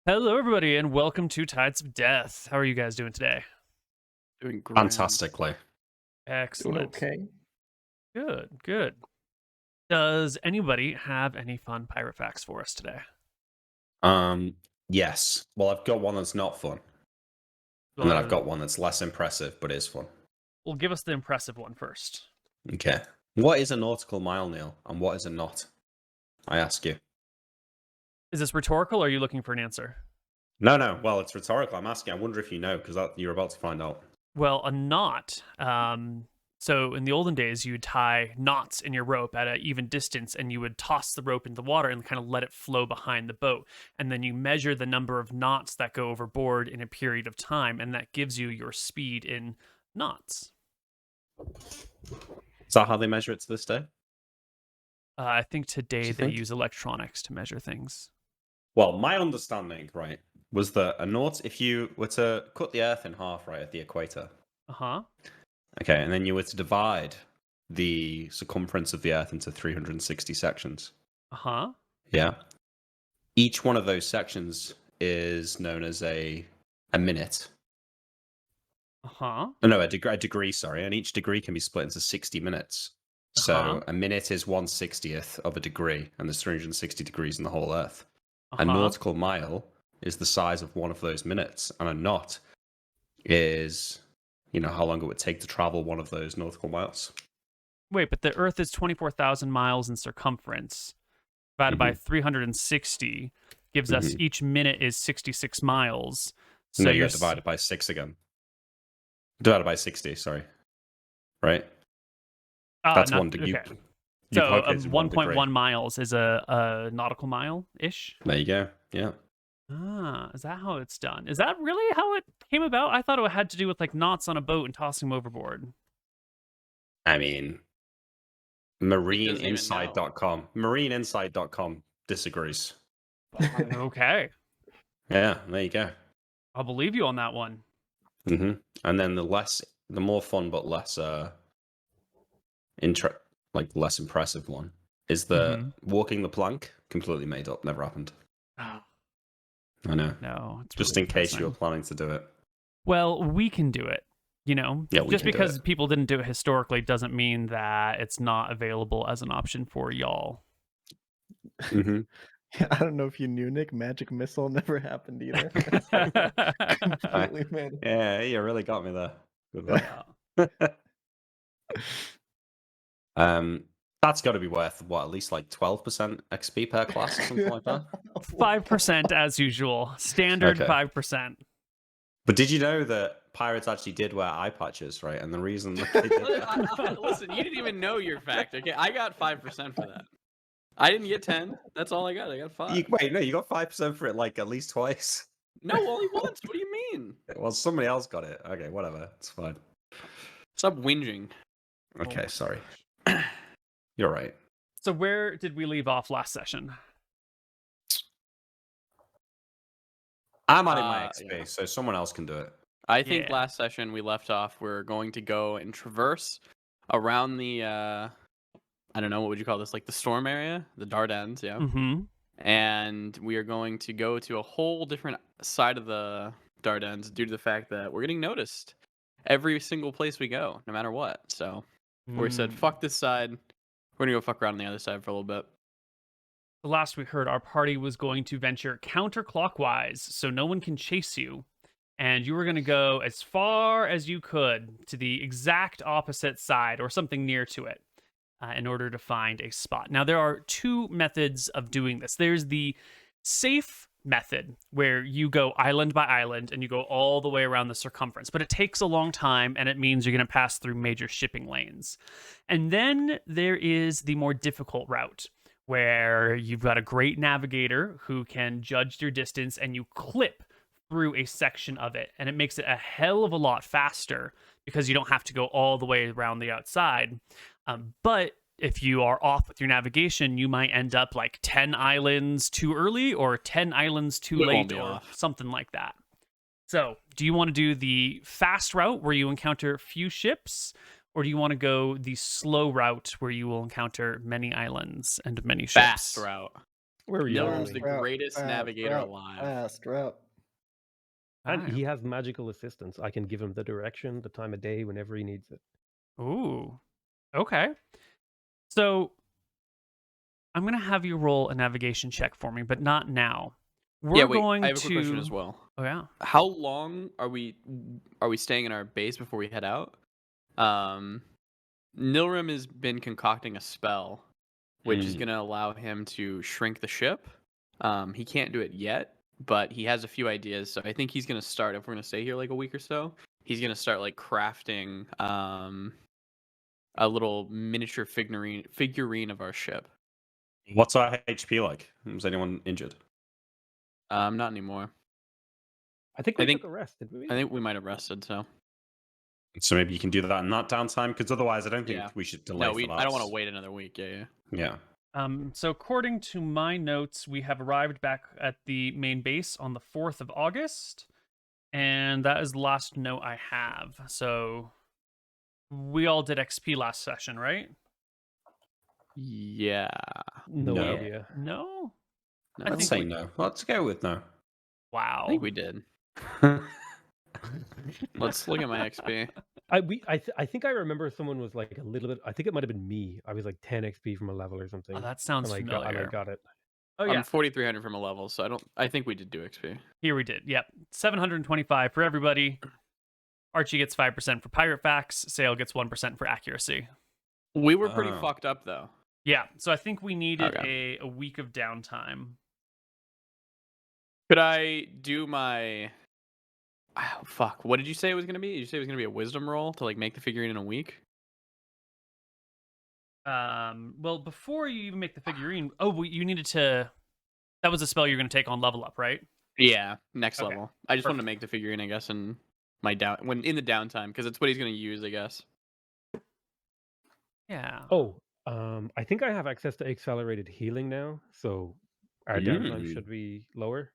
Hello, everybody, and welcome to Tides of Death. How are you guys doing today? Doing grand. Fantastically. Doing Excellent. okay. Good, good. Does anybody have any fun pirate facts for us today? Yes. Well, I've got one that's not fun. And then I've got one that's less impressive, but is fun. Well, give us the impressive one first. Okay. What is a nautical mile, Neil? And what is a knot? I ask you. Is this rhetorical, or are you looking for an answer? No. Well, it's rhetorical. I'm asking. I wonder if you know, because you're about to find out. Well, a knot. So in the olden days, you'd tie knots in your rope at an even distance, and you would toss the rope into the water and kind of let it flow behind the boat. And then you measure the number of knots that go overboard in a period of time, and that gives you your speed in knots. Is that how they measure it to this day? I think today they think? use electronics to measure things. Well, my understanding, right, was that a knot, if you were to cut the Earth in half, right, at the equator. Uh-huh. Okay, and then you were to divide the circumference of the Earth into 360 sections. Uh-huh. Yeah. Each one of those sections is known as a minute. Uh-huh. No, a degree, sorry. And each degree can be split into 60 minutes. So a minute is 1/60th of a degree, and there's 360 degrees in the whole Earth. A nautical mile is the size of one of those minutes, and a knot is, how long it would take to travel one of those nautical miles. Wait, but the Earth is 24,000 miles in circumference. Divided by 360 gives us each minute is 66 miles. So no, you're divided by 6 again. Divided by 60, sorry. Right? That's one degree. Okay. So 1.1 miles is a nautical mile-ish? There you go. Yeah. Is that how it's done? Is that really how it came about? I thought it had to do with like knots on a boat and tossing them overboard. I mean, marineinside.com disagrees. Okay. Yeah, there you go. I'll believe you on that one. And then the more fun but less less impressive one is the walking the plank. Completely made up, never happened. Oh. I know. No, it's just really in case you were planning to do it. Well, we can do it. Yeah, just because people didn't do it historically doesn't mean that it's not available as an option for y'all. I don't know if you knew, Nick. Magic Missile never happened either. Completely made it. Yeah, you really got me there. Good one. That's got to be worth at least like 12% XP per class or something like that. 5% as usual, standard 5%. But did you know that pirates actually did wear eye patches, right? And the reason that they did that... Listen, you didn't even know your fact. Okay, I got 5% for that. I didn't get 10. That's all I got. I got 5. You got 5% for it like at least twice. No, only once. What do you mean? Well, somebody else got it. Okay, whatever. It's fine. Stop whinging. Okay, sorry. You're right. So where did we leave off last session? I'm adding my XP, so someone else can do it. I think last session we left off, we're going to go and traverse around the, I don't know, what would you call this? Like the storm area? The Dardanelles, yeah. And we are going to go to a whole different side of the Dardanelles due to the fact that we're getting noticed every single place we go, no matter what. So we said, fuck this side. We're going to go fuck around on the other side for a little bit. The last we heard, our party was going to venture counterclockwise, so no one can chase you. And you were going to go as far as you could to the exact opposite side or something near to it in order to find a spot. Now, there are two methods of doing this. There's the safe method where you go island by island and you go all the way around the circumference, but it takes a long time and it means you're going to pass through major shipping lanes. And then there is the more difficult route where you've got a great navigator who can judge your distance and you clip through a section of it, and it makes it a hell of a lot faster because you don't have to go all the way around the outside. But if you are off with your navigation, you might end up like 10 islands too early or 10 islands too late or something like that. So do you want to do the fast route where you encounter few ships, or do you want to go the slow route where you will encounter many islands and many ships? Fast route. Where are you? Nilrum's the greatest navigator alive. Fast, route. And Alright. he has magical assistance. I can give him the direction, the time of day, whenever he needs it. Ooh. Okay. So I'm going to have you roll a navigation check for me, but not now. We're going I have a to. quick question as well. Oh yeah. How long are we staying in our base before we head out? Nilrum has been concocting a spell, which is going to allow him to shrink the ship. He can't do it yet, but he has a few ideas. So I think he's going to start, if we're going to stay here like a week or so, he's going to start like crafting a little miniature figurine of our ship. What's our HP like? Was anyone injured? Not anymore. I think we took a rest, didn't we? I think we might have rested, so So maybe you can do that in that downtime, because otherwise I don't think we should delay for that. I don't want to wait another week. Yeah. So according to my notes, we have arrived back at the main base on the 4th of August, and that is the last note I have. So we all did XP last session, right? Yeah. No No. idea. No? No, Let's say no. Let's go with no. Wow. I think we did. Let's look at my XP. I think I remember someone was like a little bit. I think it might have been me. I was like 10 XP from a level or something. Oh, that sounds and familiar. I got it. Oh yeah, I'm 4,300 from a level, so I think we did do XP. here we did. Yep, 725 for everybody. Archie gets 5% for pirate facts. Sale gets 1% for accuracy. We were pretty fucked up though. Yeah, so I think we needed a week of downtime. Could I do my? Oh, fuck. What did you say it was gonna be? Did you say it was gonna be a wisdom roll to like make the figurine in a week? Well, before you even make the figurine, you needed to. That was a spell you're going to take on level up, right? Yeah, next Okay, level. I just wanted to perfect. make the figurine, I guess, in my in the downtime, because it's what he's gonna use, I guess. Yeah. Oh, I think I have access to accelerated healing now, so our downtime should be lower.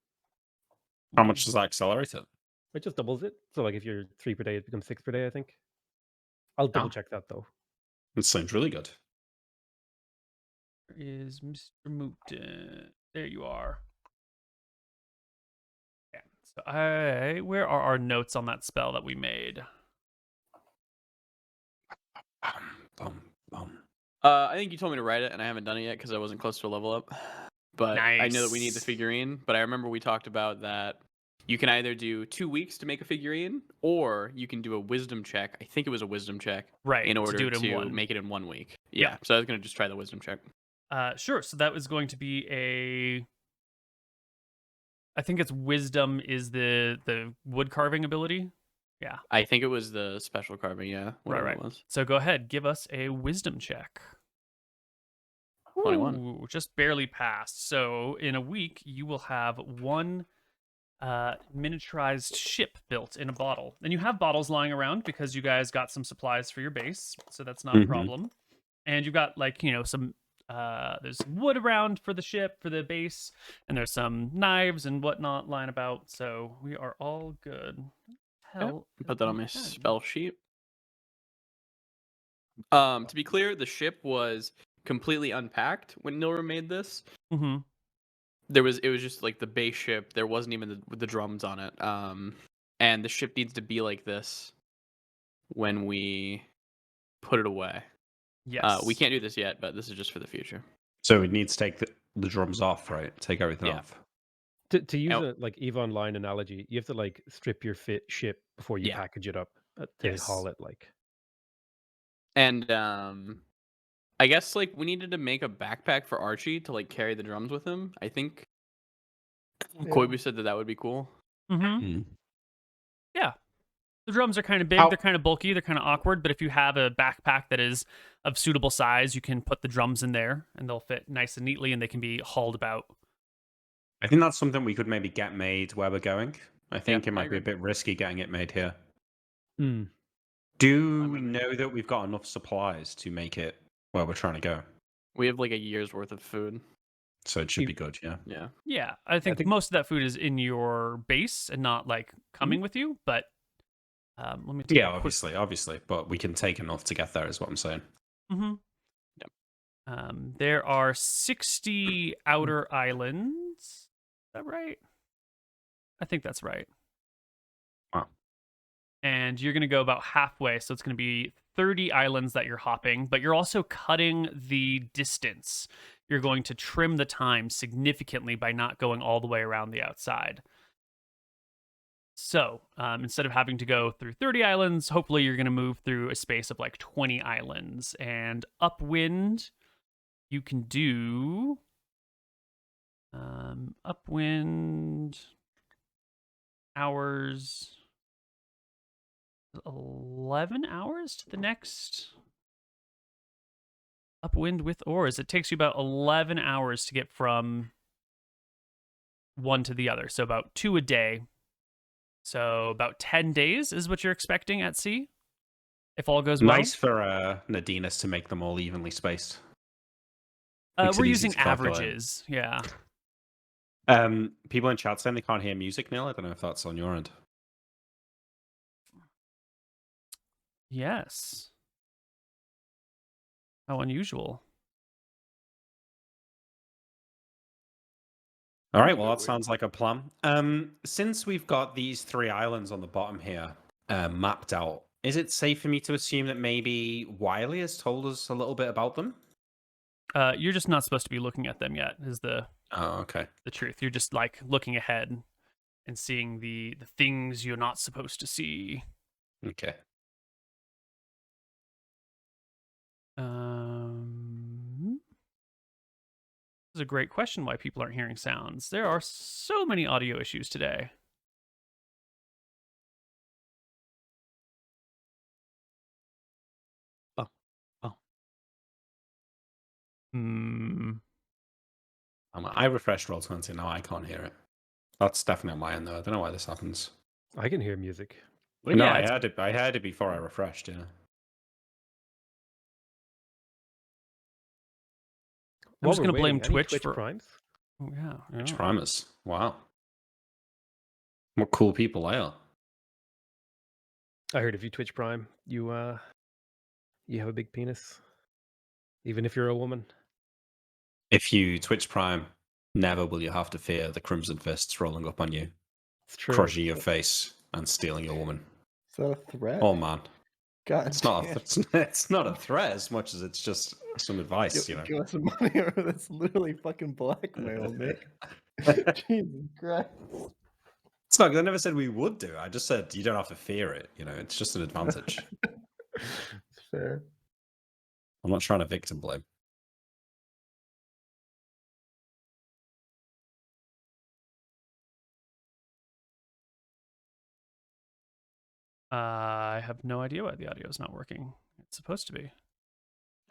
How much does that accelerate it? It just doubles it. So like if you're 3 per day, it becomes 6 per day, I think. I'll double check that though. It sounds really good. Where is MrMouton? There you are. Yeah. So where are our notes on that spell that we made? I think you told me to write it, and I haven't done it yet because I wasn't close to a level up. But I know that we need the Nice. figurine. But I remember we talked about that you can either do 2 weeks to make a figurine, or you can do a wisdom check. I think it was a wisdom check, Right, in to order do it in to one. make it in 1 week. Yeah. Yeah. So I was gonna just try the wisdom check. Sure. So that was going to be a. I think it's wisdom is the wood carving ability. Yeah. I think it was the special carving. Yeah. Whatever Right. it was. So go ahead, give us a wisdom check. 21. Ooh, just barely passed. So in a week, you will have one miniaturized ship built in a bottle. And you have bottles lying around because you guys got some supplies for your base, so that's not a problem. And you've got some there's wood around for the ship, for the base, and there's some knives and whatnot lying about. So we are all good. Hell, Put that on my spell sheet. To be clear, the ship was completely unpacked when Nilrum made this. Mm-hmm. It was just like the base ship. There wasn't even the drums on it. And the ship needs to be like this when we put it away. Yes. We can't do this yet, but this is just for the future. So we need to take the drums off, right? Take everything off. To use a like EVE Online analogy, you have to like strip your ship before you package it up to haul it like. And I guess like we needed to make a backpack for Archie to like carry the drums with him. I think Koibu said that would be cool. Mm-hmm. Yeah. The drums are kind of big, they're kind of bulky, they're kind of awkward, but if you have a backpack that is of suitable size, you can put the drums in there and they'll fit nice and neatly and they can be hauled about. I think that's something we could maybe get made where we're going. I think it might be a bit risky getting it made here. Do we know that we've got enough supplies to make it where we're trying to go? We have like a year's worth of food. So it should be good, yeah. Yeah, I think most of that food is in your base and not like coming with you, but let me take obviously, but we can take enough to get there is what I'm saying. Mm-hmm. There are 60 outer islands. Is that right? I think that's right. Wow. And you're going to go about halfway, so it's going to be 30 islands that you're hopping, but you're also cutting the distance. You're going to trim the time significantly by not going all the way around the outside. So instead of having to go through 30 islands, hopefully you're going to move through a space of like 20 islands. And upwind, you can do upwind hours, 11 hours to the next upwind with oars. It takes you about 11 hours to get from one to the other. So about 2 a day. So about 10 days is what you're expecting at sea, if all goes well. Nice for Nadinas to make them all evenly spaced. We're using averages, yeah. People in chat saying they can't hear music, Neil. I don't know if that's on your end. Yes. How unusual. All right, well, that sounds like a plan. Since we've got these 3 islands on the bottom here mapped out, is it safe for me to assume that maybe Wiley has told us a little bit about them? You're just not supposed to be looking at them yet, is the truth. You're just like looking ahead and seeing the things you're not supposed to see. Okay. This is a great question why people aren't hearing sounds. There are so many audio issues today. I refreshed Roll20, now I can't hear it. That's definitely on my end, though. I don't know why this happens. I can hear music. Well, no, I heard it before I refreshed, yeah. I'm just going to blame Twitch for Primes. Oh, yeah. Twitch Primers. Wow. What cool people they are. I heard if you Twitch Prime, you have a big penis. Even if you're a woman. If you Twitch Prime, never will you have to fear the Crimson Fists rolling up on you, crushing your face, and stealing your woman. Is that a threat? Oh, man. God, it's not a threat as much as it's just some advice, you know. Give us some money, or that's literally fucking blackmail, Nick. Jesus Christ. It's not. I never said we would do it. I just said you don't have to fear it. You know, it's just an advantage. It's fair. I'm not trying to victim blame. I have no idea why the audio is not working. It's supposed to be.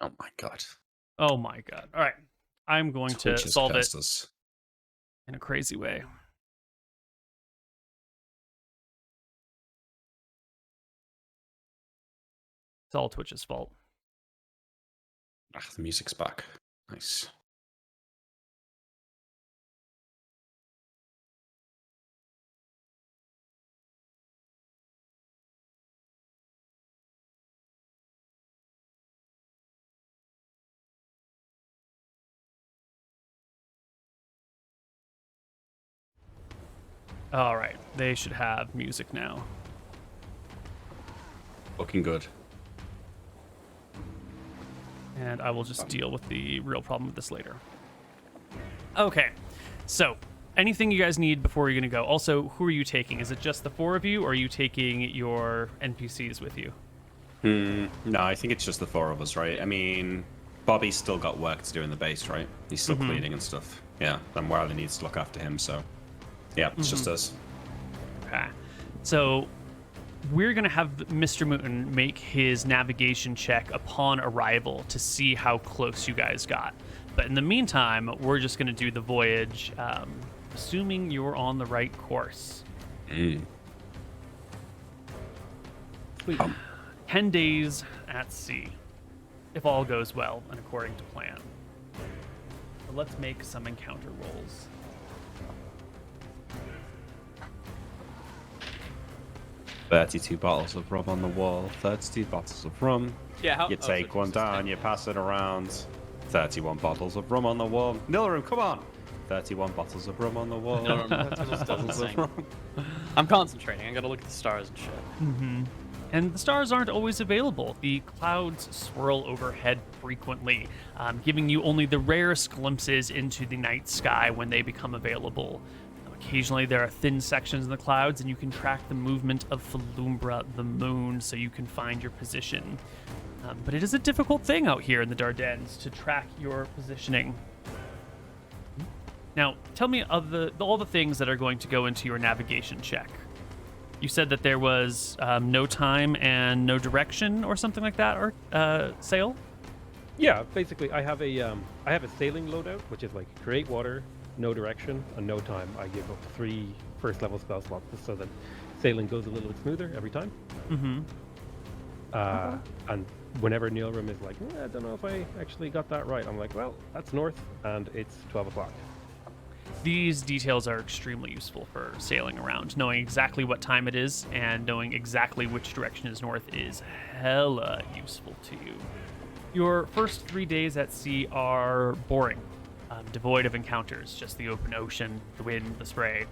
Oh my god. Oh my god. All right. I'm going to solve it in a crazy way. It's all Twitch's fault. The music's back. Nice. All right. They should have music now. Looking good. And I will just deal with the real problem with this later. Okay. So, anything you guys need before you're going to go? Also, who are you taking? Is it just the 4 of you, or are you taking your NPCs with you? No, I think it's just the 4 of us, right? I mean, Bobby's still got work to do in the base, right? He's still cleaning and stuff. Yeah, and Wiley needs to look after him, so... Yeah, it's just us. Okay. So, we're going to have MrMouton make his navigation check upon arrival to see how close you guys got. But in the meantime, we're just going to do the voyage, assuming you're on the right course. 10 days at sea, if all goes well and according to plan. So let's make some encounter rolls. 32 bottles of rum on the wall. 32 bottles of rum. Yeah. You take one down, you pass it around. 31 bottles of rum on the wall. Nilrum, come on! 31 bottles of rum on the wall. I'm concentrating. I gotta look at the stars and shit. Mm-hmm. And the stars aren't always available. The clouds swirl overhead frequently, giving you only the rarest glimpses into the night sky when they become available. Occasionally, there are thin sections in the clouds, and you can track the movement of Falumbra, the moon, so you can find your position. But it is a difficult thing out here in the Dardanelles to track your positioning. Now, tell me of all the things that are going to go into your navigation check. You said that there was no time and no direction or something like that, or sail? Yeah, basically, I have a sailing loadout, which is like create water, no direction, and no time. I give up 3 first-level spell slots so that sailing goes a little bit smoother every time. Mm-hmm. And whenever Nilrum is like, I don't know if I actually got that right, I'm like, well, that's north, and it's 12 o'clock. These details are extremely useful for sailing around. Knowing exactly what time it is and knowing exactly which direction is north is hella useful to you. Your first 3 days at sea are boring, devoid of encounters, just the open ocean, the wind, the spray.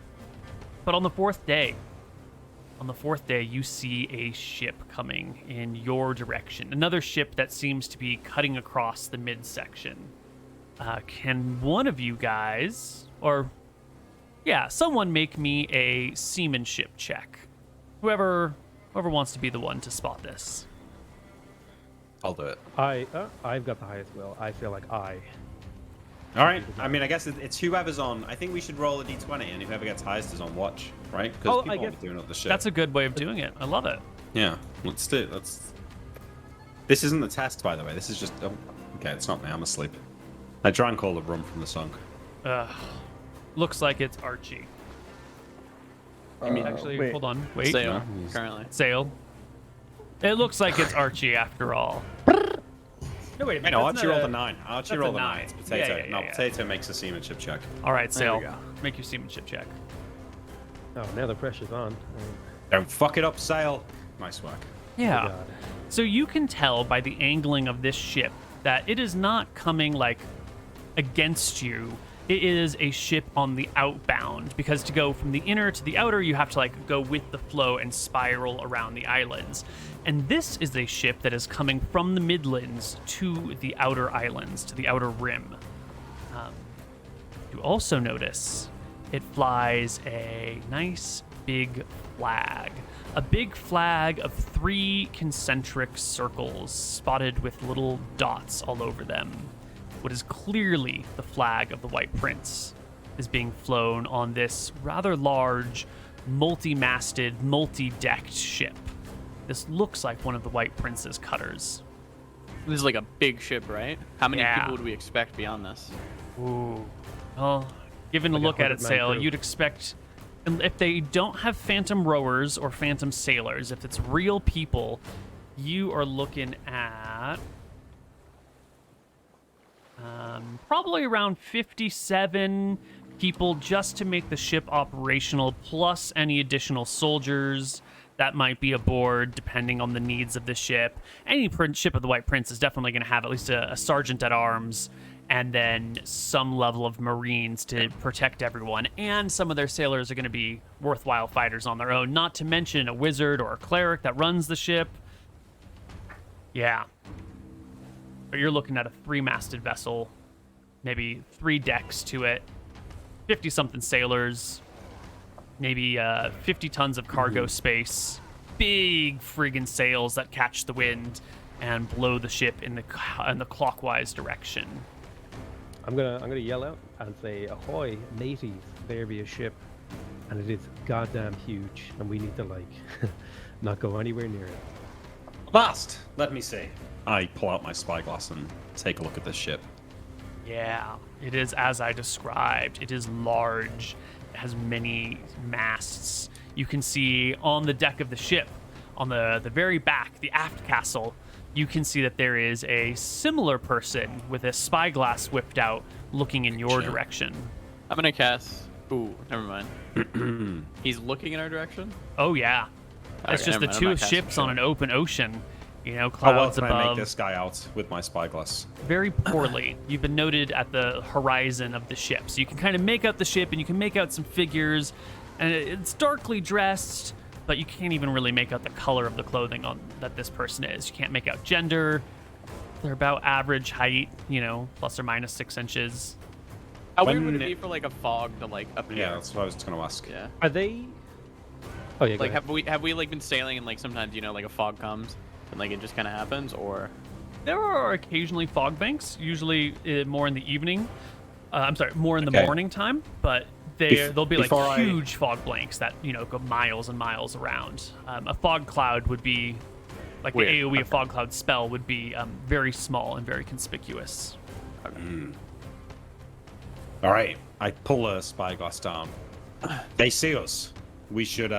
But on the fourth day, you see a ship coming in your direction. Another ship that seems to be cutting across the midsection. Can one of you guys... someone make me a seamanship check. Whoever wants to be the one to spot this. I'll do it. I've got the highest will. I feel like I. All right. I mean, I guess it's whoever's on. I think we should roll a d20, and whoever gets highest is on watch, right? Because people won't be doing up the ship. That's a good way of doing it. I love it. Yeah. Let's do it. This isn't the test, by the way. This is just... okay, it's not me. I'm asleep. I drank all the rum from the song. Looks like it's Archie. Actually, wait. hold on. Wait. Sail, currently. Sail. It looks like it's Archie after all. No, wait a minute. No, that's Archie not rolled a- a 9. Archie that's rolled a a 9. nine. It's Potato. Yeah. Potato makes a seamanship check. All right, There we Sail. go. Make your seamanship check. Oh, now the pressure's on. Don't fuck it up, Sail. Nice work. Yeah. Oh, God. So you can tell by the angling of this ship that it is not coming like against you. It is a ship on the outbound, because to go from the inner to the outer, you have to like go with the flow and spiral around the islands. And this is a ship that is coming from the Midlands to the outer islands, to the outer rim. You also notice it flies a nice big flag. A big flag of 3 concentric circles spotted with little dots all over them. What is clearly the flag of the White Prince is being flown on this rather large, multi-masted, multi-decked ship. This looks like one of the White Prince's cutters. This is like a big ship, right? How many Yeah. people would we expect beyond this? Ooh. Well, given a Like look at it, 100-man Sail, crew. you'd expect... If they don't have phantom rowers or phantom sailors, if it's real people, you are looking at... probably around 57 people just to make the ship operational, plus any additional soldiers that might be aboard, depending on the needs of the ship. Any ship of the White Prince is definitely going to have at least a sergeant at arms, and then some level of Marines to protect everyone. And some of their sailors are going to be worthwhile fighters on their own, not to mention a wizard or a cleric that runs the ship. Yeah. But you're looking at a 3-masted vessel, maybe 3 decks to it, 50-something sailors, maybe 50 tons of cargo space, big friggin' sails that catch the wind and blow the ship in the clockwise direction. I'm gonna yell out and say, "Ahoy, mateys! There be a ship, and it is goddamn huge, and we need to like not go anywhere near it." Last, let me see. I pull out my spyglass and take a look at this ship. Yeah, it is as I described. It is large. It has many masts. You can see on the deck of the ship, on the very back, the aft castle, you can see that there is a similar person with a spyglass whipped out looking in your direction. I'm gonna cast... Ooh, never mind. He's looking in our direction? Oh, yeah. It's Okay, just the never mind, I'm two not casting ships on shit. an open ocean. You know, How well clouds can I make above. this guy out with my spyglass? Very poorly. You've been noted at the horizon of the ship. So you can kind of make out the ship and you can make out some figures. And it's darkly dressed, but you can't even really make out the color of the clothing on that this person is. You can't make out gender. They're about average height, you know, plus or minus 6 inches. How weird would it be for like a fog to like appear? Yeah, that's what I was going to ask. Yeah. Are they? Oh yeah. Like have we like been sailing and like sometimes like a fog comes and like it just kind of happens, or? There are occasionally fog banks, usually more in the evening. I'm sorry, more in the morning time, but they'll be like huge fog blanks that, you know, go miles and miles around. A fog cloud would be, like the AoE of fog cloud spell would be very small and very conspicuous. All right, I pull a spyglass down. They see us. We should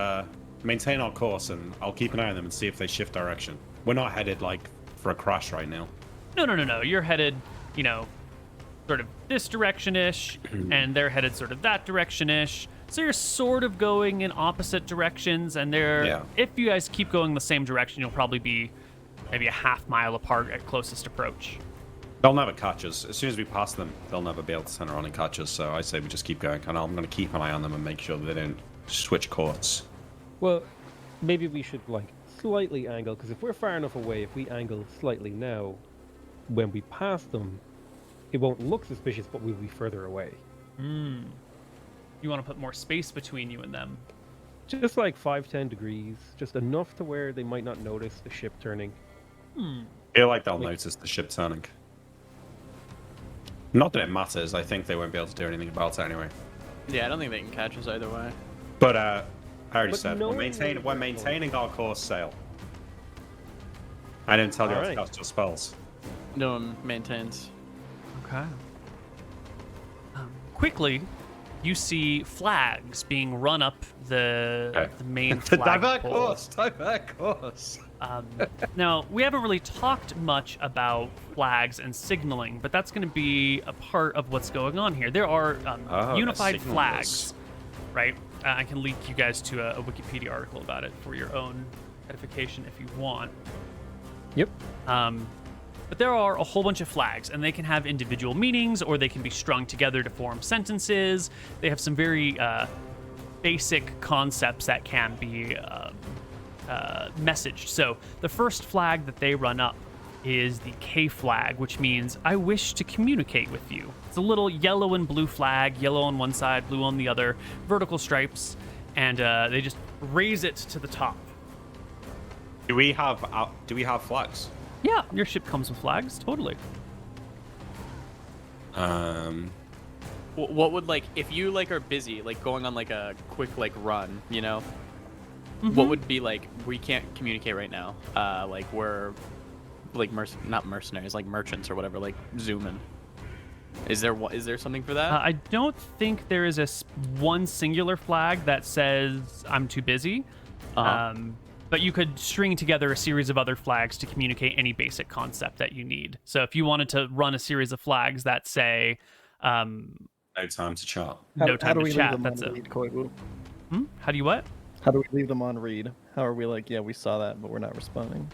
maintain our course, and I'll keep an eye on them and see if they shift direction. We're not headed like for a crash right now. No. You're headed, you know, sort of this direction-ish, and they're headed sort of that direction-ish. So you're sort of going in opposite directions, and if you guys keep going the same direction, you'll probably be maybe a half mile apart at closest approach. They'll never catch us. As soon as we pass them, they'll never be able to turn around and catch us. So I say we just keep going, and I'm going to keep an eye on them and make sure they don't switch course. Well, maybe we should like slightly angle, because if we're far enough away, if we angle slightly now, when we pass them, it won't look suspicious, but we'll be further away. You want to put more space between you and them. Just like 5-10 degrees, just enough to where they might not notice the ship turning. I feel like they'll notice the ship turning. Not that it matters. I think they won't be able to do anything about it anyway. Yeah, I don't think they can catch us either way. But I already said no we're maintaining our course sail. I didn't tell you how to cast your spells. No one maintains. Okay. Quickly, you see flags being run up the main flag pole. Divert course. Now, we haven't really talked much about flags and signaling, but that's going to be a part of what's going on here. There are unified flags, right? I can link you guys to a Wikipedia article about it for your own edification if you want. Yep. But there are a whole bunch of flags, and they can have individual meanings, or they can be strung together to form sentences. They have some very basic concepts that can be messaged. So the first flag that they run up is the K flag, which means I wish to communicate with you. It's a little yellow and blue flag, yellow on one side, blue on the other, vertical stripes, and they just raise it to the top. Do we have flags? Yeah, your ship comes with flags, totally. What would like if you like are busy, like going on like a quick like run, you know? What would be like we can't communicate right now? Like we're like not mercenaries, like merchants or whatever, like zooming. Is there something for that? I don't think there is one singular flag that says I'm too busy. But you could string together a series of other flags to communicate any basic concept that you need. So if you wanted to run a series of flags that say, no time to chat. No time to chat. That's it. Koibu? How do you what? How do we leave them on read? How are we like, yeah, we saw that, but we're not responding?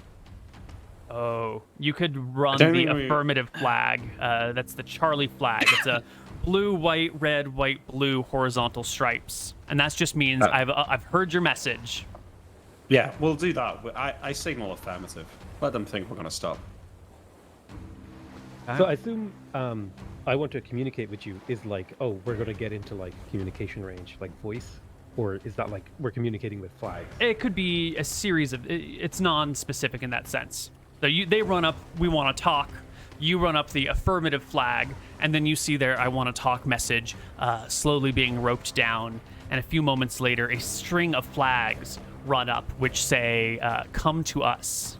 Oh, you could run the affirmative flag. That's the Charlie flag. It's a blue, white, red, white, blue horizontal stripes, and that just means I've heard your message. Yeah, we'll do that. I signal affirmative. Let them think we're going to stop. So I assume I want to communicate with you is like, oh, we're going to get into like communication range, like voice? Or is that like we're communicating with flags? It could be a series of, it's non-specific in that sense. So they run up, we want to talk. You run up the affirmative flag, and then you see their I want to talk message slowly being roped down. And a few moments later, a string of flags run up which say, come to us.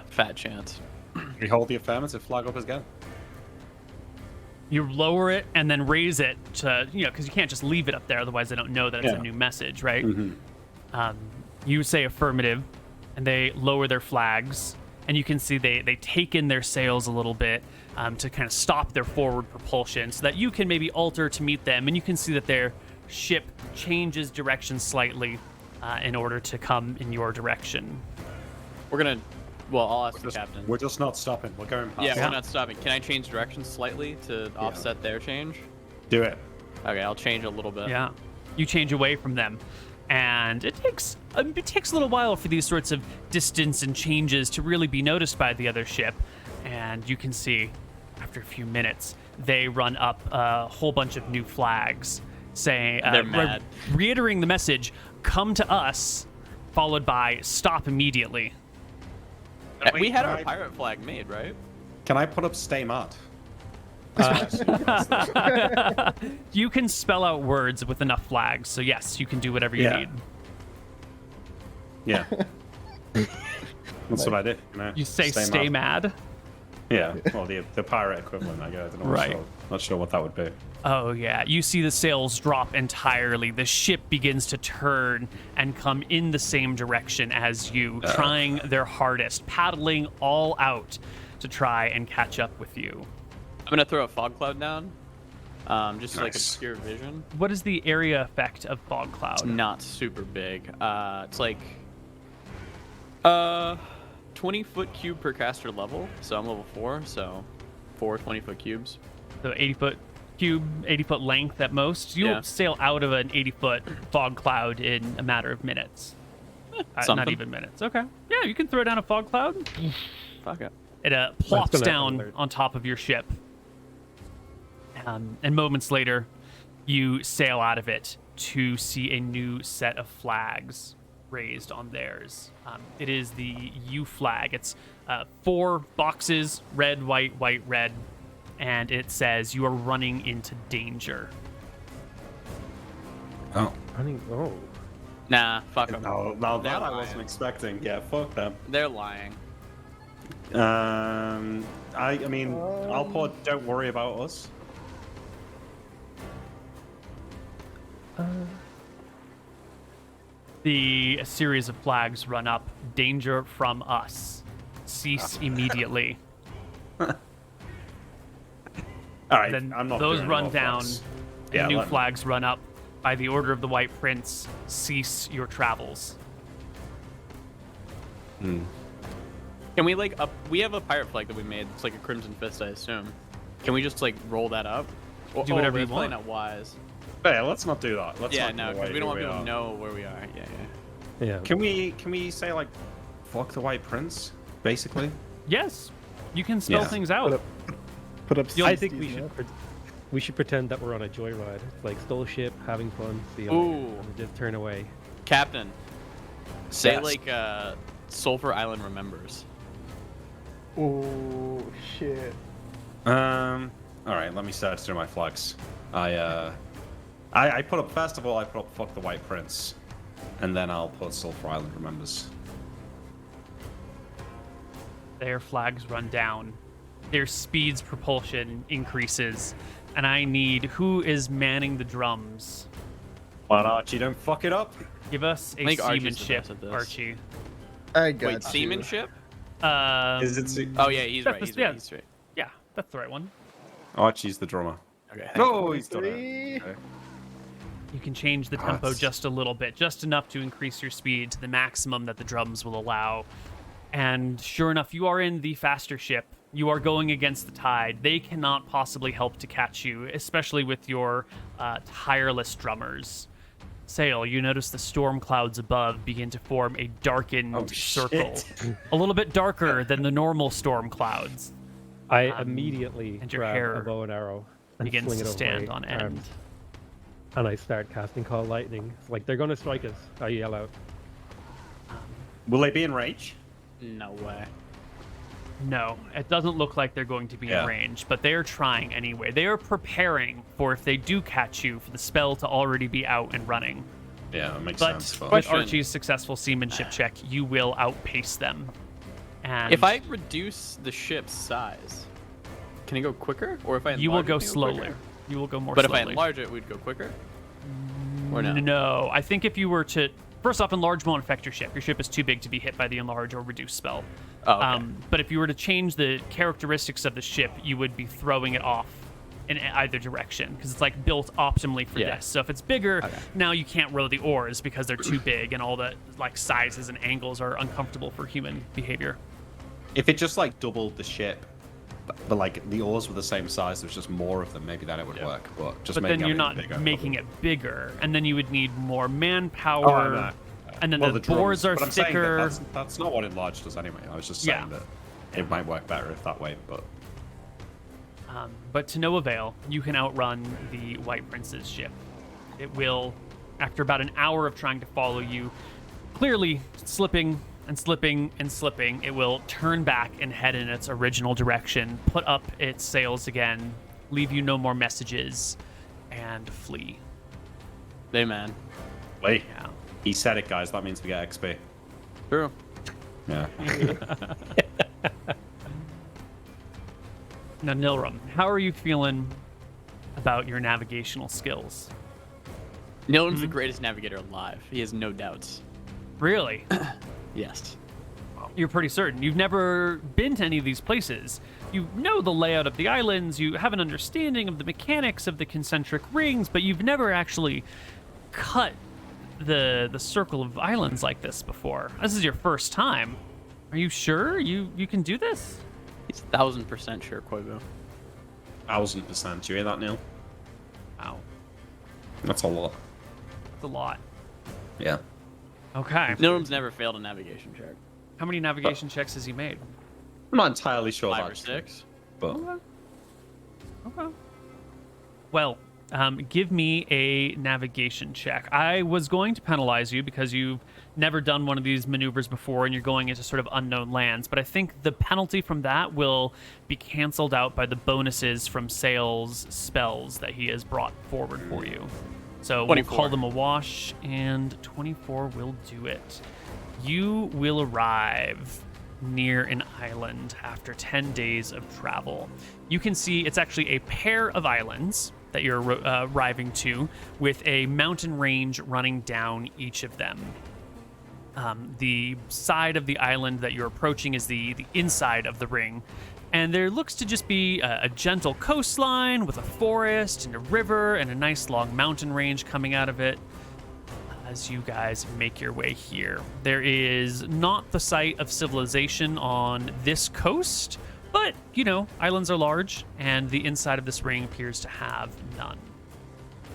Fat chance. We hold the affirmative flag up again. You lower it and then raise it to, because you can't just leave it up there, otherwise they don't know that it's a new message, right? You say affirmative, and they lower their flags, and you can see they take in their sails a little bit to kind of stop their forward propulsion so that you can maybe alter to meet them, and you can see that their ship changes direction slightly in order to come in your direction. We're gonna. Well, I'll ask the Just- captain. We're just not stopping. We're going past. Yeah, Yeah. we're not stopping. Can I change direction slightly to offset their change? Do it. Okay, I'll change a little bit. Yeah, you change away from them, and it takes a little while for these sorts of distance and changes to really be noticed by the other ship. And you can see, after a few minutes, they run up a whole bunch of new flags, saying, They're mad. reiterating the message, "Come to us," followed by "Stop immediately." We had our Can I- pirate flag made, right? Can I put up stay mad? You can spell out words with enough flags, so yes, you can do whatever you Yeah. need. Yeah. That's what I did. You know? You say "Stay mad." Yeah. Well, the pirate equivalent, I guess. I don't know. Right. Not sure what that would be. Oh, yeah. You see the sails drop entirely. The ship begins to turn and come in the same direction as you, trying their hardest, paddling all out to try and catch up with you. I'm gonna throw a fog cloud down, just like Nice. obscure vision. What is the area effect of fog It's cloud? not super big. It's like 20-foot cube per caster level. So I'm level 4, so 4 20-foot cubes. So 80-foot cube, 80-foot length at most. You'll Yeah. sail out of an 80-foot fog cloud in a matter of minutes. Not something. even minutes. Okay. Yeah, you can throw down a fog cloud. Fuck it. It plops gonna down alert. on top of your ship. And moments later, you sail out of it to see a new set of flags raised on theirs. It is the U flag. It's 4 boxes, red, white, white, red, and it says you are running into danger. Oh. Oh. Nah, fuck them. Now They're that I lying. wasn't expecting. Yeah, fuck them. They're lying. I mean, I'll put don't worry about us. A series of flags run up. Danger from us. Cease immediately. All right, Then I'm not those doing run more down, flags. and Yeah, new let me- flags run up. By the order of the White Prince, cease your travels. Can we like up? We have a pirate flag that we made. It's like a crimson fist, I assume. Can we just like roll that up? Do whatever you that's probably want. not wise. Yeah, let's not do that. Let's Yeah, not no, give because away we don't who want people are. to know where we are. Yeah, yeah. Yeah. Can we say like, fuck the White Prince, basically? Yes, you can spell Yeah. things out. Put up. I think 60s, we should man. we should pretend that we're on a joyride. It's like stole ship, having fun, see you later, Ooh. and just turn away. Captain, say Yes. like Sulphur Island remembers. Oh shit. All right, let me search through my flags. I put up first of all. I put up fuck the White Prince, and then I'll put Sulphur Island remembers. Their flags run down. Their speed's propulsion increases. And I need who is manning the drums. But Archie, don't fuck it up. Give us a I think Archie's the seamanship, best at this. Archie. I got Wait, you. seamanship? Is it? Oh yeah, he's That's right. the- He's yeah. right. He's right. Yeah, that's the right one. Archie's the drummer. Okay. Oh, he's done Three. it. Okay. You can change the tempo That's- just a little bit, just enough to increase your speed to the maximum that the drums will allow. And sure enough, you are in the faster ship. You are going against the tide. They cannot possibly help to catch you, especially with your tireless drummers. Sail, you notice the storm clouds above begin to form a darkened Oh, circle. shit. A little bit darker than the normal storm clouds. I Um, immediately and your grab hair a bow and arrow and Begins sling to it over stand my on arms. end. And I start casting Call Lightning. It's like, they're going to strike us. I yell out. Will they be in range? No way. No, it doesn't look like they're going to be Yeah. in range, but they are trying anyway. They are preparing for if they do catch you, for the spell to already be out and running. Yeah, that makes But sense. with Question. Archie's successful seamanship check, you will outpace them. And If I reduce the ship's size, can it go quicker? Or if I enlarge you will it, go can it slowly. quicker? You will go more But slowly. if I enlarge it, we'd go quicker. Or no? No, I think if you were to first off, enlarge won't affect your ship. Your ship is too big to be hit by the enlarge or reduce spell. Oh, okay. But if you were to change the characteristics of the ship, you would be throwing it off in either direction because it's like built optimally for this. So if it's bigger, now you can't row the oars because they're too big and all the like sizes and angles are uncomfortable for human behavior. If it just like doubled the ship, but like the oars were the same size, there's just more of them, maybe then it would work. But then you're not making it bigger, and then you would need more manpower. And then the boards are thicker. That's not what enlarged does anyway. I was just saying that it might work better if that way, but to no avail. You can outrun the White Prince's ship. It will, after about an hour of trying to follow you, clearly slipping and slipping and slipping, it will turn back and head in its original direction, put up its sails again, leave you no more messages, and flee. Amen. Wait. Yeah. He said it, guys. That means we get XP. True. Yeah. Now, Nilrum, how are you feeling about your navigational skills? Nilrum's the greatest navigator alive. He has no doubts. Really? Yes. You're pretty certain. You've never been to any of these places. You know the layout of the islands. You have an understanding of the mechanics of the concentric rings, but you've never actually cut the circle of islands like this before. This is your first time. Are you sure you can do this? He's 1,000% sure, Koibu. 1,000%. You hear that, Neil? Wow. That's a lot. That's a lot. Yeah. Okay. Nilrum's never failed a navigation check. How many navigation checks has he made? I'm not entirely sure. 5 or 6. But Okay. Well, give me a navigation check. I was going to penalize you because you've never done one of these maneuvers before and you're going into sort of unknown lands, but I think the penalty from that will be canceled out by the bonuses from Sail's spells that he has brought forward for you. So 24. We'll call them a wash, and 24 will do it. You will arrive near an island after 10 days of travel. You can see it's actually a pair of islands that you're arriving to, with a mountain range running down each of them. The side of the island that you're approaching is the inside of the ring, and there looks to just be a gentle coastline with a forest and a river and a nice long mountain range coming out of it. As you guys make your way here, there is not the site of civilization on this coast, but, you know, islands are large, and the inside of this ring appears to have none.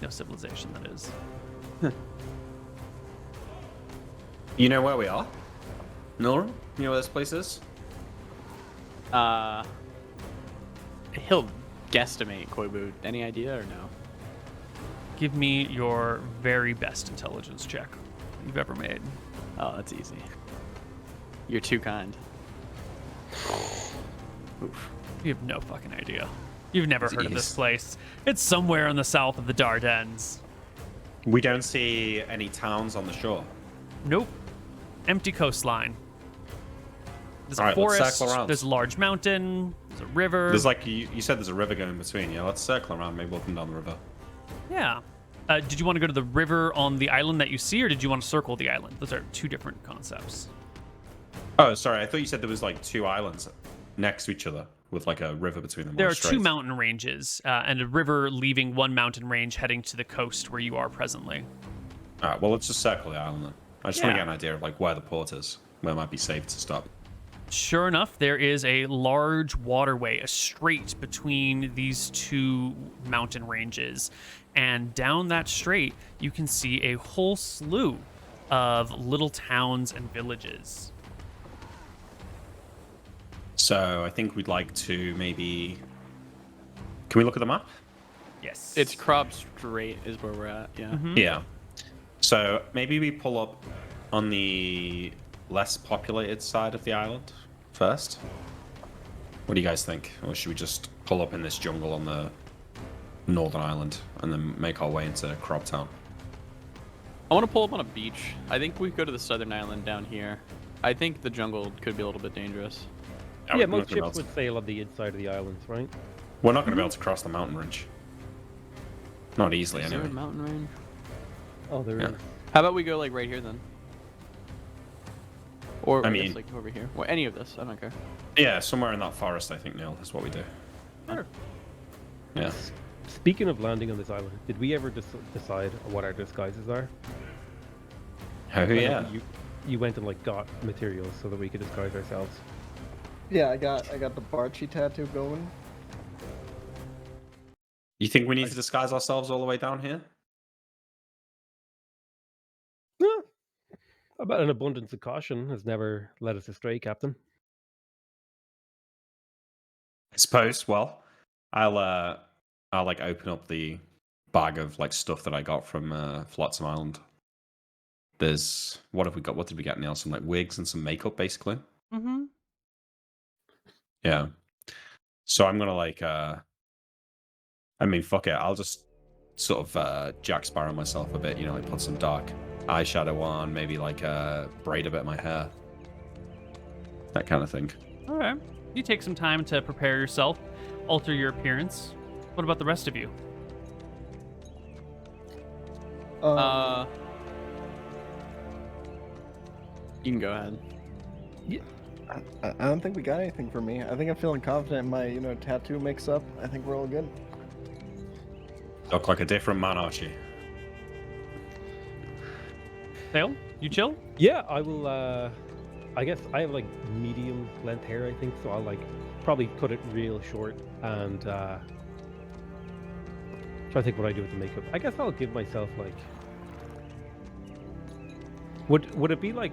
No civilization, that is. You know where we are? Nilrum? You know where this place is? He'll guesstimate, Koibu. Any idea or no? Give me your very best intelligence check you've ever made. Oh, that's easy. You're too kind. Oof. You have no fucking idea. You've never heard of this place. It's somewhere in the south of the Dardanelles. We don't see any towns on the shore. Nope. Empty coastline. There's a All right, forest, let's circle around. there's a large mountain, there's a river. There's like, you said there's a river going between. Yeah, let's circle around. Maybe we'll come down the river. Yeah. Did you want to go to the river on the island that you see, or did you want to circle the island? Those are two different concepts. Oh, sorry. I thought you said there was like 2 islands next to each other with like a river between them. There are 2 mountain ranges and a river leaving one mountain range heading to the coast where you are presently. All right. Well, let's just circle the island then. I just want to get an idea of like where the port is, where it might be safe to stop. Sure enough, there is a large waterway, a strait between these 2 mountain ranges. And down that strait, you can see a whole slew of little towns and villages. So I think we'd like to maybe... Can we look at the map? Yes. It's crop straight is where we're at, yeah. Mm-hmm. Yeah. So maybe we pull up on the less populated side of the island first. What do you guys think? Or should we just pull up in this jungle on the northern island and then make our way into Crop Town? I want to pull up on a beach. I think we go to the southern island down here. I think the jungle could be a little bit dangerous. Yeah, most ships would sail on the inside of the islands, right? We're not going to be able to cross the mountain range. Not easily, Is there anyway. a mountain range? Oh, there is. How about we go like right here then? Or I I mean- guess, like over here. Well, any of this. I don't care. Yeah, somewhere in that forest, I think, Neil, is what we do. Sure. Yeah. Speaking of landing on this island, did we ever decide what our disguises are? Oh yeah. You went and like got materials so that we could disguise ourselves. Yeah, I got the Barchi tattoo going. You think we need to disguise ourselves all the way down here? About an abundance of caution has never led us astray, Captain. I suppose. Well, I'll like open up the bag of like stuff that I got from Flotsam Island. There's what have we got? What did we get, Neil? Some like wigs and some makeup, basically. Mm-hmm. Yeah. So I'm gonna like I mean, fuck it. I'll just sort of Jack Sparrow myself a bit, you know, like put some dark eyeshadow on, maybe like braid a bit of my hair. That kind of thing. All right. You take some time to prepare yourself, alter your appearance. What about the rest of you? You can go ahead. I don't think we got anything for me. I think I'm feeling confident in my, tattoo mix-up. I think we're all good. Look like a different man, Archie. Dale, you chill? Yeah, I will. I guess I have like medium length hair, I think, so I'll like probably cut it real short and try to think what I do with the makeup. I guess I'll give myself like. Would it be like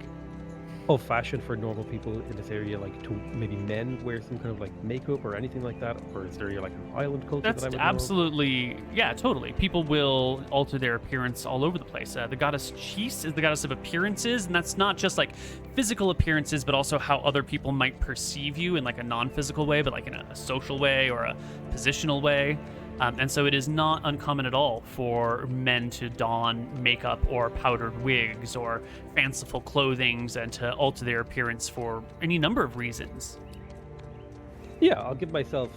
old-fashioned for normal people in this area, like to maybe men wear some kind of like makeup or anything like that, or is there like an island culture That's that I would absolutely, yeah, totally. People will alter their appearance all over the place. The goddess Chis is the goddess of appearances, and that's not just like physical appearances, but also how other people might perceive you in like a non-physical way, but like in a social way or a positional way. And so it is not uncommon at all for men to don makeup or powdered wigs or fanciful clothings and to alter their appearance for any number of reasons. Yeah, I'll give myself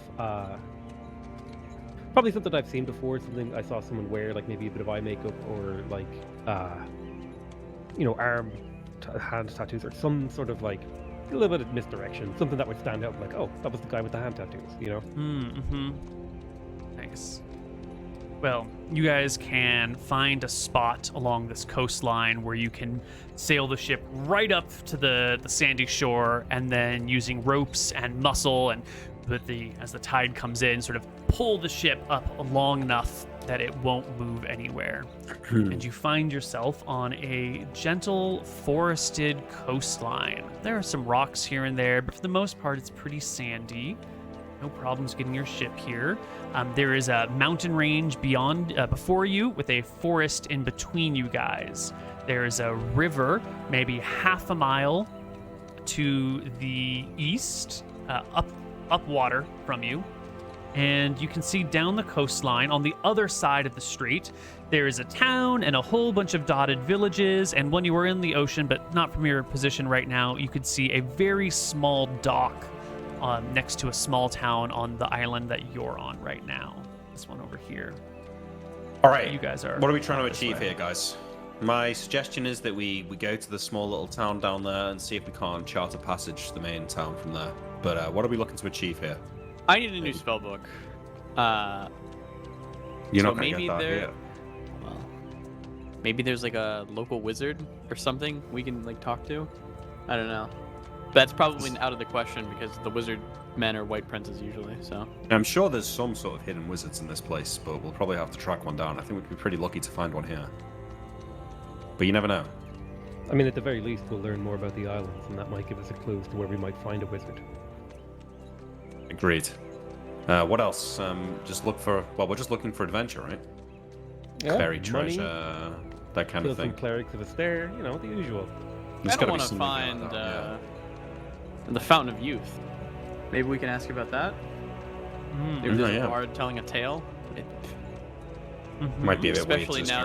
probably something I've seen before, something I saw someone wear, like maybe a bit of eye makeup or like hand tattoos or some sort of like a little bit of misdirection, something that would stand out like, oh, that was the guy with the hand tattoos, you know? Mm-hmm. Nice. Well, you guys can find a spot along this coastline where you can sail the ship right up to the sandy shore, and then using ropes and muscle and as the tide comes in, sort of pull the ship up long enough that it won't move anywhere. And you find yourself on a gentle forested coastline. There are some rocks here and there, but for the most part, it's pretty sandy. No problems getting your ship here. There is a mountain range before you with a forest in between you guys. There is a river maybe half a mile to the east, up water from you. And you can see down the coastline on the other side of the strait, there is a town and a whole bunch of dotted villages. And when you are in the ocean, but not from your position right now, you could see a very small dock next to a small town on the island that you're on right now. This one over here. All right, you guys are. What are we trying to achieve here, guys? My suggestion is that we go to the small little town down there and see if we can't charter passage to the main town from there. But what are we looking to achieve here? I need a new spell book. You're so not gonna get that here. Well, maybe there's like a local wizard or something we can like talk to. I don't know. That's probably out of the question because the wizard men are white princes usually, so. I'm sure there's some sort of hidden wizards in this place, but we'll probably have to track one down. I think we'd be pretty lucky to find one here. But you never know. I mean, at the very least, we'll learn more about the islands, and that might give us a clue as to where we might find a wizard. Agreed. What else? We're just looking for adventure, right? Yeah. Buried treasure, that kind of thing. Some clerics of a stare, the usual. I don't want to find the Fountain of Youth. Maybe we can ask about that. Maybe there's a bard telling a tale. Might be a bit especially weird now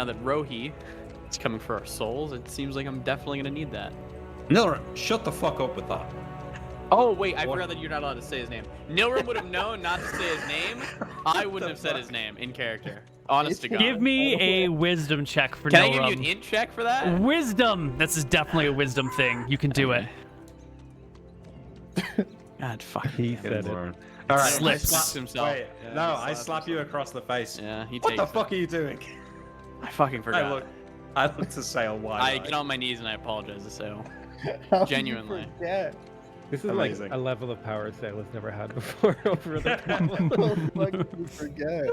that Rohi is coming for our souls. It seems like I'm definitely gonna need that. Nilrum, shut the fuck up with that. Oh wait, I forgot that you're not allowed to say his name. Nilrum would have known not to say his name. I wouldn't have said his name in character. Honest to God. Give me a wisdom check for Nilrum. Can I give you an int check for that? Wisdom! This is definitely a wisdom thing. You can do it. God, fuck. He said it. All right, Slips. Slaps himself. Wait, Yeah, no, he I slaps slap you himself. across the face. Yeah, he What takes the fuck it. are you doing? I fucking forgot. I look to Sail wide. I get on my knees and I apologize to Sail. How did you Genuinely. forget? This is Amazing. like a level of power Sail has never had before over the How goblin. the fuck did you forget?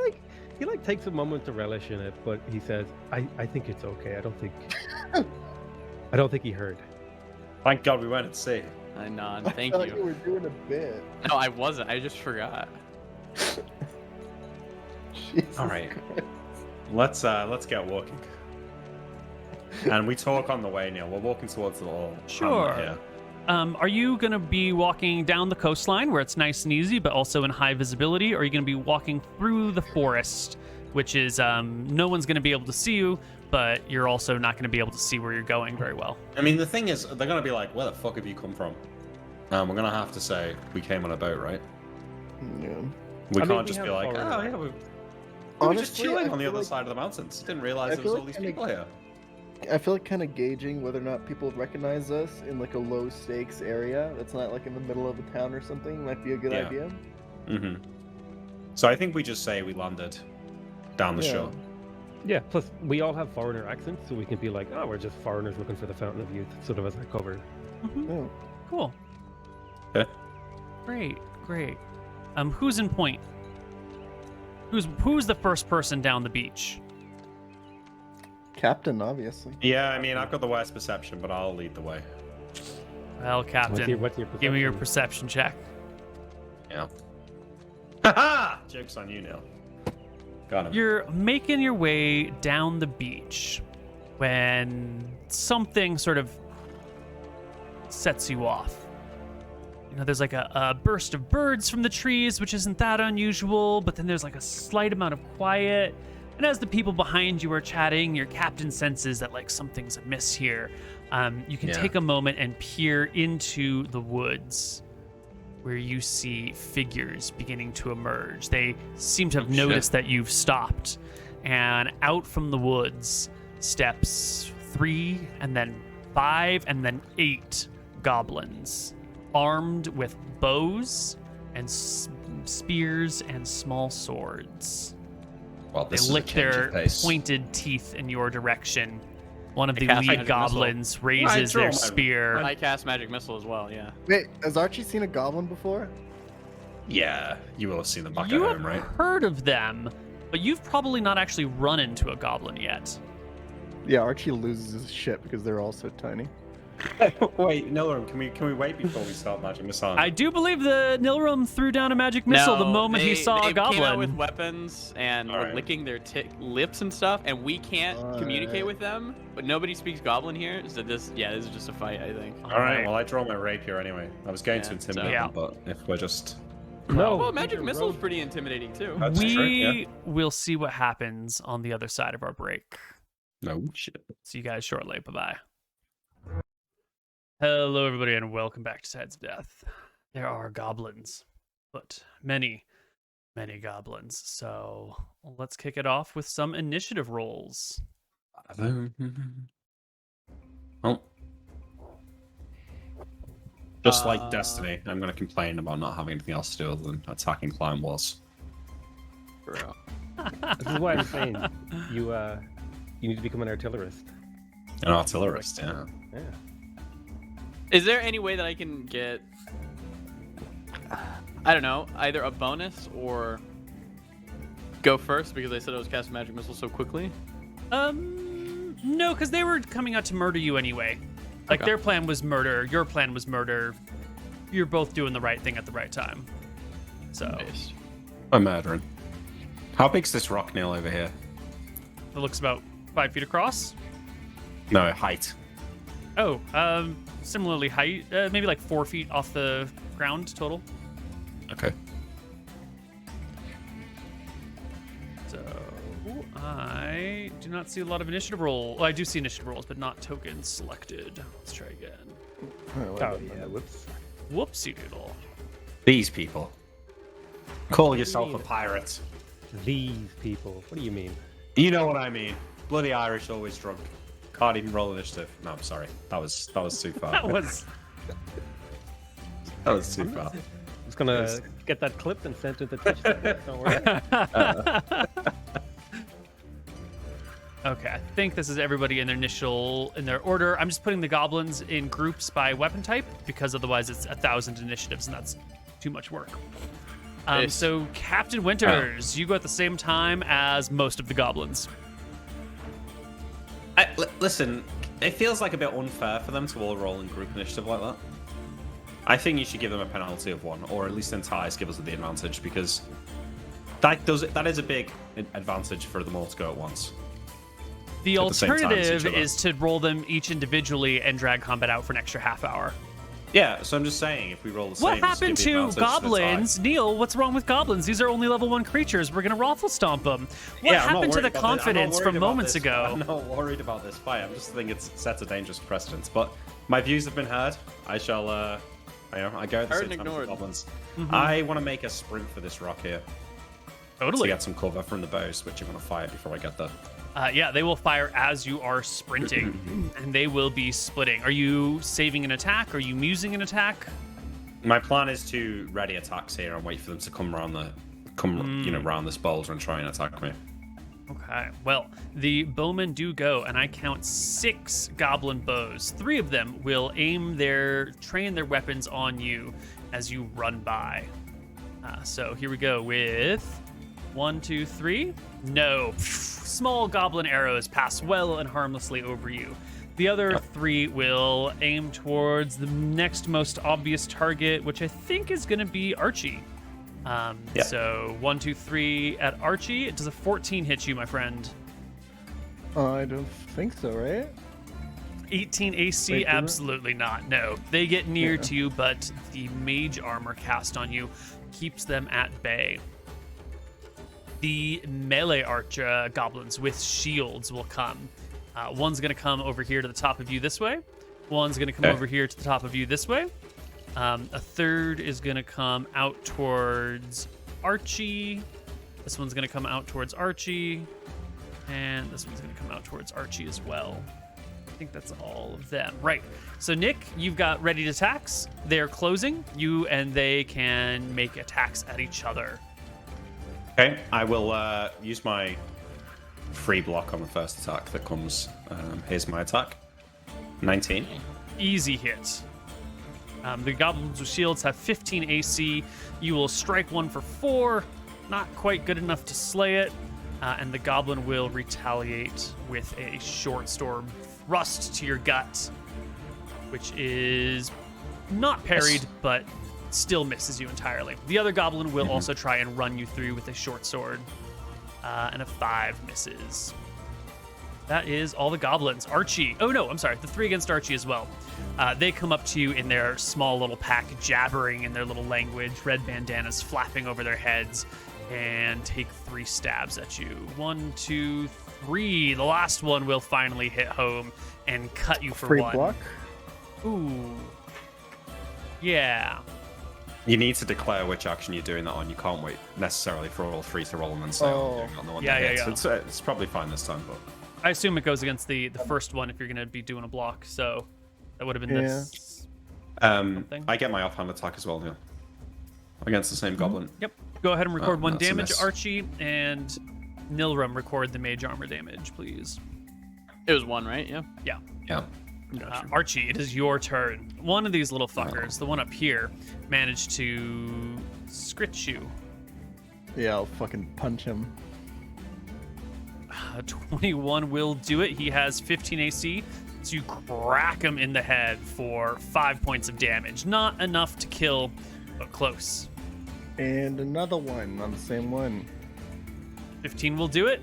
He takes a moment to relish in it, but he says, I think it's okay. I don't think he heard. Thank God we went at sea. I nod. I Thank thought you. you were doing a bit. No, I wasn't. I just forgot. Jesus All right. Christ. Let's get walking. And we talk on the way, Neil. We're walking towards the little Sure. hamlet here. Are you going to be walking down the coastline where it's nice and easy, but also in high visibility? Or are you going to be walking through the forest, which is no one's going to be able to see you, but you're also not going to be able to see where you're going very well? I mean, the thing is, they're gonna be like, "Where the fuck have you come from?" We're gonna have to say we came on a boat, right? Yeah. We I mean, can't we just be have like, already- "Oh yeah, we were just Honestly, chilling I on the feel other like- side of the mountains. Didn't realize I there feel was all like these kinda- people here." I feel like kind of gauging whether or not people recognize us in like a low stakes area that's not like in the middle of a town or something might be a good Yeah. idea. Mm-hmm. So I think we just say we landed down the Yeah. shore. Yeah, plus we all have foreigner accents, so we can be like, oh, we're just foreigners looking for the Fountain of Youth, sort of as a cover. Oh. Cool. Yeah. Great. Who's in point? Who's the first person down the beach? Captain, obviously. Yeah, I mean, I've got the worst perception, but I'll lead the way. Well, Captain, What's your give me your perception? perception check. Yeah. Haha! Joke's on you, Neil. Got him. You're making your way down the beach when something sort of sets you off. You know, there's like a burst of birds from the trees, which isn't that unusual, but then there's like a slight amount of quiet. And as the people behind you are chatting, your captain senses that like something's amiss here. You can Yeah. take a moment and peer into the woods, where you see figures beginning to emerge. They seem to have Oh, shit. noticed that you've stopped. And out from the woods steps 3 and then 5 and then 8 goblins, armed with bows and spears and small swords. Well, They this is a lick change their of pace. pointed teeth in your direction. One of They the cast lead magic missile. goblins raises draw their my- spear. I cast magic missile as well. Yeah. Wait, has Archie seen a goblin before? Yeah, you will have seen them back You at have home, right? heard of them, but you've probably not actually run into a goblin yet. Yeah, Archie loses his shit because they're all so tiny. Wait, Nilrum, can we wait before we start magic missile? I do believe the Nilrum threw down a magic missile the moment he saw a Came out with goblin. weapons and were Alright. licking their lips and stuff, and we can't communicate Alright. with them. But nobody speaks Goblin here, so this is just a fight, I think. All right, well, I draw my rapier anyway. I was going to Yeah, intimidate so- them, but if we're just... No, Well, magic you're missile is rogue. pretty intimidating too. That's true, yeah. We will see what happens on the other side of our break. No shit. See you guys shortly. Bye-bye. Hello, everybody, and welcome back to Sides of Death. There are goblins, but many goblins. So let's kick it off with some initiative rolls. Oh. Just like Uh, Destiny, I'm going to complain about not having anything else to do other than attacking clan wars. For real. This is why I'm saying you need to become an artillerist. An artillerist, yeah. Yeah. Is there any way that I can get, I don't know, either a bonus or go first because I said I was casting magic missile so quickly? No, because they were coming out to murder you anyway. Like, Okay. their plan was murder, your plan was murder. You're both doing the right thing at the right time. So, Based. I'm murdering. How big's this rock nail over here? it looks about 5 feet across. No, height. Oh, similarly height, maybe like 4 feet off the ground total. Okay. So I do not see a lot of initiative roll. Well, I do see initiative rolls, but not tokens selected. Let's try again. Oh yeah. Whoops. Whoopsie doodle. These people. Call yourself a pirate. These people. What do you mean? You know what I mean. Bloody Irish, always drunk. Can't even roll initiative. No, I'm sorry. That was too far. That was That was too far. Just gonna get that clipped and sent to the Twitch network. Don't worry. Okay, I think this is everybody in their order. I'm just putting the goblins in groups by weapon type because otherwise it's 1,000 initiatives and that's too much work. So Captain Winters, you go at the same time as most of the goblins. Listen, it feels like a bit unfair for them to all roll in group initiative like that. I think you should give them a penalty of 1, or at least in ties give us the advantage, because that is a big advantage for them all to go at once. The alternative is to roll them each individually and drag combat out for an extra half hour. Yeah, so I'm just saying, if we roll the same... What happened to goblins? Neil, what's wrong with goblins? These are only level 1 creatures. We're going to raffle stomp them. What happened to the confidence from moments ago? I'm not worried about this fight. I'm just thinking it sets a dangerous precedent. But my views have been heard. I shall... I go at the same time as the goblins. I want to make a sprint for this rock here. Totally. To get some cover from the bows, which I'm going to fire before I get there. Yeah, they will fire as you are sprinting, and they will be splitting. Are you saving an attack? Are you musing an attack? My plan is to ready attacks here and wait for them to come around around this boulder and try and attack me. Okay. Well, the bowmen do go, and I count 6 goblin bows. 3 of them will train their weapons on you as you run by. So here we go with 1, 2, 3. No. Small goblin arrows pass well and harmlessly over you. The other 3 will aim towards the next most obvious target, which I think is going to be Archie. So 1, 2, 3 at Archie. Does a 14 hit you, my friend? I don't think so, right? 18 AC? Wait, absolutely not. No. They get near to you, but the mage armor cast on you keeps them at bay. The melee archer goblins with shields will come. One's going to come over here to the top of you this way. One's going to come over here to the top of you this way. A third is going to come out towards Archie. This one's going to come out towards Archie. And this one's going to come out towards Archie as well. I think that's all of them. Right. So, Nick, you've got ready attacks. They're closing. You and they can make attacks at each other. Okay, I will use my free block on the first attack that comes. Here's my attack. 19. Easy hit. The goblins with shields have 15 AC. You will strike one for 4. Not quite good enough to slay it. And the goblin will retaliate with a short sword thrust to your gut, which is not parried, but still misses you entirely. The other goblin will also try and run you through with a short sword, and a 5 misses. That is all the goblins. Archie. Oh no, I'm sorry. The 3 against Archie as well. They come up to you in their small little pack, jabbering in their little language, red bandanas flapping over their heads, and take 3 stabs at you. 1, 2, 3. The last one will finally hit home and cut you for free 1. Block? Ooh. Yeah. You need to declare which action you're doing that on. You can't wait necessarily for all 3 to roll and then say, I'm doing it on the one that hits. It's probably fine this time, but... I assume it goes against the first one if you're going to be doing a block, so that would have been this. I get my offhand attack as well, Neil. Against the same goblin. Yep. Go ahead and record 1 that's a damage, miss. Archie, and Nilrum, record the mage armor damage, please. It was 1, right? Yeah. Yeah. Yeah. Gotcha. Archie, it is your turn. One of these little fuckers, the one up here, managed to scritch you. Yeah, I'll fucking punch him. 21 will do it. He has 15 AC, so you crack him in the head for 5 points of damage. Not enough to kill, but close. And another one on the same one. 15 will do it,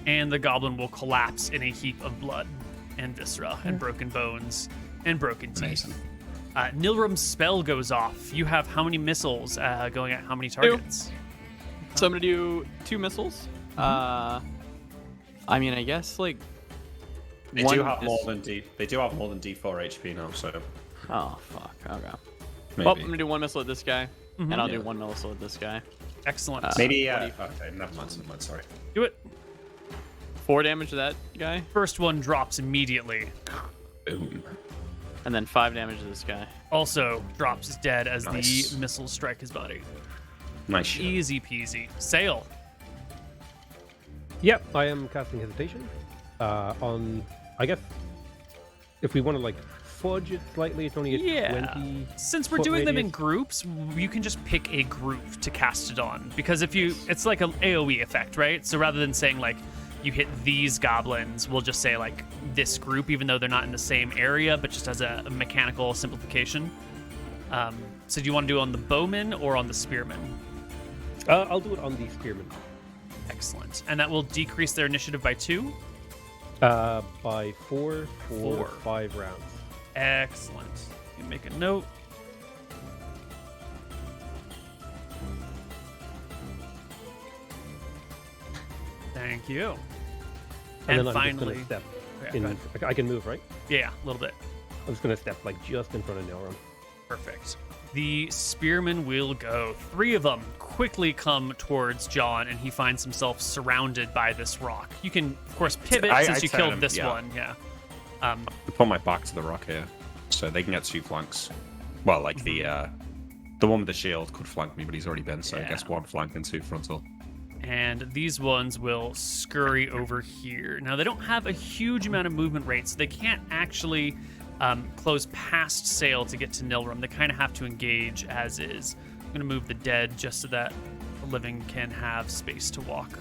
and the goblin will collapse in a heap of blood and viscera and broken bones and broken teeth. Nilrum's spell goes off. You have how many missiles going at how many targets? 2. So I'm going to do 2 missiles. I mean, I guess like They do have more than D4 HP now, so oh fuck. Okay. maybe. Well, I'm gonna do 1 missile at this guy, and I'll do 1 missile at this guy. Excellent. Maybe okay, never mind, sorry. Do it. 4 damage to that guy. First one drops immediately. Boom. And then 5 damage to this guy. Also drops dead as Nice. the missiles strike his body. Nice shot. Easy peasy. Sail. Yep, I am casting Hesitation. On, I guess, if we want to like fudge it slightly, it's only a Yeah. 20. Since we're foot doing them in radius. groups, you can just pick a group to cast it on. Because if you, it's like an AoE effect, right? So rather than saying like you hit these goblins, we'll just say like this group, even though they're not in the same area, but just as a mechanical simplification. So do you want to do it on the bowman or on the spearman? I'll do it on the spearman. Excellent. And that will decrease their initiative by 2. By 4 for Four. 5 rounds. Excellent. You make a note. Thank you. And, And then I'm finally, just gonna step yeah, go in. ahead. I can move, right? Yeah, a little bit. I'm just gonna step like just in front of Nilrum. Perfect. The spearmen will go. 3 of them quickly come towards John, and he finds himself surrounded by this rock. You can, of course, pivot I since you turn killed him, this yeah. one. Yeah. I put my back to the rock here, so they can get 2 flanks. Well, like the one with the shield could flank me, but he's already been, so I guess Yeah. 1 flank and 2 frontal. And these ones will scurry over here. Now, they don't have a huge amount of movement rate, so they can't actually close past Sail to get to Nilrum. They kind of have to engage as is. I'm going to move the dead just so that the living can have space to walk.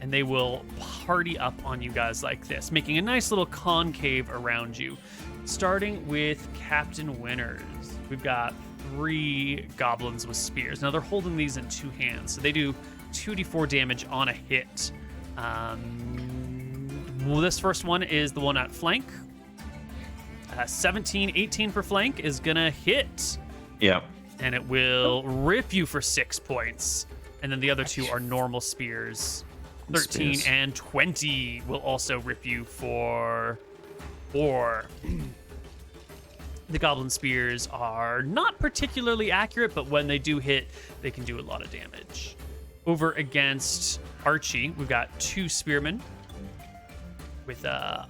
And they will party up on you guys like this, making a nice little concave around you. Starting with Captain Winners. We've got 3 goblins with spears. Now they're holding these in 2 hands, so they do 2d4 damage on a hit. Well, this first one is the one at flank. 17, 18 for flank is gonna hit, Yeah. and it will rip you for 6 points. And then the other 2 are normal spears. 13 Spears. and 20 will also rip you for 4. The goblin spears are not particularly accurate, but when they do hit, they can do a lot of damage. Over against Archie, we've got 2 spearmen with a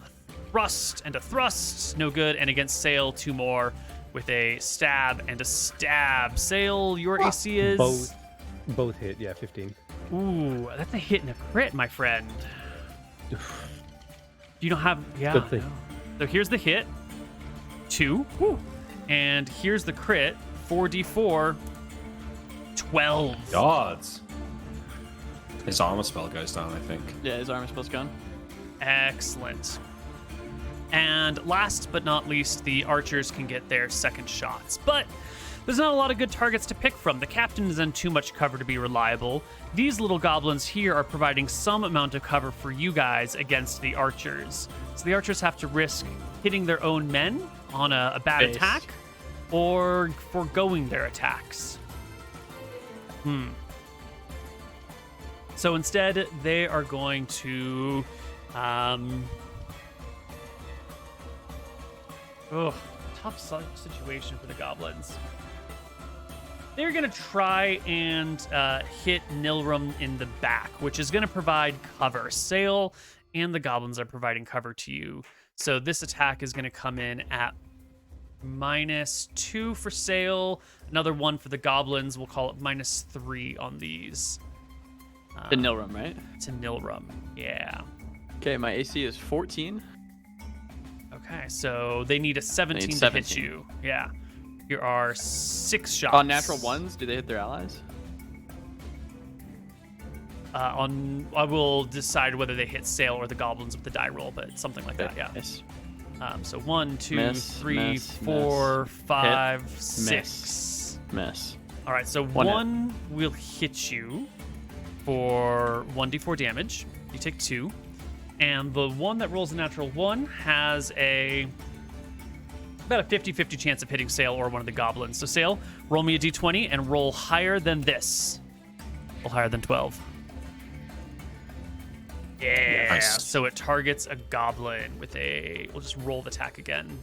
thrust and a thrust, no good. And against Sail, 2 more with a stab and a stab. Sail, your AC is Both hit, yeah, 15. Ooh, that's a hit and a crit, my friend. You don't have, yeah. Good thing. No. So here's the hit, 2. Woo. And here's the crit, 4d4, 12. Gods. His armor spell goes down, I think. Yeah, his armor spell's gone. Excellent. And last but not least, the archers can get their second shots. But there's not a lot of good targets to pick from. The captain is in too much cover to be reliable. These little goblins here are providing some amount of cover for you guys against the archers. So the archers have to risk hitting their own men on a bad Base. attack or foregoing their attacks. So instead, they are going to... tough situation for the goblins. They're going to try and hit Nilrum in the back, which is going to provide cover. Sail and the goblins are providing cover to you. So this attack is going to come in at -2 for Sail. Another 1 for the goblins. We'll call it -3 on these. To Nilrum, right? To Nilrum, yeah. Okay, my AC is 14. Okay, so they need a 17 to 17. hit you. Yeah. Here are 6 shots. On natural 1s, do they hit their allies? I will decide whether they hit Sail or the goblins with the die roll, but something like that, yeah. Yes. So 1, 2, Miss, 3, miss, 4, miss. 5, Hit, 6. Miss. All right, so One hit. 1 will hit you for 1d4 damage. You take 2. And the one that rolls a natural 1 has about a 50-50 chance of hitting Sail or one of the goblins. So Sail, roll me a d20 and roll higher than this. Roll higher than 12. Yeah. Nice. So it targets a goblin with a... We'll just roll the attack again.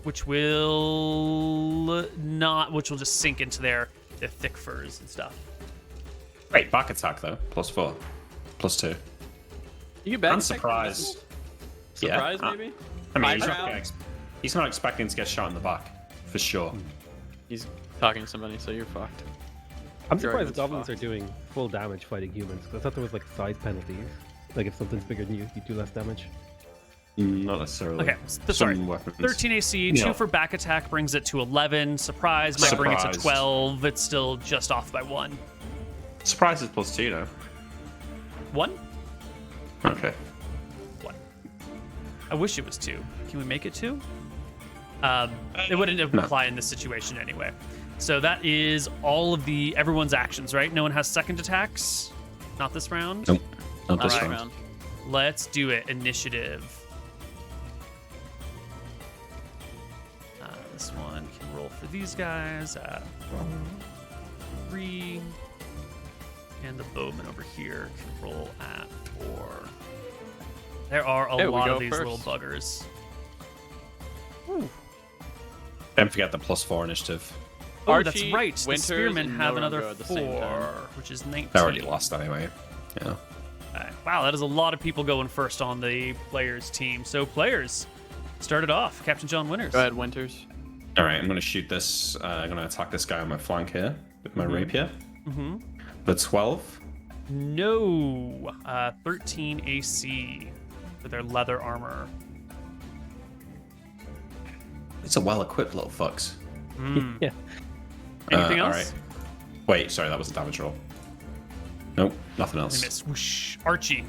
Which will just sink into their thick furs and stuff. Wait, back attack though. +4. +2. You get back I'm attack surprised. Surprise, maybe? I mean, Eyebrow? he's not expecting to get shot in the back, for sure. He's talking to somebody, so you're fucked. I'm Your surprised argument's goblins fucked. are doing full damage fighting humans, because I thought there was like size penalties. Like if something's bigger than you do less damage. Not necessarily. Okay, sorry. Some weapons. 13 AC, 2 for back attack brings it to 11. Surprise might bring it to Surprise. 12. It's still just off by 1. Surprise is +2, though. 1? Okay. 1. I wish it was 2. Can we make it 2? It wouldn't apply in this situation anyway. So that is all of everyone's actions, right? No one has second attacks? Not this round? Nope. Not All this right, round. Let's do it. Initiative. This one can roll for these guys at 3. And the bowman over here can roll at 4. There are a There we lot go of these first. little buggers. Don't forget the +4 initiative. Oh, that's Archie, right. The Winters, spearmen and have Nilrum another go at the same 4, time. which is 19. They already lost anyway. Yeah. Okay. Wow, that is a lot of people going first on the players' team. So, players, start it off. Captain John Winters. Go ahead, Winters. All right, I'm going to shoot this. I'm going to attack this guy on my flank here with my rapier. Mm-hmm. The 12. No. 13 AC for their leather armor. It's a well-equipped little fucks. Mm. Yeah. Anything else? All right. Wait, sorry, that was a damage roll. Nope, nothing They else. miss. Whoosh. Archie.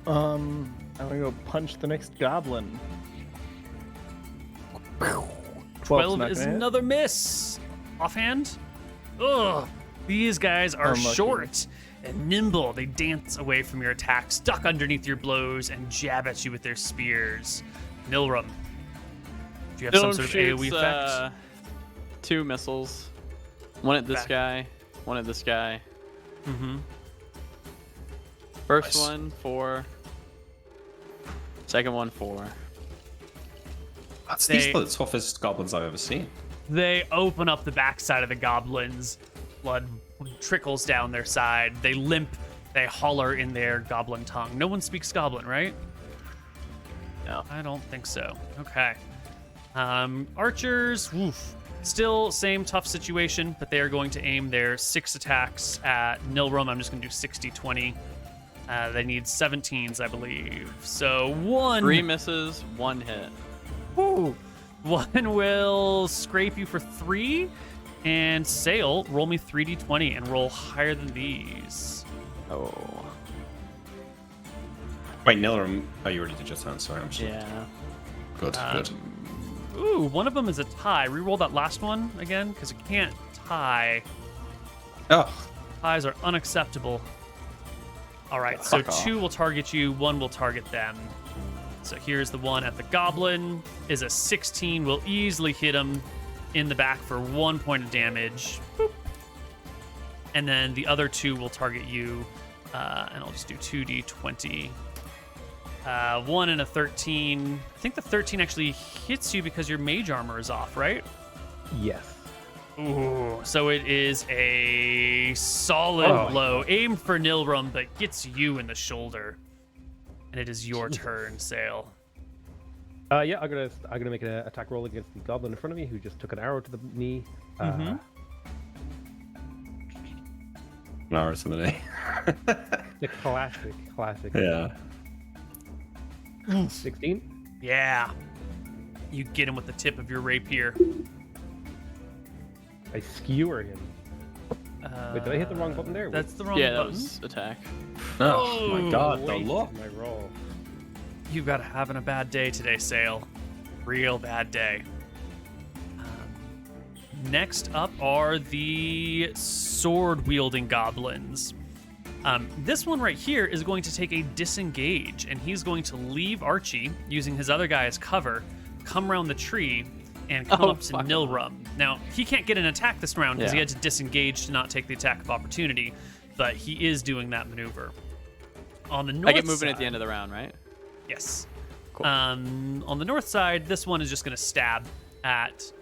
I'm gonna go punch the next goblin. 12 not is gonna hit. another miss. Offhand? Ugh. These guys are Unlucky. short and nimble. They dance away from your attacks, duck underneath your blows, and jab at you with their spears. Nilrum. Do you have some Nilrum sort of shoots, AoE effect? 2 missiles. One at this Back. guy, one at this guy. Mm-hmm. First Nice. one, 4. Second one, 4. These are the toughest goblins I've ever seen. They open up the backside of the goblins. Blood trickles down their side. They limp. They holler in their goblin tongue. No one speaks goblin, right? No. I don't think so. Okay. Archers, woof. Still same tough situation, but they are going to aim their 6 attacks at Nilrum. I'm just going to do 60-20. They need 17s, I believe. So 1. 3 misses, 1 hit. Woo. 1 will scrape you for 3. And Sail, roll me 3d20 and roll higher than these. Oh. Wait, Nilrum. Oh, you already did your turn. Sorry, I'm sorry. Yeah. Good, good. Ooh, one of them is a tie. Reroll that last one again, because it can't tie. Oh, Ties are unacceptable. All right, so Fuck off. 2 will target you, 1 will target them. So here's the one at the goblin. Is a 16, will easily hit him in the back for 1 point of damage. Boop. And then the other 2 will target you, and I'll just do 2d20. 1 and a 13. I think the 13 actually hits you because your mage armor is off, right? Yes. Ooh, so it is a solid Oh. blow, aimed for Nilrum, but gets you in the shoulder. And it is your turn, Sail. Yeah, I'm gonna make an attack roll against the goblin in front of me who just took an arrow to the knee. Mhm. no, it's in the day. The classic. Yeah. 16. Yeah. You get him with the tip of your rapier. I skewer him. Wait, did I hit the wrong button there? That's the wrong Yeah, that button. was attack. Oh my god, the Wasted look. my roll. You've got having a bad day today, Sail. Real bad day. Next up are the sword-wielding goblins. This one right here is going to take a disengage, and he's going to leave Archie, using his other guy as cover, come around the tree, and come up to fuck. Nilrum. Now, he can't get an attack this round because he Yeah. had to disengage to not take the attack of opportunity, but he is doing that maneuver. On the north I get moving side, at the end of the round, right? Yes. Cool. On the north side, this one is just going to stab at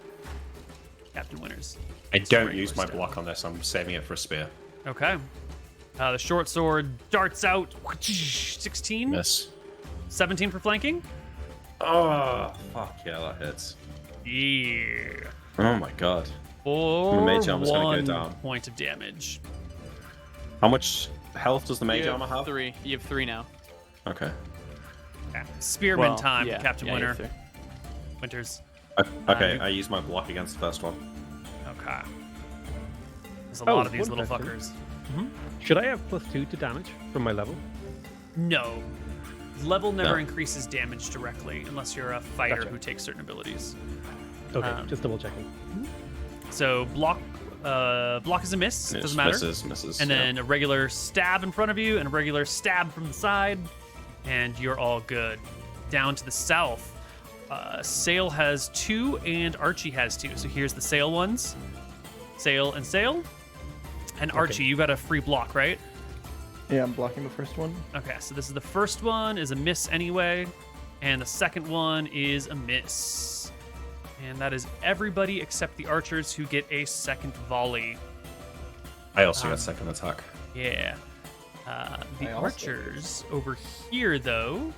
Captain Winters. I It's a don't regular use my stab. block on this. I'm saving it for a spear. Okay. The short sword darts out. 16. Miss. 17 for flanking. Oh, fuck yeah, that hits. Yeah. Oh my god. Or The mage armor's gonna go 1 down. point of damage. How much health does the mage You armor have? 3. You have 3 now. Okay. Okay. Spearman Well, time, yeah, Captain yeah, you have Winter. 3. Winters. Okay, you- I use my block against the first one. Okay. There's a lot of these one little question. fuckers. Should I have +2 to damage from my level? No. Level never No. increases damage directly unless you're a fighter Gotcha. who takes certain abilities. Okay, Um, just double checking. So block is a miss. Yes, Doesn't matter. Misses. And yeah. then a regular stab in front of you and a regular stab from the side, and you're all good. Down to the south, Sail has 2 and Archie has 2. So here's the Sail ones. Sail and Sail. And Archie, you got a free block, right? Yeah, I'm blocking the first one. Okay, so this is the first one is a miss anyway, and the second one is a miss. And that is everybody except the archers who get a second volley. I also got second attack. Yeah. The I also archers over here, though,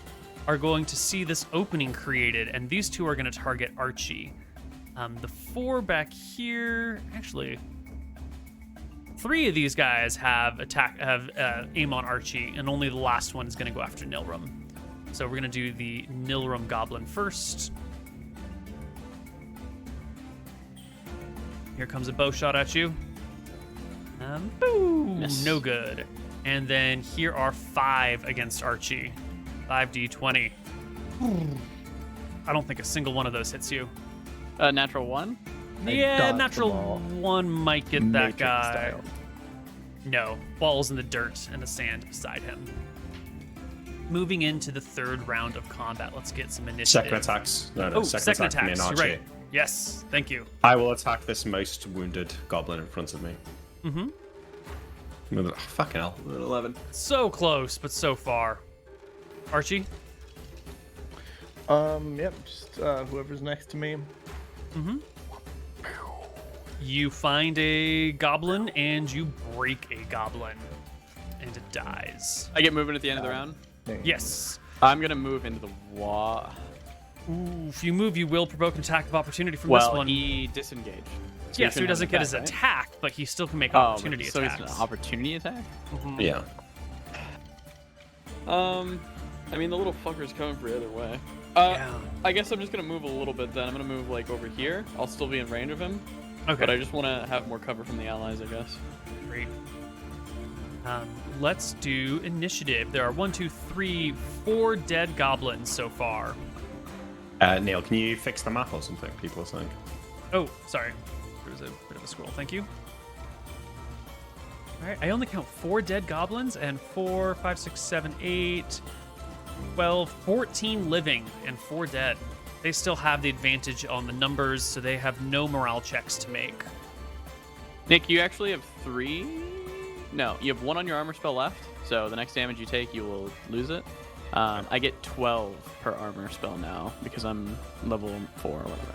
are going to see this opening created, and these 2 are going to target Archie. The 4 back here, actually, 3 of these guys have aim on Archie, and only the last one is going to go after Nilrum. So we're going to do the Nilrum Goblin first. Here comes a bow shot at you. Boom! Miss. No good. And then here are 5 against Archie. 5d20. I don't think a single one of those hits you. Natural 1. Yeah, dodged natural them all. 1 might get that Matrix guy. style. No, balls in the dirt and the sand beside him. Moving into the 3rd round of combat, let's get some initiative. Second attacks. No, Oh, second second attack from me attacks. and You're Archie. right. Yes, thank you. I will attack this most wounded goblin in front of me. Mm-hmm. Fucking hell. 11. So close, but so far. Archie? Yep, just whoever's next to me. Mm-hmm. You find a goblin and you break a goblin, and it dies. I get moving at the end of the round. Yes. I'm going to move into the wall. Ooh, if you move, you will provoke an attack of opportunity from Well, this one. he disengaged. Yeah, so he shouldn't doesn't have get an his attack, right? attack, but he still can make Oh, opportunity so attacks. it's an opportunity attack? Yeah. I mean, the little fucker's coming for either way. Yeah. I guess I'm just gonna move a little bit then. I'm gonna move like over here. I'll still be in range of him, Okay. but I just want to have more cover from the allies, I guess. Great. Let's do initiative. There are 1, 2, 3, 4 dead goblins so far. Neil, can you fix the map or something? People are saying. Oh, sorry. There was a bit of a scroll. Thank you. All right, I only count 4 dead goblins and 4, 5, 6, 7, 8, 12, 14 living and 4 dead. They still have the advantage on the numbers, so they have no morale checks to make. Nick, you actually have 3. No, you have 1 on your armor spell left. So the next damage you take, you will lose it. I get 12 per armor spell now because I'm level 4 or whatever.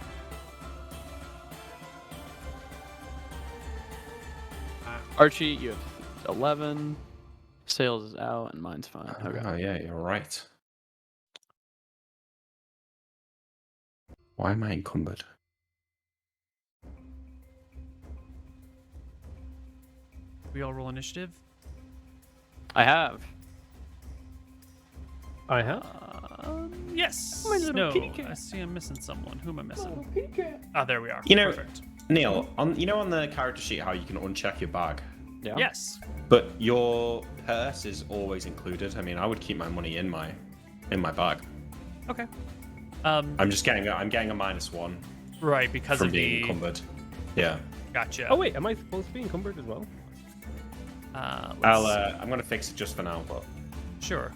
Archie, you have 11. Sales is out and mine's fine. Okay. Oh, yeah, you're right. Why am I encumbered? We all roll initiative. I have. I have. Yes. My little No, kitty cat. I see I'm missing someone. Who am I missing? Ah, there we are. You know- Perfect. Neil, on the character sheet how you can uncheck your bag, Yeah. Yes. but your purse is always included. I mean, I would keep my money in my bag. Okay. I'm getting a -1 Right, because from of being the encumbered. Yeah. gotcha. Oh wait, am I supposed to be encumbered as well? I'm gonna fix it just for now, but Sure.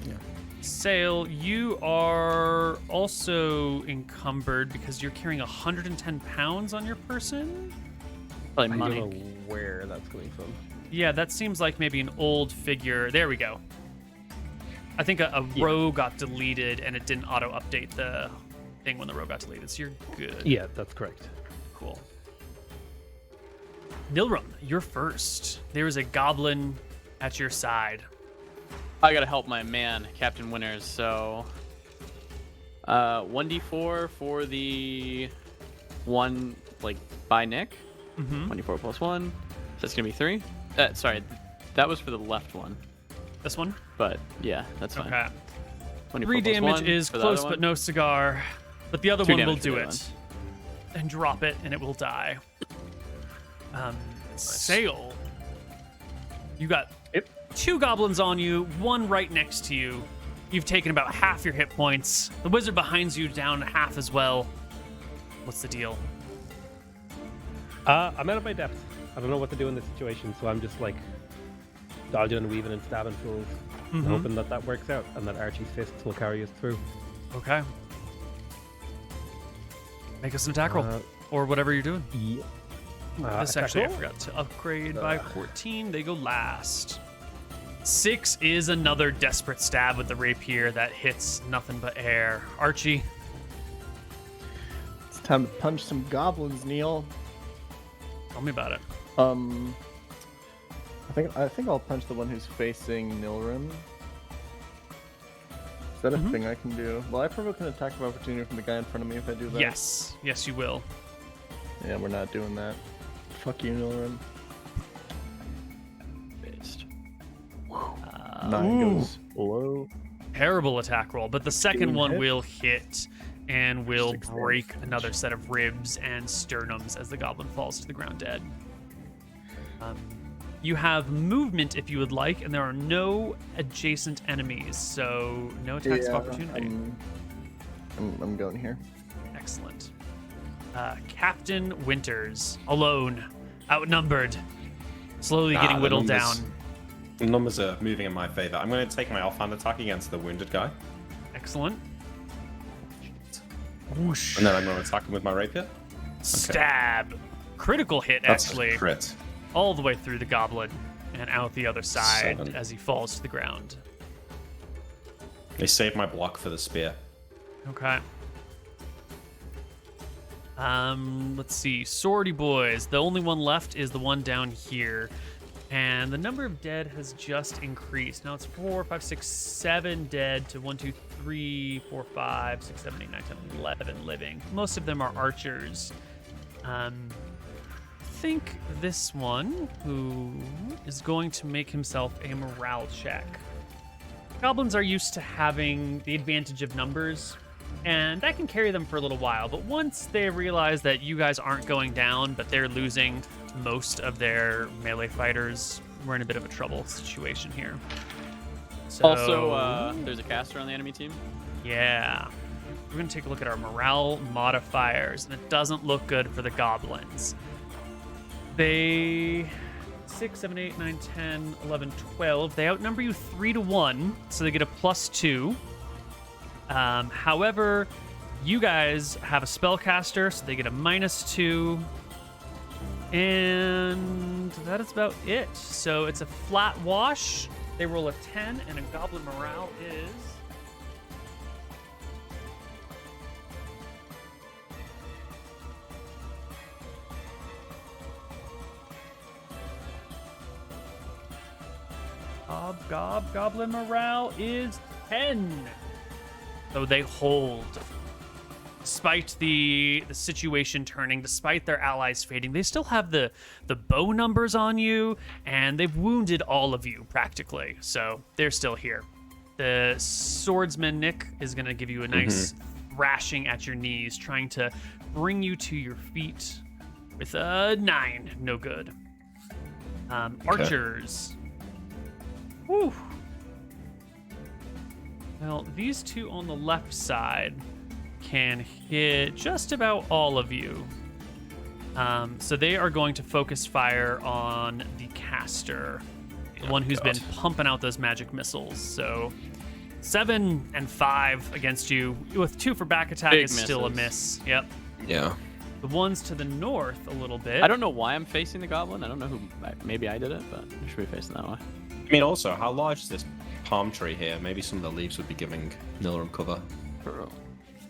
yeah. Sail, you are also encumbered because you're carrying 110 pounds on your person. Probably I money. don't know where that's coming from. Yeah, that seems like maybe an old figure. There we go. I think a row got deleted and it didn't auto-update the thing when the row got deleted, so you're good. Yeah, that's correct. Cool. Nilrum, you're first. There is a goblin at your side. I gotta help my man, Captain Winners. So, 1d4 for the one like by Nick. 1d4 plus 1. So that's gonna be 3. Sorry, that was for the left one. This one? But yeah, that's fine. Okay. 24 3 plus damage 1 is for the close, other but one. no cigar. But the other 2 one will damage for do the it. other And drop it, and it will die. Sail. You got 2 goblins on you, 1 right next to you. You've taken about half your hit points. The wizard behind you down half as well. What's the deal? I'm out of my depth. I don't know what to do in this situation, so I'm just like dodging and weaving and stabbing fools, and hoping that works out and that Archie's fists will carry us through. Okay. Make us an attack roll. Or whatever you're doing. Yeah. This Attack actually, I roll? forgot to upgrade by 14. They go last. 6 is another desperate stab with the rapier that hits nothing but air. Archie. It's time to punch some goblins, Neil. Tell me about it. I think I'll punch the one who's facing Nilrum. Is that a thing I can do? Will I provoke an attack of opportunity from the guy in front of me if I do that? Yes. Yes, you will. Yeah, we're not doing that. Fuck you, Nilrum. Based. 9 goes low. Terrible attack roll, but the second Didn't one hit. will hit and will 6 break damage. another set of ribs and sternums as the goblin falls to the ground dead. You have movement if you would like, and there are no adjacent enemies, so no attacks of opportunity. I'm going here. Excellent. Captain Winters, alone, outnumbered, slowly getting the whittled numbers- down. The numbers are moving in my favor. I'm going to take my offhand attack against the wounded guy, Excellent. Whoosh. and then I'm going to attack him with my rapier. Stab. Critical hit, That's actually. a crit. All the way through the goblin and out the other side 7. as he falls to the ground. They saved my block for the spear. Okay. Let's see. Swordy boys. The only one left is the one down here. And the number of dead has just increased. Now it's 4, 5, 6, 7 dead to 1, 2, 3, 4, 5, 6, 7, 8, 9, 10, 11 living. Most of them are archers. I think this one, who is going to make himself a morale check. Goblins are used to having the advantage of numbers, and that can carry them for a little while. But once they realize that you guys aren't going down, but they're losing most of their melee fighters, we're in a bit of a trouble situation here. So, Also, there's a caster on the enemy team. yeah. We're going to take a look at our morale modifiers, and it doesn't look good for the goblins. They 6, 7, 8, 9, 10, 11, 12. They outnumber you 3 to 1, so they get a +2. However, you guys have a spellcaster, so they get a -2. And that is about it. So it's a flat wash. They roll a 10, and a goblin morale is... Goblin morale is 10. So they hold. Despite the situation turning, despite their allies fading, they still have the bow numbers on you, and they've wounded all of you practically. So they're still here. The swordsman Nick is going to give you a nice thrashing at your knees, trying to bring you to your feet with a 9. No good. Archers. Whew. Well, these two on the left side can hit just about all of you. So they are going to focus fire on the caster, the one who's been pumping out those magic missiles. So 7 and 5 against you, with 2 for back attack Big is still a misses. miss. Yep. Yeah. The ones to the north a little bit. I don't know why I'm facing the goblin. I don't know who. Maybe I did it, but I should be facing that way. I mean, also, how large is this palm tree here? Maybe some of the leaves would be giving Nilrum cover.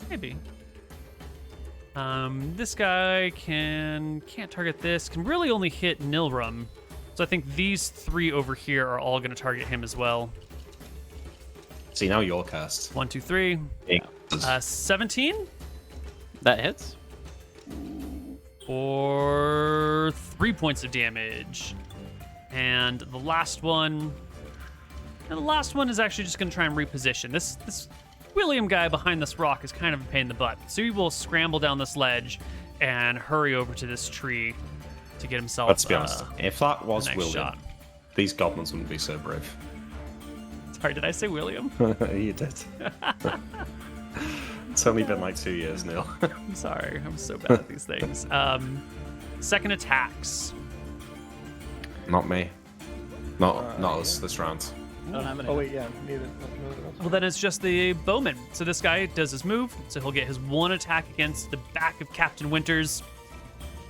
Maybe. This guy can't target this. Can really only hit Nilrum. So I think these 3 over here are all going to target him as well. See, now your cast. 1, 2, 3. Yeah. 17 That hits. for 3 points of damage. And the last one is actually just going to try and reposition. This William guy behind this rock is kind of a pain in the butt. So he will scramble down this ledge and hurry over to this tree to get himself Let's be honest. If that was next William, shot. these goblins wouldn't be so brave. Sorry, did I say William? You did. It's only been like 2 years, Neil. I'm sorry. I'm so bad at these things. Second attacks. Not me. Not us this round. I don't have any. Oh wait, yeah, neither. Well, then it's just the bowman. So this guy does his move, so he'll get his one attack against the back of Captain Winters.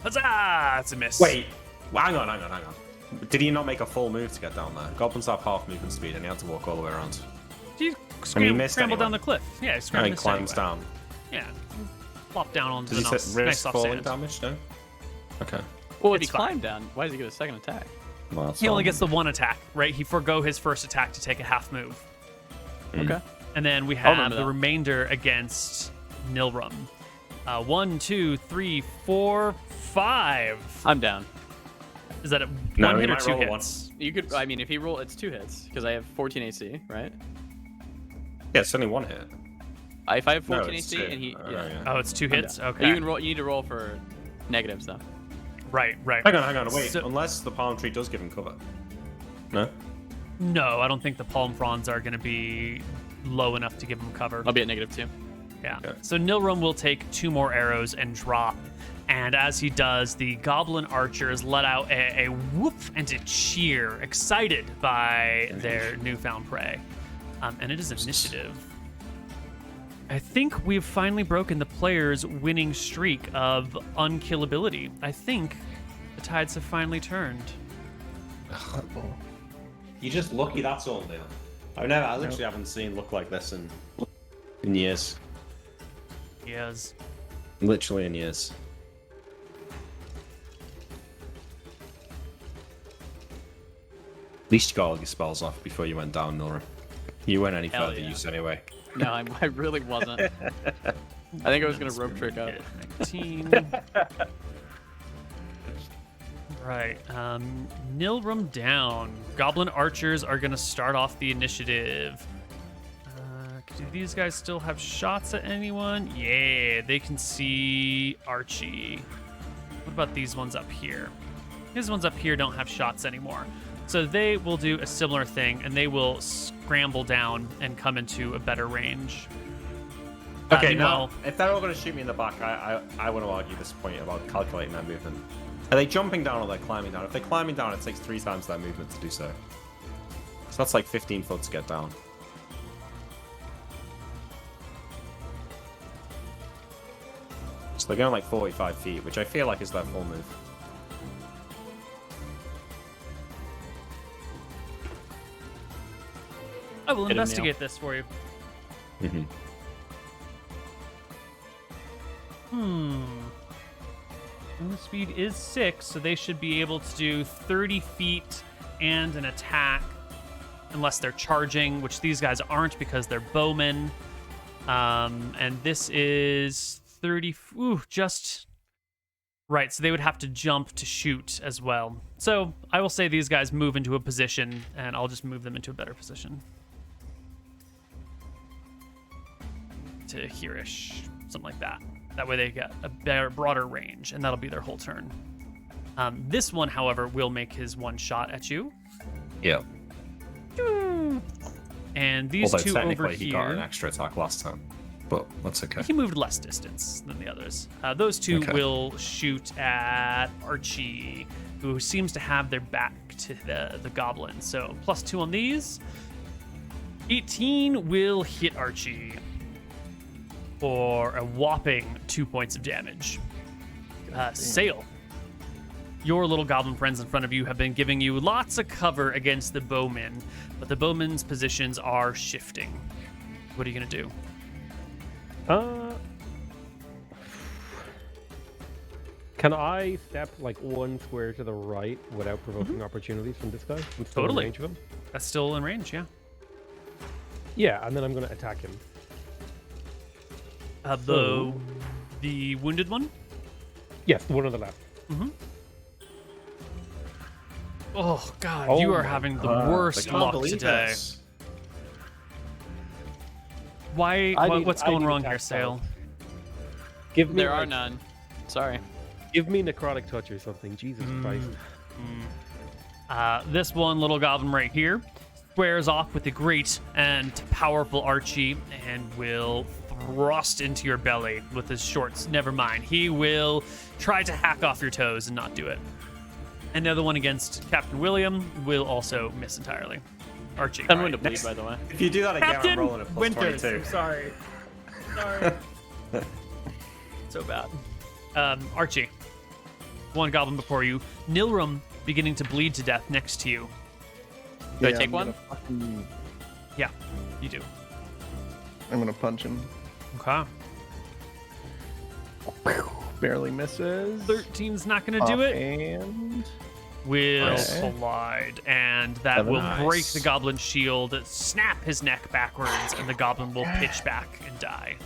Huzzah! It's a miss. Wait, hang on. Did he not make a full move to get down there? Goblins have half movement speed, and he had to walk all the way around. He missed scrambled anyway. down the cliff. Yeah, And he climbs down. Yeah, plop down on Does the he nice, say risk soft falling sand. damage? No. Okay. Well, if he It's fine. climbed down, why does he get a second attack? Well, that's He only fine. gets the one attack, right? He forgo his first attack to take a half move. Okay. And then we I'll have remember the that. remainder against Nilrum. 1, 2, 3, 4, 5. I'm down. Is that a No, one he hit or might 2 roll a hits? You could. I mean, if he roll, it's 2 hits because I have 14 AC, right? Yeah, it's only one hit. If I have No, 14 it's AC two. and he, Oh, yeah. yeah. Oh, it's 2 I'm hits? down. Okay. You can roll. You need to roll for negatives though. Right. Hang on. Wait, So- unless the palm tree does give him cover. No? No, I don't think the palm fronds are going to be low enough to give him cover. I'll be at -2. Yeah. Okay. So Nilrum will take 2 more arrows and drop. And as he does, the goblin archers let out a whoop and a cheer, excited by their newfound prey. And it is initiative. I think we've finally broken the player's winning streak of unkillability. I think the tides have finally turned. You're just lucky, that's all, Neil. I literally haven't seen luck like this in years. Yes. Literally in years. At least you got all your spells off before you went down, Nilrum. You went any Hell further yeah. use anyway. No, I really wasn't. I think I was gonna rope trick up. 19. Right. Nilrum down. Goblin archers are going to start off the initiative. Do these guys still have shots at anyone? Yeah, they can see Archie. What about these ones up here? These ones up here don't have shots anymore. So they will do a similar thing, and they will scramble down and come into a better range. Okay, meanwhile- now, if they're all going to shoot me in the back, I want to argue this point about calculating their movement. Are they jumping down or they're climbing down? If they're climbing down, it takes 3 times their movement to do so. So that's like 15 foot to get down. So they're going like 45 feet, which I feel like is their full move. I will Hit him, investigate this for you. Move speed is 6, so they should be able to do 30 feet and an attack, unless they're charging, which these guys aren't because they're bowmen. And this is 30. Ooh, just right. So they would have to jump to shoot as well. So I will say these guys move into a position, and I'll just move them into a better position. To here-ish, something like that. That way they get a better, broader range, and that'll be their whole turn. This one, however, will make his one shot at you. Yeah. And these Although two technically over he got an here, extra attack last time, but that's okay. he moved less distance than the others. Those two Okay. will shoot at Archie, who seems to have their back to the goblin. So +2 on these. 18 will hit Archie for a whopping 2 points of damage. Sail. Your little goblin friends in front of you have been giving you lots of cover against the bowmen, but the bowmen's positions are shifting. What are you going to do? Can I step like 1 square to the right without provoking opportunities from this guy? I'm still in Totally. range of him. That's still in range, yeah. Yeah, and then I'm going to attack him. The wounded one? Yes, the one on the left. Mm-hmm. Oh God, you are having the worst luck today. This. What's going need wrong attack here, Sale? Give me There are none. Sorry. Give me necrotic touch or something. Jesus Christ. This one little goblin right here squares off with a great and powerful Archie and will thrust into your belly with his shorts. Never mind. He will try to hack off your toes and not do it. And the other one against Captain William will also miss entirely. Archie. I'm going to bleed, by the way. If you do that again, Captain I'm rolling a plus Winters. 22. I'm sorry. So bad. Archie. One goblin before you. Nilrum beginning to bleed to death next to you. Do I Yeah, take I'm one? gonna fucking- Yeah, you do. I'm gonna punch him. Okay. Barely misses. 13's not going to do it. And Will Nice. collide, and that Seven. will break Nice. the goblin's shield, snap his neck backwards, and the goblin will pitch back and die.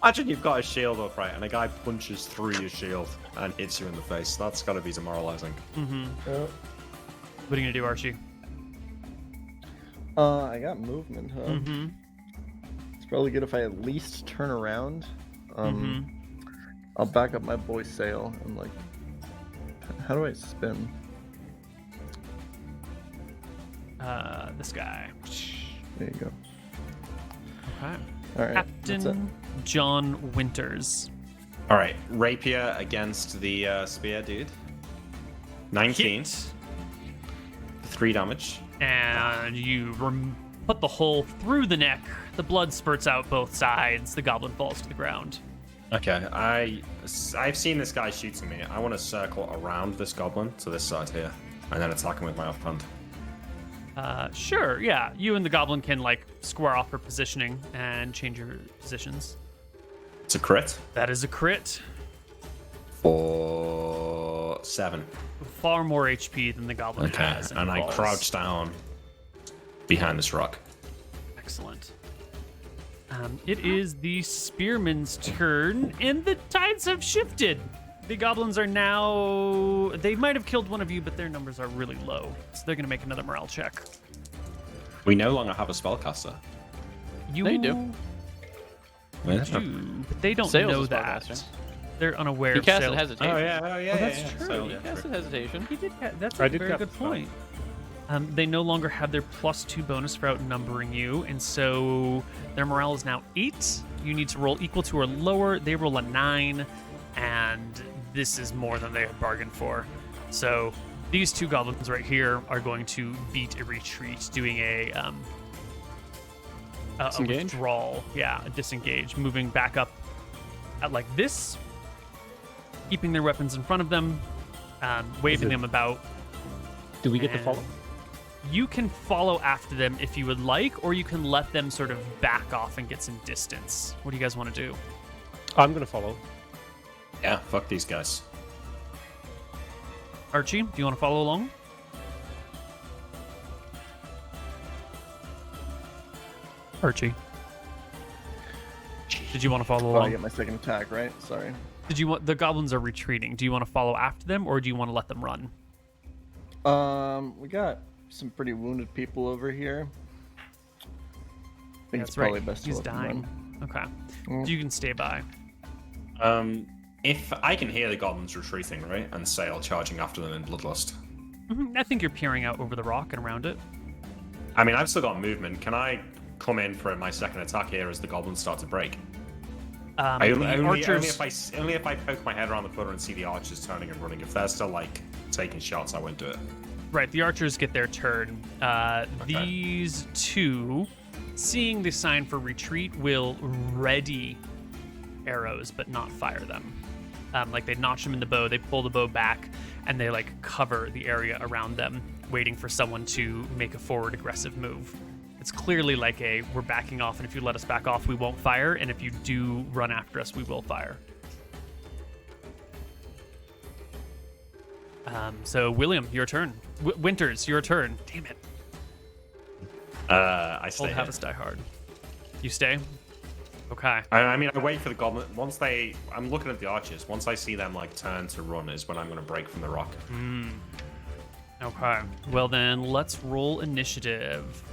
Imagine you've got a shield up, right, and a guy punches through your shield and hits you in the face. That's got to be demoralizing. Mm-hmm. oh, What are you going to do, Archie? I got movement, huh? Mm-hmm. It's probably good if I at least turn around. Mm-hmm. I'll back up my boy Sail and like, how do I spin? This guy. There you go. Okay. All right. that's it. Captain John Winters. All right, rapier against the spear, dude. 19, Hit. 3 damage. And you put the hole through the neck. The blood spurts out both sides. The goblin falls to the ground. Okay, I've seen this guy shooting me. I want to circle around this goblin to this side here, and then attack him with my offhand. Sure, yeah. You and the goblin can, like, square off for positioning and change your positions. It's a crit That is a crit. for 7. Far more HP than the goblin Okay, has. and I falls. crouch down behind this rock. Excellent. It is the spearman's turn, and the tides have shifted. The goblins are now... They might have killed one of you, but their numbers are really low. So they're going to make another morale check. We no longer have a spellcaster. You They do. do, but they don't Sales know is that. spellcaster. They're unaware He of casted Sales. hesitation. that's yeah. true. So, He yeah, casted true. hesitation. He did. That's I a did very cast good the spell. point. They no longer have their +2 bonus for outnumbering you, and so their morale is now 8. You need to roll equal to or lower. They roll a 9, and this is more than they have bargained for. So these two goblins right here are going to beat a retreat, doing a Disengage? withdrawal. Yeah, a disengage, moving back up at like this, keeping their weapons in front of them, waving it- them about. Do we get to And- follow? You can follow after them if you would like, or you can let them sort of back off and get some distance. What do you guys want to do? I'm going to follow. Yeah, fuck these guys. Archie, do you want to follow along? Archie. Did you want to follow Oh, I along? get my second attack, right? Sorry. Did you want the goblins are retreating? Do you want to follow after them, or do you want to let them run? We got some pretty wounded people over here. I think That's it's probably right. best to He's let them dying. run. Okay. Mm. You can stay by. If I can hear the goblins retreating, right, and Sail charging after them in Bloodlust. I think you're peering out over the rock and around it. I mean, I've still got movement. Can I come in for my second attack here as the goblins start to break? The archers. Only if I poke my head around the corner and see the archers turning and running. If they're still like taking shots, I won't do it. Right, the archers get their turn. These two, seeing the sign for retreat, will ready arrows but not fire them. Like they notch them in the bow, they pull the bow back, and they like cover the area around them, waiting for someone to make a forward aggressive move. It's clearly like a we're backing off, and if you let us back off, we won't fire, and if you do run after us, we will fire. So William, your turn. Winters, your turn. Damn it. I stay Old here. habits die hard. You stay? Okay. I mean, I wait for the goblin. Once they, I'm looking at the archers. Once I see them like turn to run, is when I'm going to break from the rock. Okay. Well then, let's roll initiative.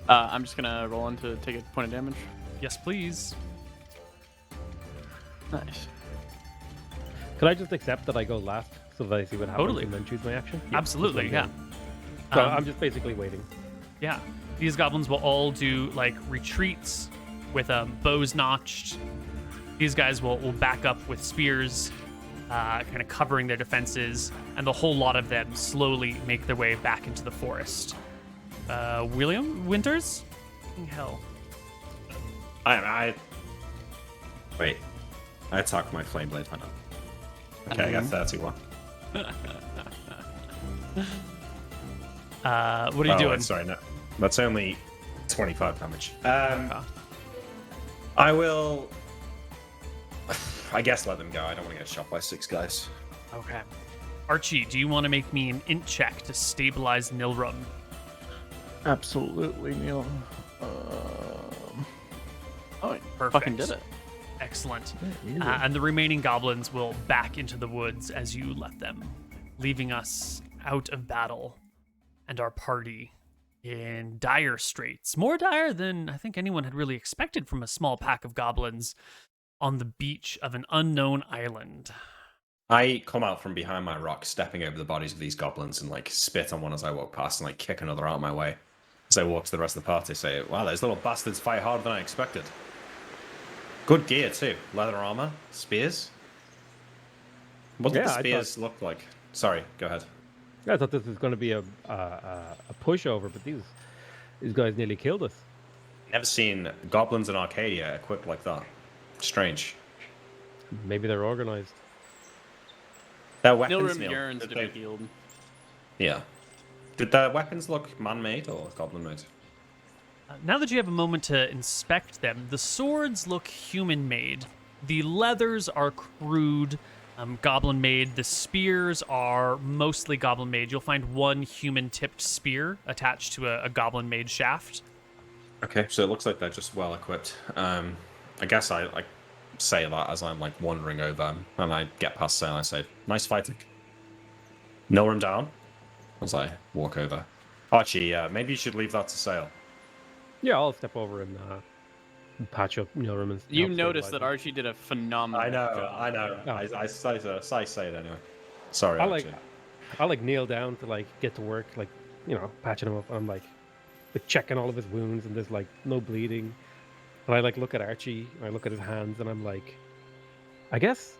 I'm just gonna roll in to take a point of damage. Yes, please. Nice. Could I just accept that I go last so that I see what happens Totally. and then choose my action? Absolutely, yeah. So I'm just basically waiting. Yeah. These goblins will all do like retreats with bows notched. These guys will back up with spears, kind of covering their defenses, and the whole lot of them slowly make their way back into the forest. William Winters? Hell. Wait. I attack my flame blade. Hold on. Okay, I got 31. What are you doing? Sorry, no. That's only 25 damage. Okay. I will... I guess let them go. I don't want to get shot by 6 guys. Okay. Archie, do you want to make me an int check to stabilize Nilrum? Absolutely, Neil. Oh, it Perfect. fucking did it. Excellent. Yeah, And the remaining goblins will back into the woods as you let them, leaving us out of battle and our party in dire straits. More dire than I think anyone had really expected from a small pack of goblins on the beach of an unknown island. I come out from behind my rock, stepping over the bodies of these goblins, and like spit on one as I walk past, and like kick another out of my way. As I walk to the rest of the party, say, "Wow, those little bastards fight harder than I expected." Good gear too, leather armor, spears. What did the spears look like? Sorry, go ahead. I thought this was going to be a pushover, but these guys nearly killed us. Never seen goblins in Arcadia equipped like that. Strange. Maybe they're organized. Their weapons. Nilrum Neil, yearns did to they- be healed. Yeah. Did their weapons look man-made or goblin-made? Now that you have a moment to inspect them, the swords look human-made. The leathers are crude, goblin-made. The spears are mostly goblin-made. You'll find one human-tipped spear attached to a goblin-made shaft. Okay, so it looks like they're just well-equipped. I guess I say that as I'm like wandering over, and I get past Sale and I say, "Nice fighting." Nilrum down as I walk over. Archie, maybe you should leave that to Sale. Yeah, I'll step over and patch up Nilrum and You help noticed stabilize that them. Archie did a phenomenal job. I know. Oh. I say it anyway. Sorry, I Archie. like kneel down to like get to work, like patching him up. I'm like checking all of his wounds, and there's like no bleeding. And I like look at Archie, and I look at his hands, and I'm like, I guess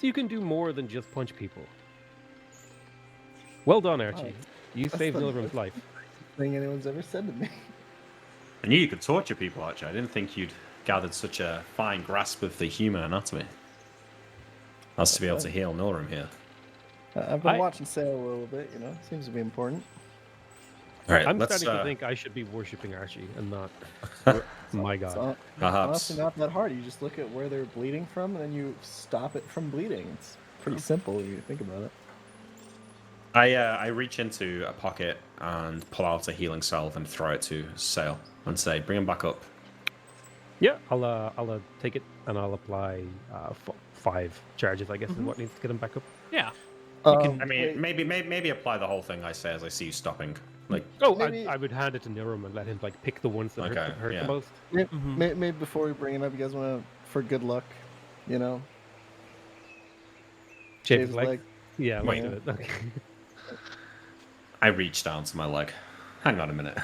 you can do more than just punch people. Well done, Archie. You that's saved the- Nilrum's life. Thing anyone's ever said to me. I knew you could torture people, Archie. I didn't think you'd gathered such a fine grasp of the human anatomy. As to be able to heal Nilrum here. I've been watching Sail a little bit, seems to be important. All right, I'm let's. starting to think I should be worshipping Archie and not my god. It's Perhaps. honestly not that hard. You just look at where they're bleeding from, and then you stop it from bleeding. It's pretty simple when you think about it. I reach into a pocket and pull out a healing salve and throw it to Sale and say, "Bring him back up." Yeah, I'll take it and I'll apply 5 charges. I guess is what needs to get him back up. Yeah. I mean, maybe apply the whole thing I say as I see you stopping. Like, Maybe- I would hand it to Nilrum and let him like pick the ones that Okay, hurt yeah. the most. Maybe before we bring it up, you guys want to, for good luck, Shave his leg. Yeah, Wait. I'll do it. Okay. I reach down to my leg. Hang on a minute.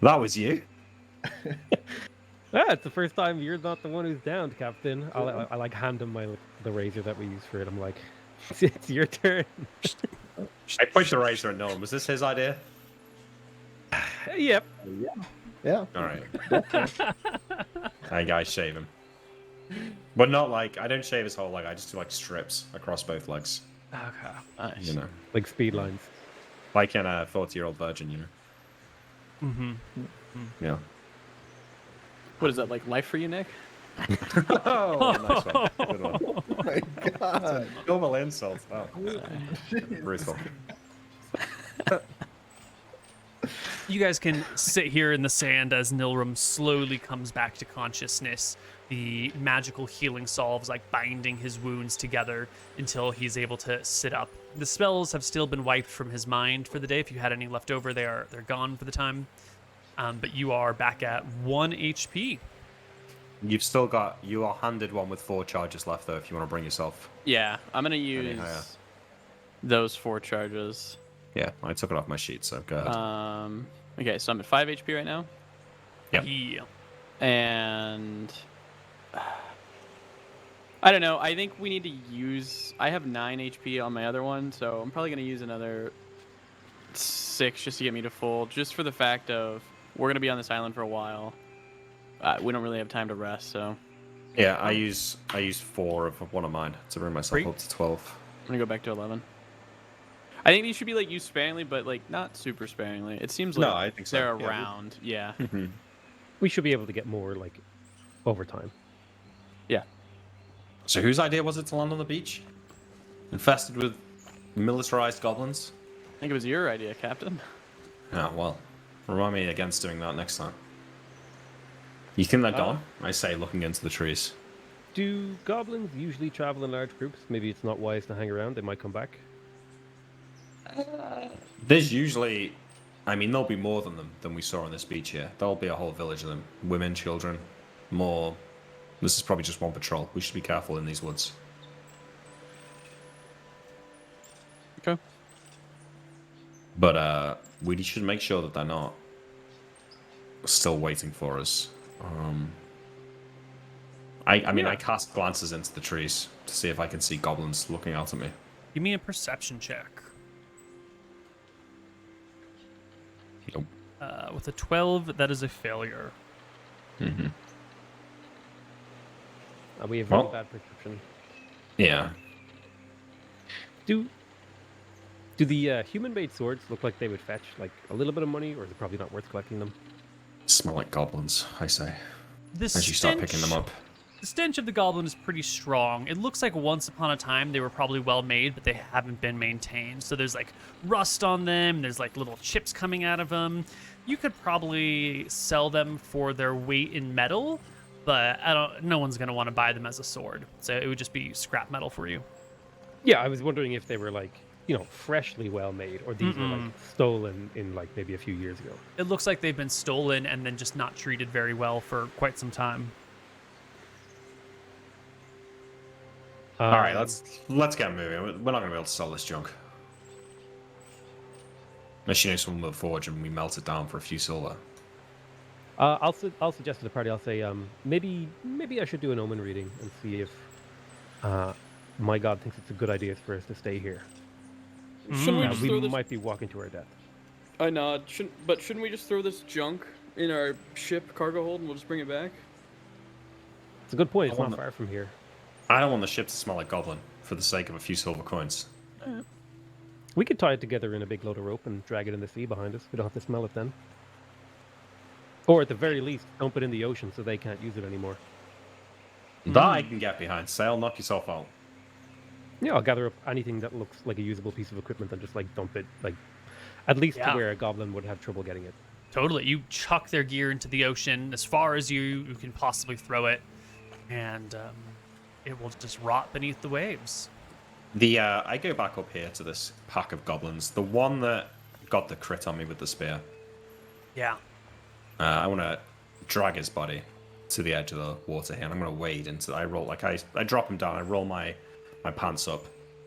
That was you? It's the first time you're not the one who's downed, Captain. I like hand him the razor that we use for it. I'm like, it's your turn. I point the razor at Nilrum. Was this his idea? Yep. Yeah. All right. I shave him. But not like, I don't shave his whole leg. I just do like strips across both legs. Okay. Nice. You know, Like speed lines. like in a 40-year-old virgin, you know. Mm-hmm. Yeah. What is that, like life for you, Nick? Oh, nice one. Good one. Oh my god. Double insult. Oh, Jeez. brutal. You guys can sit here in the sand as Nilrum slowly comes back to consciousness. The magical healing salves like binding his wounds together until he's able to sit up. The spells have still been wiped from his mind for the day. If you had any left over, they're gone for the time. But you are back at 1 HP. You are handed one with 4 charges left though if you want to bring yourself. Yeah, I'm gonna use those 4 charges. Yeah, I took it off my sheet, so go ahead. Okay, so I'm at 5 HP right now. Yep. Yeah. And I don't know. I think we need to use. I have 9 HP on my other one, so I'm probably gonna use another 6 just to get me to full. Just for the fact of we're gonna be on this island for a while. We don't really have time to rest, so. Yeah, I use 4 of one of mine to bring myself Great. up to 12. I'm gonna go back to 11. I think these should be like used sparingly, but like not super sparingly. It seems like I think so. they're Yeah. around. Yeah. We should be able to get more like over time. Yeah. So whose idea was it to land on the beach? Infested with militarized goblins? I think it was your idea, Captain. Oh, well. Remind me against doing that next time. You think they're gone? I say, looking into the trees. Do goblins usually travel in large groups? Maybe it's not wise to hang around. They might come back. There's usually... I mean, there'll be more than we saw on this beach here. There'll be a whole village of them. Women, children, more... This is probably just one patrol. We should be careful in these woods. Okay. But we should make sure that they're not still waiting for us. I mean, I cast glances into the trees to see if I can see goblins looking out at me. Give me a perception check. Nope. With a 12, that is a failure. Mm-hmm. We have really Well. bad perception. Yeah. Do the human-made swords look like they would fetch like a little bit of money, or is it probably not worth collecting them? Smell like goblins, I say. The As you start picking them up. The stench of the goblin is pretty strong. It looks like once upon a time they were probably well made, but they haven't been maintained. So there's like rust on them. There's like little chips coming out of them. You could probably sell them for their weight in metal, but no one's going to want to buy them as a sword. So it would just be scrap metal for you. Yeah, I was wondering if they were like, freshly well made, or these were like stolen in like maybe a few years ago. It looks like they've been stolen and then just not treated very well for quite some time. All right, let's get moving. We're not going to be able to sell this junk. Unless someone will forge and we melt it down for a few silver. I'll suggest to the party. I'll say maybe I should do an omen reading and see if my god thinks it's a good idea for us to stay here. Shouldn't we just We throw this? might be walking to our death. I nod. Shouldn't we just throw this junk in our ship cargo hold and we'll just bring it back? It's a good point. It's I not wonder- far from here. I don't want the ship to smell like goblin for the sake of a few silver coins. We could tie it together in a big load of rope and drag it in the sea behind us. We don't have to smell it then. Or at the very least, dump it in the ocean so they can't use it anymore. That I can get behind. Sail, knock yourself out. Yeah, I'll gather up anything that looks like a usable piece of equipment and just like dump it, like at least Yeah. to where a goblin would have trouble getting it. Totally. You chuck their gear into the ocean as far as you can possibly throw it, and it will just rot beneath the waves. I go back up here to this pack of goblins. The one that got the crit on me with the spear. Yeah. I want to drag his body to the edge of the water here, and I'm going to wade into. I roll like I drop him down. I roll my pants up,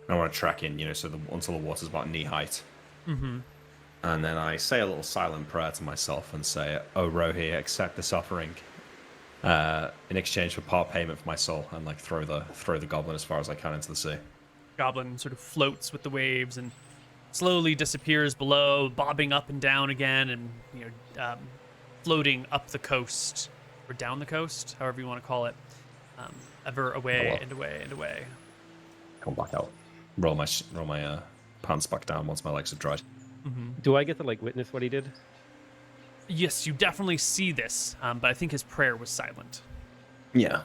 and I want to track in, until the water's about knee height. Mm-hmm. And then I say a little silent prayer to myself and say, "Oh Rohi, accept this offering in exchange for part payment for my soul," and like throw the goblin as far as I can into the sea. Goblin sort of floats with the waves and slowly disappears below, bobbing up and down again, and floating up the coast or down the coast, however you want to call it, ever away and away and away. Come back out. Roll my pants back down once my legs have dried. Mm-hmm. Do I get to like witness what he did? Yes, you definitely see this, but I think his prayer was silent. Yeah.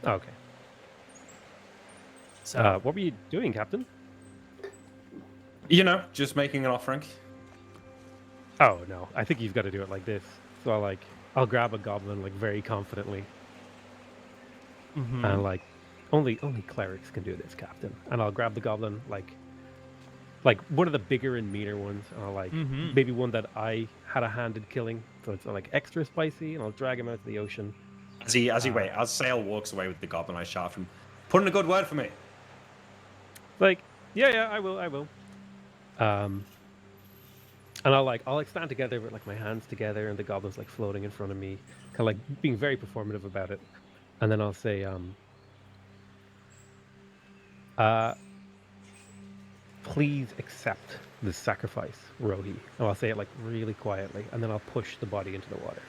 Okay. So what were you doing, Captain? You know, just making an offering. Oh no, I think you've got to do it like this. So I'll grab a goblin very confidently, and only clerics can do this, Captain. And I'll grab the goblin like one of the bigger and meaner ones, and I'll maybe one that I had a hand in killing, so it's extra spicy, and I'll drag him out to the ocean. As Sale walks away with the goblin, I shout from, "Put in a good word for me." Yeah, I will. And I'll stand together with my hands together, and the goblin's floating in front of me, kind of being very performative about it. And then I'll say, please accept this sacrifice, Rohi. And I'll say it really quietly, and then I'll push the body into the water.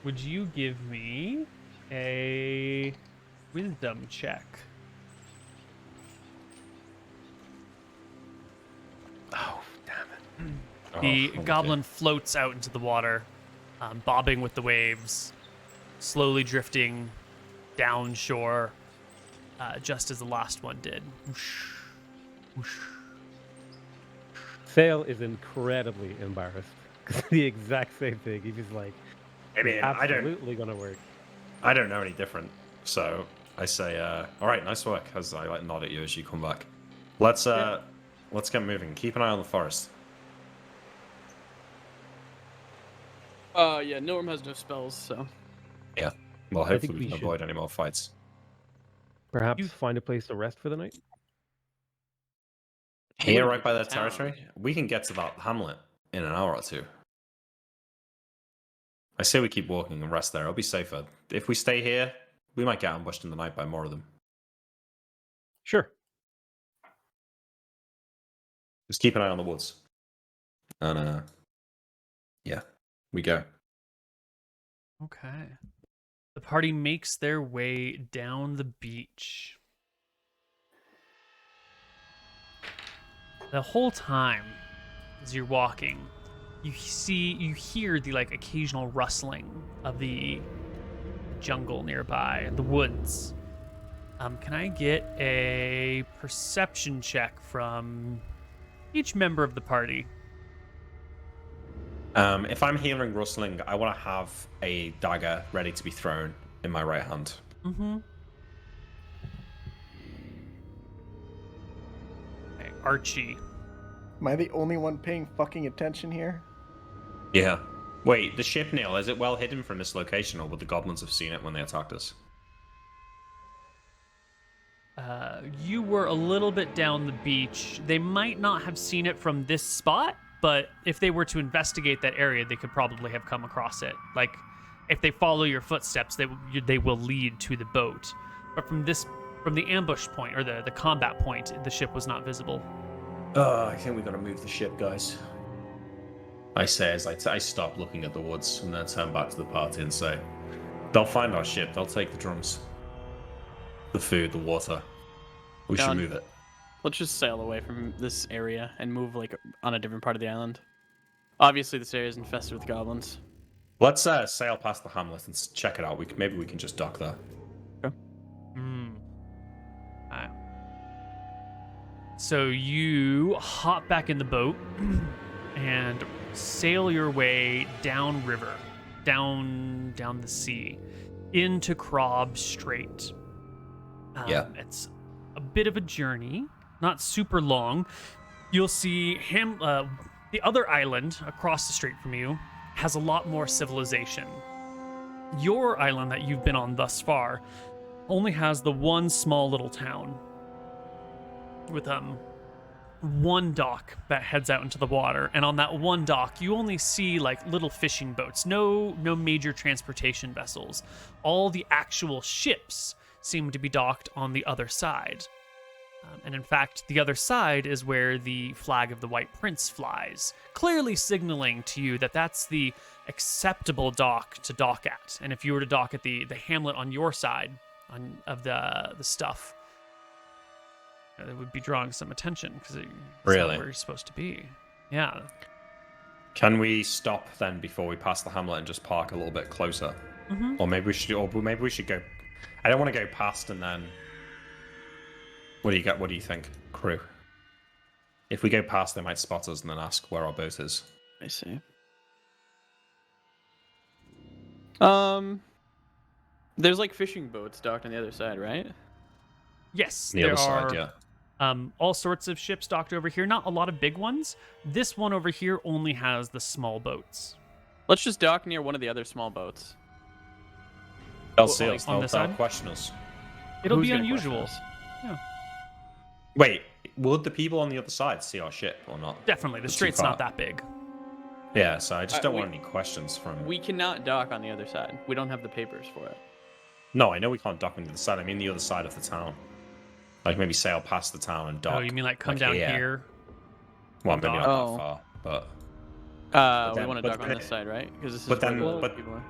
Would you give me a wisdom check? Oh, damn it. The goblin floats out into the water, bobbing with the waves, slowly drifting down shore, just as the last one did. Whoosh, whoosh. Sale is incredibly embarrassed. The exact same thing. He's just I mean, absolutely gonna work. I don't know any different. So I say, all right, nice work, as I nod at you as you come back. Let's get moving. Keep an eye on the forest. Yeah, Nilrum has no spells, so. Yeah. Well, I think hopefully we we can should- avoid any more fights. Perhaps find a place to rest for the night. Here, wanna right get by to that town. territory, we can get to that hamlet in an hour or two. I say we keep walking and rest there. It'll be safer. If we stay here, we might get ambushed in the night by more of them. Sure. Just keep an eye on the woods. And, yeah, we go. Okay. The party makes their way down the beach. The whole time, as you're walking, you hear the occasional rustling of the jungle nearby, the woods. Can I get a perception check from each member of the party? If I'm hearing rustling, I want to have a dagger ready to be thrown in my right hand. Okay, Archie. Am I the only one paying fucking attention here? Yeah. Wait, the ship, Neil, is it well hidden from this location, or would the goblins have seen it when they attacked us? You were a little bit down the beach. They might not have seen it from this spot, but if they were to investigate that area, they could probably have come across it. If they follow your footsteps, they will lead to the boat. But from the ambush point, or the combat point, the ship was not visible. I think we gotta move the ship, guys. I say as I stop looking at the woods and then turn back to the party and say, they'll find our ship, they'll take the drums. The food, the water. We should move it. Let's just sail away from this area and move on a different part of the island. Obviously, this area is infested with goblins. Let's sail past the hamlet and check it out. Maybe we can just dock there. Okay. So you hop back in the boat and sail your way downriver, down the sea, into Krob Strait. It's a bit of a journey, not super long. You'll see the other island across the strait from you has a lot more civilization. Your island that you've been on thus far only has the one small little town with one dock that heads out into the water, and on that one dock you only see little fishing boats, no major transportation vessels. All the actual ships seem to be docked on the other side. And in fact, the other side is where the flag of the White Prince flies, clearly signaling to you that that's the acceptable dock to dock at. And if you were to dock at the hamlet on your side of the stuff, it would be drawing some attention because it's Really? not where you're supposed to be. Yeah. Can we stop then before we pass the hamlet and just park a little bit closer? Or maybe we should go. I don't want to go past and then. What do you got? What do you think, crew? If we go past, they might spot us and then ask where our boat is. I see. There's like fishing boats docked on the other side, right? Yes, The there other side, are yeah. all sorts of ships docked over here. Not a lot of big ones. This one over here only has the small boats. Let's just dock near one of the other small boats. They'll see like, us. on They'll this side? question us. It'll Who's be gonna question unusual. us? Yeah, Wait, would the people on the other side see our ship or not? definitely. The It's too strait's not far. that big. Yeah, so I just don't we- want any questions from. We cannot dock on the other side. We don't have the papers for it. No, I know we can't dock on the other side. I mean the other side of the town. Like maybe sail past the town and dock. Oh, you mean like come like down here. here? Well, maybe not Oh. that far, but. We then- want to but dock on then- this side, right? Because this is but where then- the but- people are.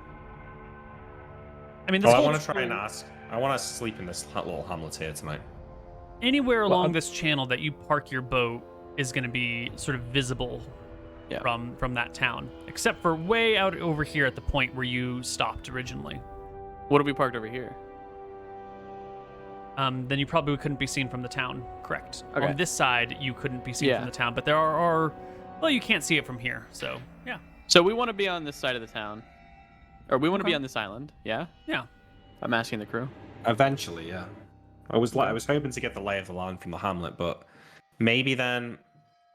I mean, this Well, I whole want to try and ask. I want to sleep in this little hamlet here tonight. anywhere Well, along this channel that you park your boat is going to be sort of visible Yeah. from that town, except for way out over here at the point where you stopped originally. What have we parked over here? Then you probably couldn't be seen from the town. Correct. Okay. On this side, you couldn't be seen Yeah. from the town, but there are well, you can't see it from here. So yeah, So we want to be on this side of the town, or we want to be Okay. on this island. Yeah. yeah. I'm asking the crew. Eventually, yeah. I was hoping to get the lay of the land from the hamlet, but maybe then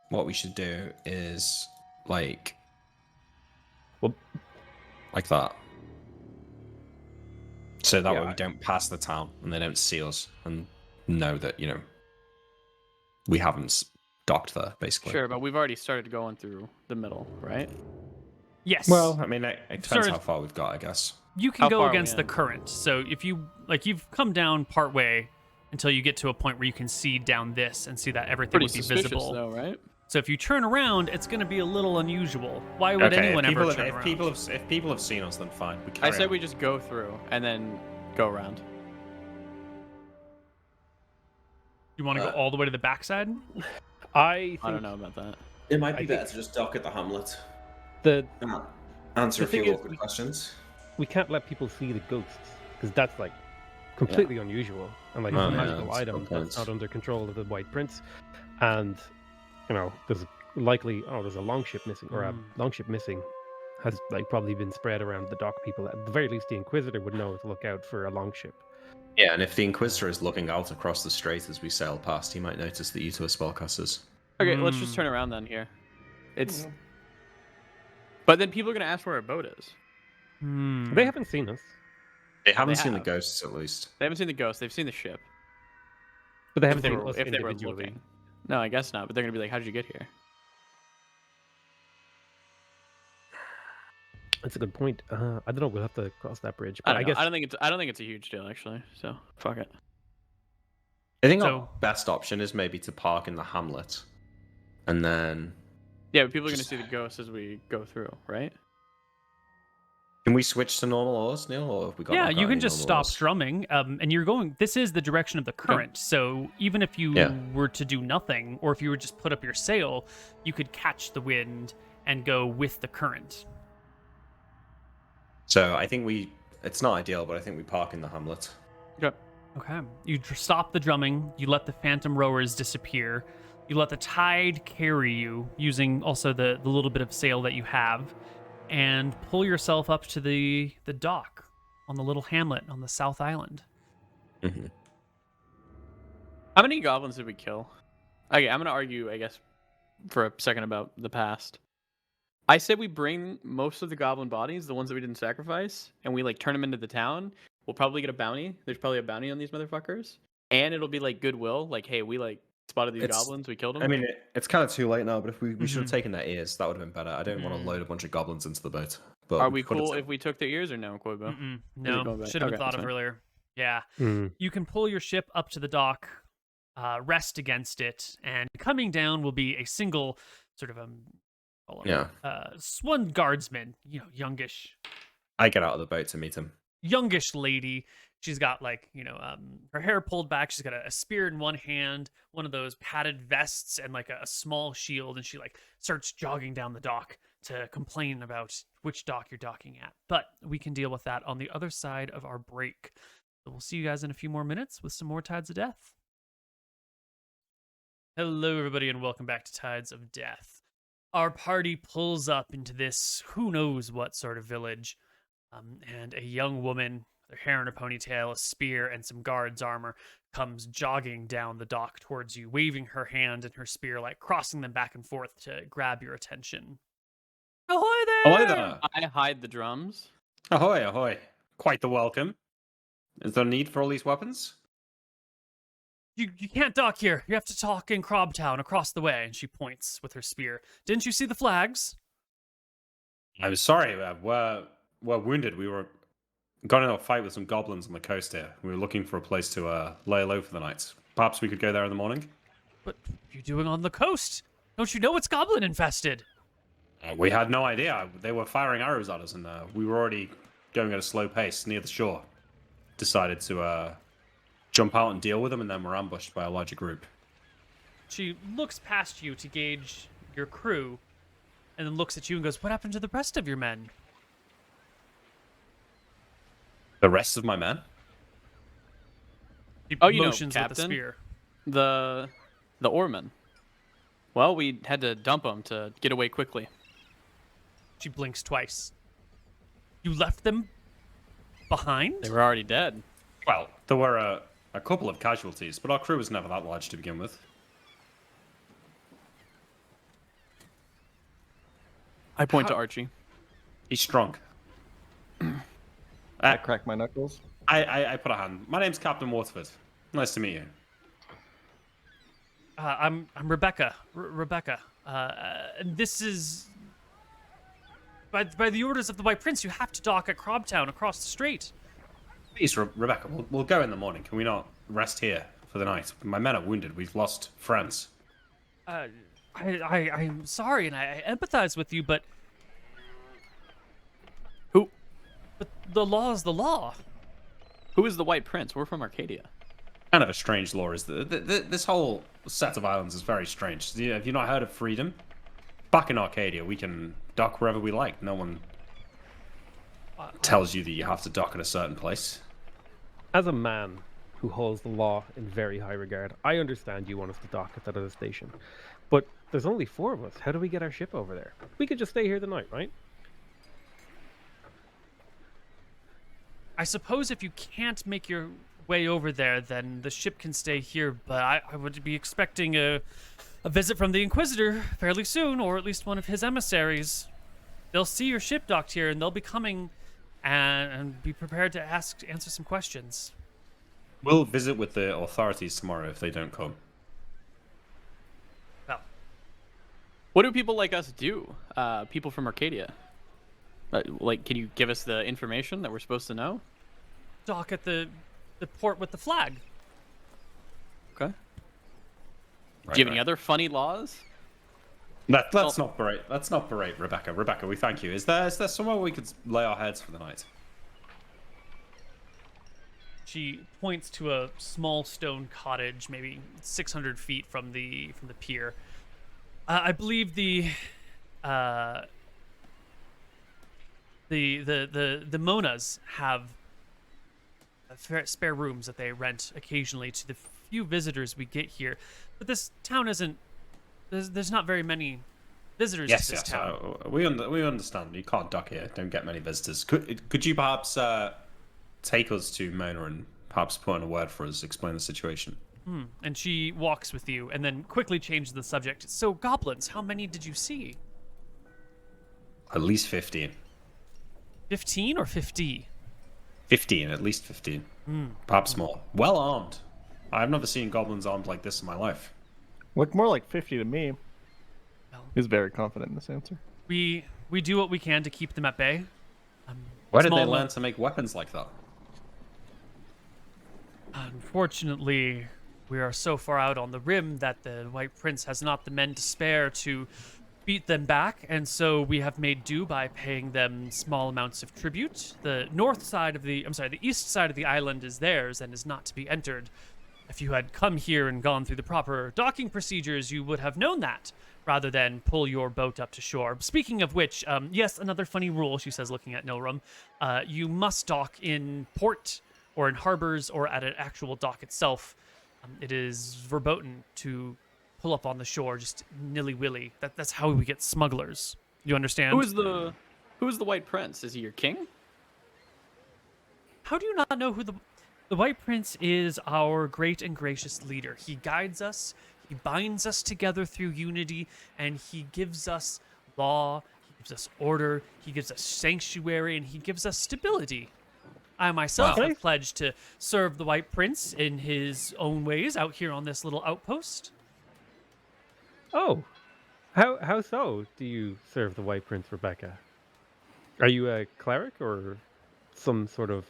what we should do is like that. So that way we don't pass the town and they don't see us and know that, we haven't docked there, basically. Sure, but we've already started going through the middle, right? Yes. Well, I mean, it depends Sort of- how far we've got, I guess. you can How go far are we against the in? current. So if you've come down part way until you get to a point where you can see down this and see that everything Pretty would be suspicious, visible. though, right? So if you turn around, it's going to be a little unusual. Why would anyone ever turn around? If people have seen us, then fine. We I carry said on. we just go through and then go around. You want to go all the way to the backside? I I don't think know about that. It might be better to just dock at the hamlet. the Answer The thing is, questions. we can't let people see the ghosts because that's like completely unusual and like Oh, it's a yeah, magical that's item good that's points. not under control of the White Prince, and there's likely there's a longship missing or a longship missing has like probably been spread around the dock. People at the very least the Inquisitor would know to look out for a longship. Yeah, and if the Inquisitor is looking out across the strait as we sail past, he might notice that you two are spellcasters. Okay, let's just turn around then here. But then people are gonna ask where our boat is. They haven't seen us, They haven't They seen the have. ghosts, at least. They haven't seen the ghost. They've seen the ship. but they If haven't they seen were, us if they were individually. looking. No, I guess not. But they're gonna be like, "How did you get here?" That's a good point. I don't know. We'll have to cross that bridge. I But don't, I know. guess I don't think it's a huge deal actually. So fuck it. I think So- our best option is maybe to park in the hamlet, and then Yeah, but people are gonna Just- see the ghost as we go through, right? can we switch to normal oars, Neil, or have we got? Yeah, knocked you out can any just normal stop oars? drumming, and you're going. This is the direction of the current. So even if you Yeah. were to do nothing, or if you were just put up your sail, you could catch the wind and go with the current. So I think it's not ideal, but I think we park in the hamlet. Okay. Okay. You stop the drumming. You let the phantom rowers disappear. You let the tide carry you, using also the little bit of sail that you have, and pull yourself up to the dock on the little hamlet on the South Island. Mm-hmm. How many goblins did we kill? Okay, I'm gonna argue, I guess, for a second about the past. I said we bring most of the goblin bodies, the ones that we didn't sacrifice, and we like turn them into the town. We'll probably get a bounty. There's probably a bounty on these motherfuckers, and it'll be like goodwill, like, hey, we like spotted these goblins, we killed them. I mean, it's kind of too late now, but if we should Mhm. have taken their ears, that would have been better. I don't want to load a bunch of goblins into the boat. But Are we could have cool ta- if we took their ears or no, Koibu? Mm-mm. going No, back? should have been Okay, thought that's of fine. earlier. Yeah. Mm. You can pull your ship up to the dock, rest against it, and coming down will be a single sort of Yeah. one guardsman, youngish I get out of the boat to meet him. lady. She's got her hair pulled back. She's got a spear in one hand, one of those padded vests, and like a small shield. And she starts jogging down the dock to complain about which dock you're docking at. But we can deal with that on the other side of our break. So we'll see you guys in a few more minutes with some more Tides of Death. Hello, everybody, and welcome back to Tides of Death. Our party pulls up into this who knows what sort of village, and a young woman, her hair in a ponytail, a spear, and some guard's armor, comes jogging down the dock towards you, waving her hand and her spear, like crossing them back and forth to grab your attention. Ahoy there! Ahoy there! I hide the drums. Ahoy, ahoy. Quite the welcome. Is there a need for all these weapons? You can't dock here. You have to dock in Crobtown across the way. And she points with her spear. Didn't you see the flags? I'm sorry, we're wounded. We got in a fight with some goblins on the coast here. We were looking for a place to lay low for the night. Perhaps we could go there in the morning? What are you doing on the coast? Don't you know it's goblin infested? We had no idea. They were firing arrows at us, and we were already going at a slow pace near the shore. Decided to jump out and deal with them, and then were ambushed by a larger group. She looks past you to gauge your crew, and then looks at you and goes, "What happened to the rest of your men?" The rest of my men? She Oh, you know, motions with the Captain. spear. The oarmen. Well, we had to dump them to get away quickly. She blinks twice. You left them behind? They were already dead. Well, there were a couple of casualties, but our crew was never that large to begin with. I point to Archie. He's strong. I crack my knuckles. I put a hand. My name's Captain Waterford. Nice to meet you. I'm Rebecca. Rebecca. And this is... By the orders of the White Prince, you have to dock at Crobtown across the strait. Please, Rebecca, we'll go in the morning. Can we not rest here for the night? My men are wounded. We've lost friends. I'm sorry, and I empathize with you, but... Who? But the law is the law. Who is the White Prince? We're from Arcadia. Kind of a strange law is this whole set of islands is very strange. Have you not heard of freedom? Back in Arcadia, we can dock wherever we like. No one tells you that you have to dock at a certain place. As a man who holds the law in very high regard, I understand you want us to dock at that other station. But there's only 4 of us. How do we get our ship over there? We could just stay here the night, right? I suppose if you can't make your way over there, then the ship can stay here, but I would be expecting a visit from the Inquisitor fairly soon, or at least one of his emissaries. They'll see your ship docked here, and they'll be coming and be prepared to answer some questions. We'll visit with the authorities tomorrow if they don't come. Well, What do people like us do? People from Arcadia. Can you give us the information that we're supposed to know? dock at the port with the flag. Okay. Right, Do you have any right. other funny laws? Let's not berate Rebecca. Rebecca, we thank you. Is there somewhere we could lay our heads for the night? She points to a small stone cottage, maybe 600 feet from the pier. I believe the Monas have spare rooms that they rent occasionally to the few visitors we get here. But this town isn't. There's not very many visitors to this town. We understand. You can't dock here. Don't get many visitors. Could you perhaps take us to Mona and perhaps put in a word for us, explain the situation? And she walks with you, and then quickly changes the subject. So, goblins, how many did you see? At least 15. 15 or 50? 15, at least 15. Perhaps more. Well armed. I've never seen goblins armed like this in my life. Look more like 50 to me. Well, He's very confident in this answer. we do what we can to keep them at bay. Where did they Small- learn to make weapons like that? Unfortunately, we are so far out on the rim that the White Prince has not the men to spare to beat them back, and so we have made do by paying them small amounts of tribute. The east side of the island is theirs and is not to be entered. if you had come here and gone through the proper docking procedures, you would have known that, rather than pull your boat up to shore. Speaking of which, yes, another funny rule, she says, looking at Nilrum. You must dock in port or in harbors or at an actual dock itself. It is verboten to pull up on the shore just nilly-willy. That's how we get smugglers. You understand? Who is the White Prince? Is he your king? How do you not know who the White Prince is? Our great and gracious leader. He guides us, he binds us together through unity, and he gives us law, he gives us order, he gives us sanctuary, and he gives us stability. I myself have pledged to serve the White Prince in his own ways out here on this little outpost. Oh, how so do you serve the White Prince, Rebecca? Are you a cleric or some sort of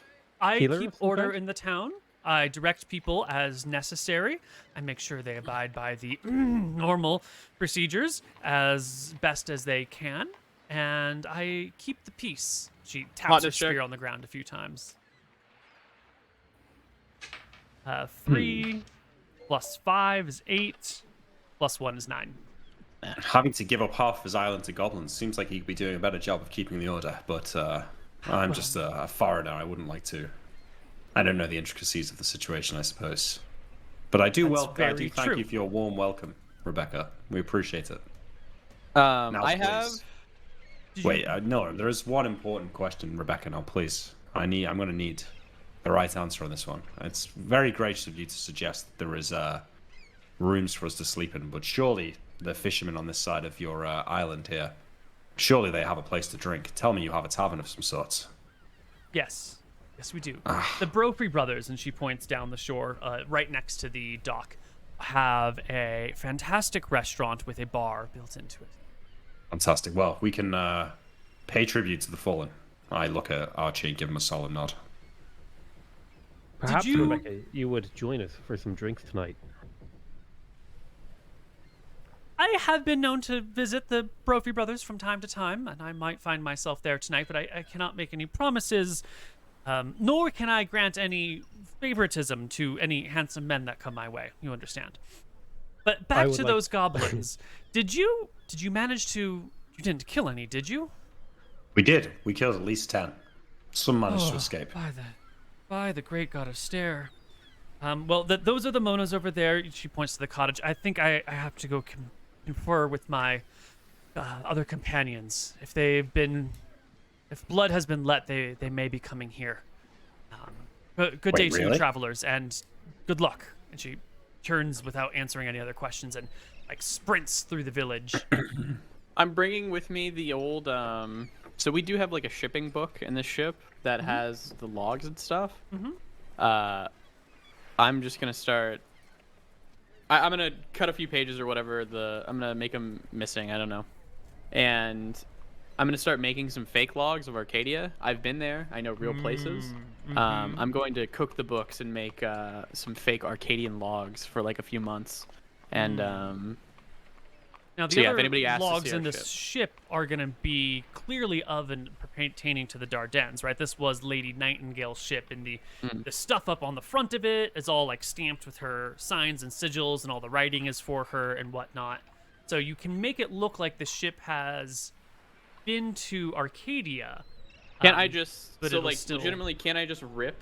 healer? I keep order in the town. I direct people as necessary. I make sure they abide by the normal procedures as best as they can. And I keep the peace. She taps her spear on the ground a few times. 3 plus 5 is 8. Plus 1 is 9. Having to give up half of his island to goblins seems like he could be doing a better job of keeping the order, but I'm just a foreigner. I wouldn't like to. I don't know the intricacies of the situation, I suppose. But I do thank you for your warm welcome, Rebecca. We appreciate it. Wait, no, there is one important question, Rebecca. Now, please, I'm going to need the right answer on this one. It's very gracious of you to suggest that there is rooms for us to sleep in, but surely the fishermen on this side of your island here, surely they have a place to drink. Tell me you have a tavern of some sorts. Yes, we do. The Brophy brothers, and she points down the shore, right next to the dock, have a fantastic restaurant with a bar built into it. Fantastic. Well, we can pay tribute to the fallen. I look at Archie and give him a solid nod. Perhaps, Rebecca, you would join us for some drinks tonight. I have been known to visit the Brophy brothers from time to time, and I might find myself there tonight, but I cannot make any promises, nor can I grant any favoritism to any handsome men that come my way. You understand? But back to those goblins. Did you manage to... You didn't kill any, did you? We did. We killed at least 10. Some managed to escape. By the great god of Stair. Well, those are the Monos over there. She points to the cottage. I think I have to go confer with my other companions. If blood has been let, they may be coming here. Good day to you, travelers, and good luck. And she turns without answering any other questions and sprints through the village. I'm bringing with me the old so we do have a shipping book in this ship that has the logs and stuff. I'm just gonna start I'm gonna cut a few pages or whatever. I'm gonna make them missing, I don't know, and I'm gonna start making some fake logs of Arcadia. I've been there, I know real places. I'm going to cook the books and make some fake Arcadian logs for a few months. And now the other logs in this ship are going to be clearly of and pertaining to the Dardannes, right? This was Lady Nightingale's ship, and the stuff up on the front of it is all stamped with her signs and sigils, and all the writing is for her and whatnot. So you can make it look like the ship has been to Arcadia. Can I just legitimately? Can I just rip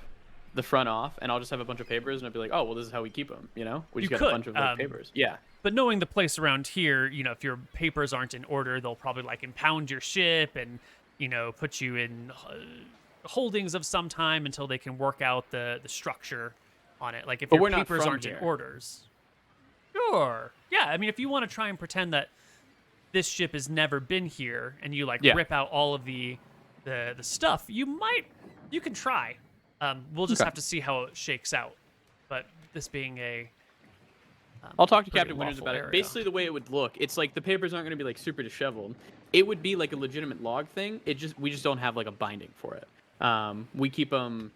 the front off, and I'll just have a bunch of papers, and I'll be like, oh well, this is how we keep them. We just got a bunch of papers. Yeah. But knowing the place around here, if your papers aren't in order, they'll probably impound your ship and put you in holdings of some time until they can work out the structure on it. If your papers aren't in orders. Sure. Yeah. I mean, if you want to try and pretend that this ship has never been here, and you rip out all of the stuff, you can try. We'll just have to see how it shakes out. But this being a I'll talk to Captain Winters about it. Basically, the way it would look, it's the papers aren't going to be super disheveled. It would be a legitimate log thing. We just don't have a binding for it. We keep them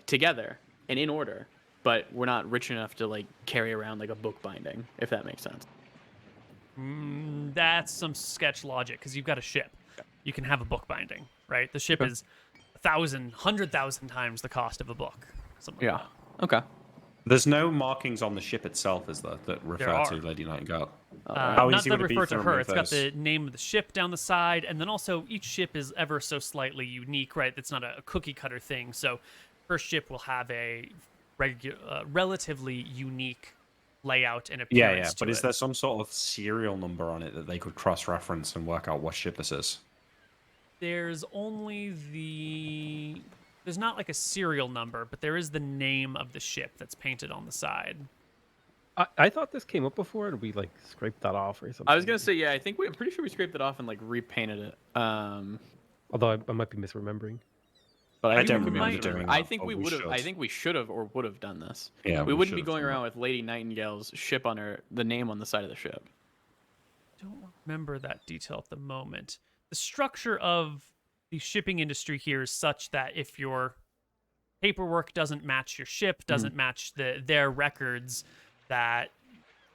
together and in order, but we're not rich enough to carry around a book binding, if that makes sense. That's some sketch logic, because you've got a ship. You can have a book binding, right? The ship is 1,000, 100,000 times the cost of a book. Something like that. Okay. There's no markings on the ship itself, is there, that refer to are. Lady Nightingale? Not easy that would it be refer to to her. remove It's got those? the name of the ship down the side, and then also each ship is ever so slightly unique, right? It's not a cookie cutter thing. So, first ship will have a relatively unique layout and appearance. But is there some sort of serial number on it that they could cross-reference and work out what ship this is? There's only there's not like a serial number, but there is the name of the ship that's painted on the side. I thought this came up before, and we like scraped that off or something. I was gonna say, yeah, I'm pretty sure we scraped it off and like repainted it. Although I might be misremembering. But I don't remember doing that. I think but we would have. I think we should have or would have done this. Yeah, we wouldn't be should have going done around with Lady Nightingale's ship on the name on the side of the ship. Don't remember that detail at the moment. The structure of the shipping industry here is such that if your paperwork doesn't match your ship, doesn't match their records, that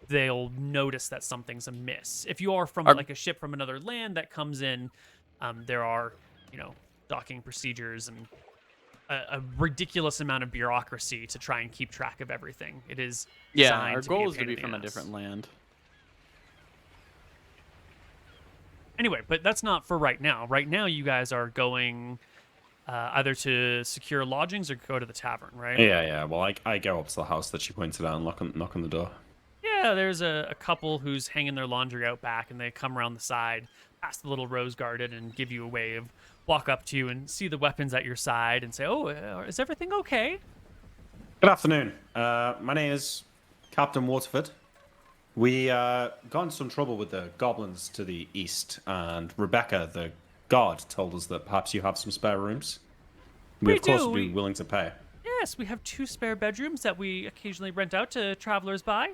they'll notice that something's amiss. If you are from like a ship from another land that comes in, there are, docking procedures and a ridiculous amount of bureaucracy to try and keep track of everything. It is Our to goal be is to be from a ass. different land. Anyway, but that's not for right now. Right now, you guys are going either to secure lodgings or go to the tavern, right? Yeah. Well, I go up to the house that she pointed out and knock on the door. Yeah, there's a couple who's hanging their laundry out back, and they come around the side, past the little rose garden, and give you a wave. Walk up to you and see the weapons at your side and say, "Oh, is everything okay?" Good afternoon. My name is Captain Waterford. We got in some trouble with the goblins to the east, and Rebecca, the guard, told us that perhaps you have some spare rooms. We of course, would be willing to pay. Yes, we have 2 spare bedrooms that we occasionally rent out to travelers by.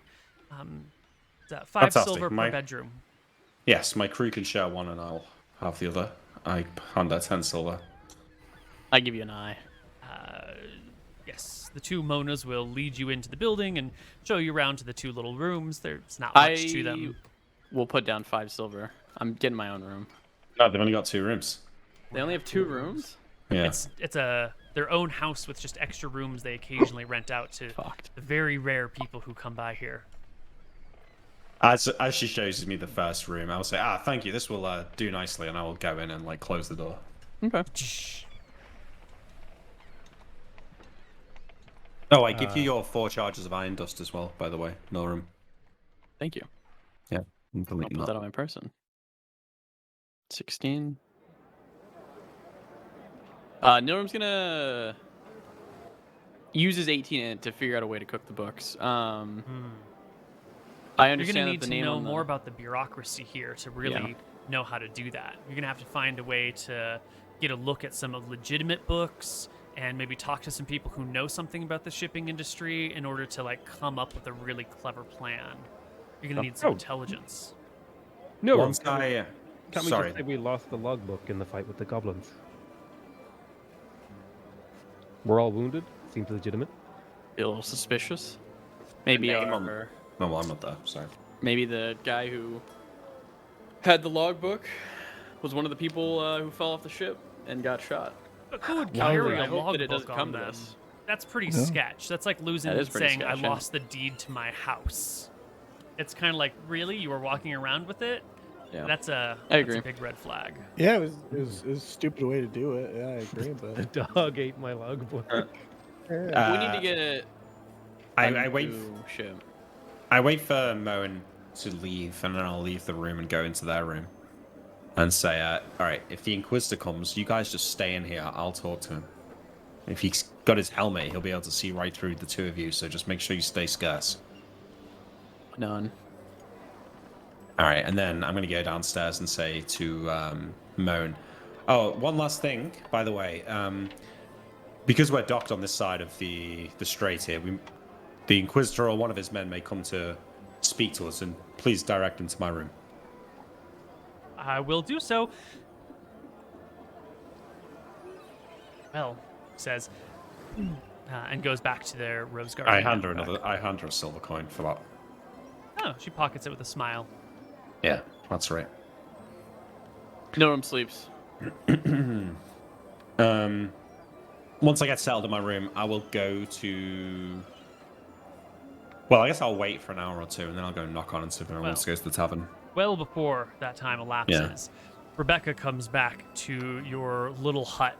It's 5 silver per bedroom. Yes, my crew can share one, and I'll have the other. I hand her 10 silver. I give you an eye. Yes, the 2 Monas will lead you into the building and show you around to the 2 little rooms. There's not much to them. We'll put down 5 silver. I'm getting my own room. No, they've only got 2 rooms. They only have 2 rooms? Yeah. It's their own house with just extra rooms they occasionally rent out to the very rare people who come by here. As she shows me the first room, I'll say, thank you, this will do nicely, and I will go in and like close the door. Okay. Oh, I give you your 4 charges of iron dust as well, by the way, Nilrum. Thank you. Yeah. I'll put that on my person. 16. Nilrum's gonna use his 18 to figure out a way to cook the books. I understand. You're going to need to know more about the bureaucracy here to really know how to do that. You're going to have to find a way to get a look at some of legitimate books and maybe talk to some people who know something about the shipping industry in order to like come up with a really clever plan. You're going to need some intelligence. No, Once I... Can't we just say we lost the logbook in the fight with the goblins? We're all wounded. Seems legitimate. Be a little suspicious. Maybe No, well, I'm not there. Sorry. Maybe the guy who had the logbook was one of the people who fell off the ship and got shot. But who would carry a I hope that it logbook doesn't come on to them? this. That's pretty sketch. That's like losing That is pretty saying, "I sketch, yeah. lost the deed to my house." It's kind of like, really? You were walking around with it? Yeah. That's a agree. big red flag. Yeah, it was a stupid way to do it. Yeah, I agree, The but dog ate my logbook. We need to get it. I wait. Ship. I wait for Moen to leave, and then I'll leave the room and go into their room, and say, "All right, if the Inquisitor comes, you guys just stay in here. I'll talk to him. If he's got his helmet, he'll be able to see right through the 2 of you. So just make sure you stay scarce." None. All right, and then I'm going to go downstairs and say to Moan, "Oh, one last thing, by the way. Because we're docked on this side of the strait here, the Inquisitor or one of his men may come to speak to us, and please direct him to my room." I will do so. Well, says, and goes back to their rose garden. I hand her a silver coin for that. Oh, she pockets it with a smile. Yeah, that's right. Nilrum sleeps. Once I get settled in my room, I will go to Well, I guess I'll wait for an hour or two, and then I'll go knock on and see if anyone wants to go to the tavern. Well before that time elapses, Rebecca comes back to your little hut,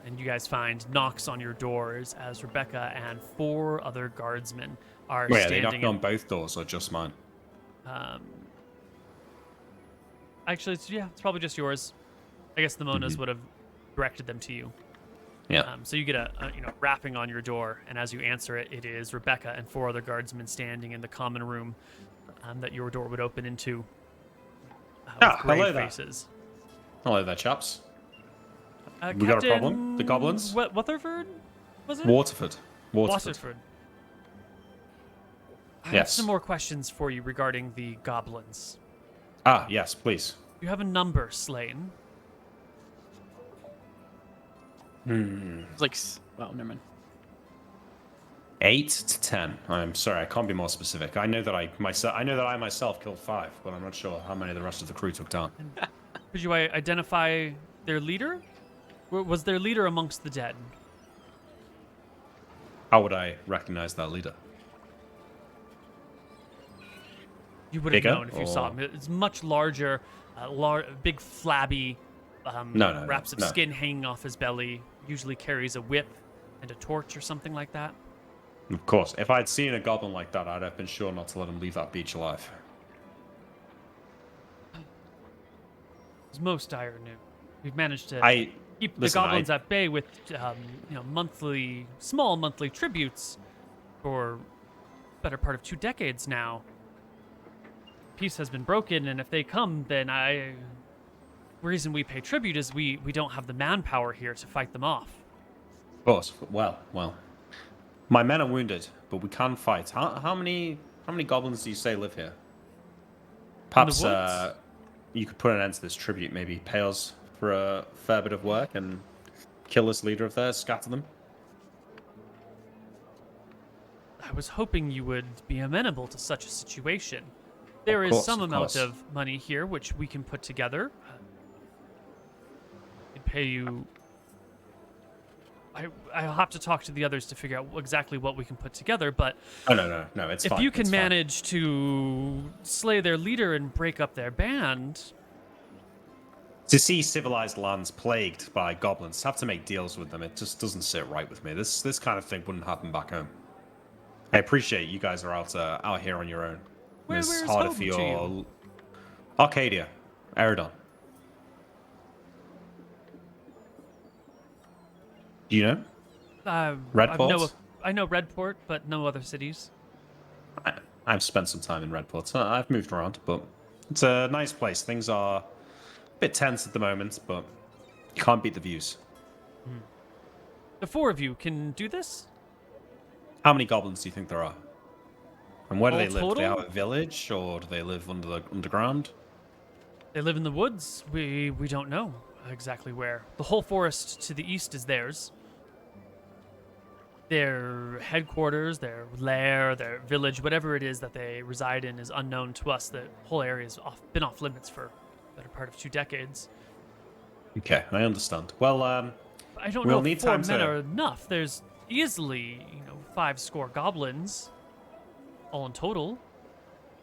and you guys find knocks on your doors as Rebecca and 4 other guardsmen are Wait, standing. are they knocking on both doors or just mine? Actually, it's probably just yours. I guess the Monas would have directed them to you. Yeah. So you get a rapping on your door, and as you answer it, it is Rebecca and 4 other guardsmen standing in the common room that your door would open into. With hello grave faces. Hello there, chaps. We Captain got a problem? The goblins? Weatherford? Was it? Waterford. Waterford. I have Yes. some more questions for you regarding the goblins. Ah, yes, please. You have a number slain. It's like, well, never mind. 8 to 10. I'm sorry, I can't be more specific. I know that I myself killed 5, but I'm not sure how many the rest of the crew took down. Could you identify their leader? Was their leader amongst the dead? How would I recognize that leader? You would have Bigger, known if you saw him. It's much larger, big flabby, wraps of skin hanging off his belly. Usually carries a whip and a torch or something like that. Of course, if I'd seen a goblin like that, I'd have been sure not to let him leave that beach alive. As most dire knew, we've managed to keep the listen, goblins at bay with, small monthly tributes for better part of 2 decades now. Peace has been broken, and if they come, then the reason we pay tribute is we don't have the manpower here to fight them off. Of course. Well. My men are wounded, but we can fight. How many goblins do you say live here? Perhaps you could put an end to this tribute. Maybe pay us for a fair bit of work and kill this leader of theirs, scatter them. I was hoping you would be amenable to such a situation. There is some amount of money here which we can put together. I'd pay you. I'll have to talk to the others to figure out exactly what we can put together, but no, it's fine. If you can it's manage to slay their leader and break up their band. To see civilized lands plagued by goblins, have to make deals with them. It just doesn't sit right with me. This kind of thing wouldn't happen back home. I appreciate you guys are out here on your own. Where's harder home for to your you? Arcadia, Eridon. Do you know? Redport? I know Redport, but no other cities. I've spent some time in Redport. I've moved around, but it's a nice place. Things are a bit tense at the moment, but you can't beat the views. The 4 of you can do this? How many goblins do you think there are? And where do All they live? Do they total? have a village, or do they live underground? They live in the woods. We don't know exactly where. The whole forest to the east is theirs. Their headquarters, their lair, their village, whatever it is that they reside in is unknown to us. The whole area has been off limits for the better part of 2 decades. Okay, I understand. Well, I don't we'll know need if 4 time men to- are enough. There's easily, 5 score goblins, all in total.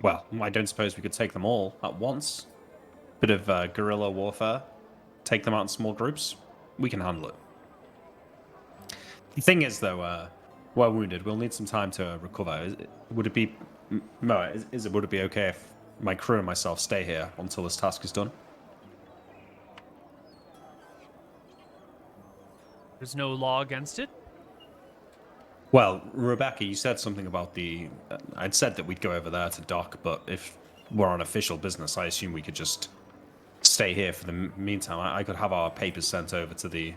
well, I don't suppose we could take them all at once. Bit of guerrilla warfare. Take them out in small groups. We can handle it. The thing is, though, we're wounded. We'll need some time to recover. Would it be, Moa, would it be okay if my crew and myself stay here until this task is done? There's no law against it. Well, Rebecca, you said something about I'd said that we'd go over there to dock, but if we're on official business, I assume we could just stay here for the meantime. I could have our papers sent over to the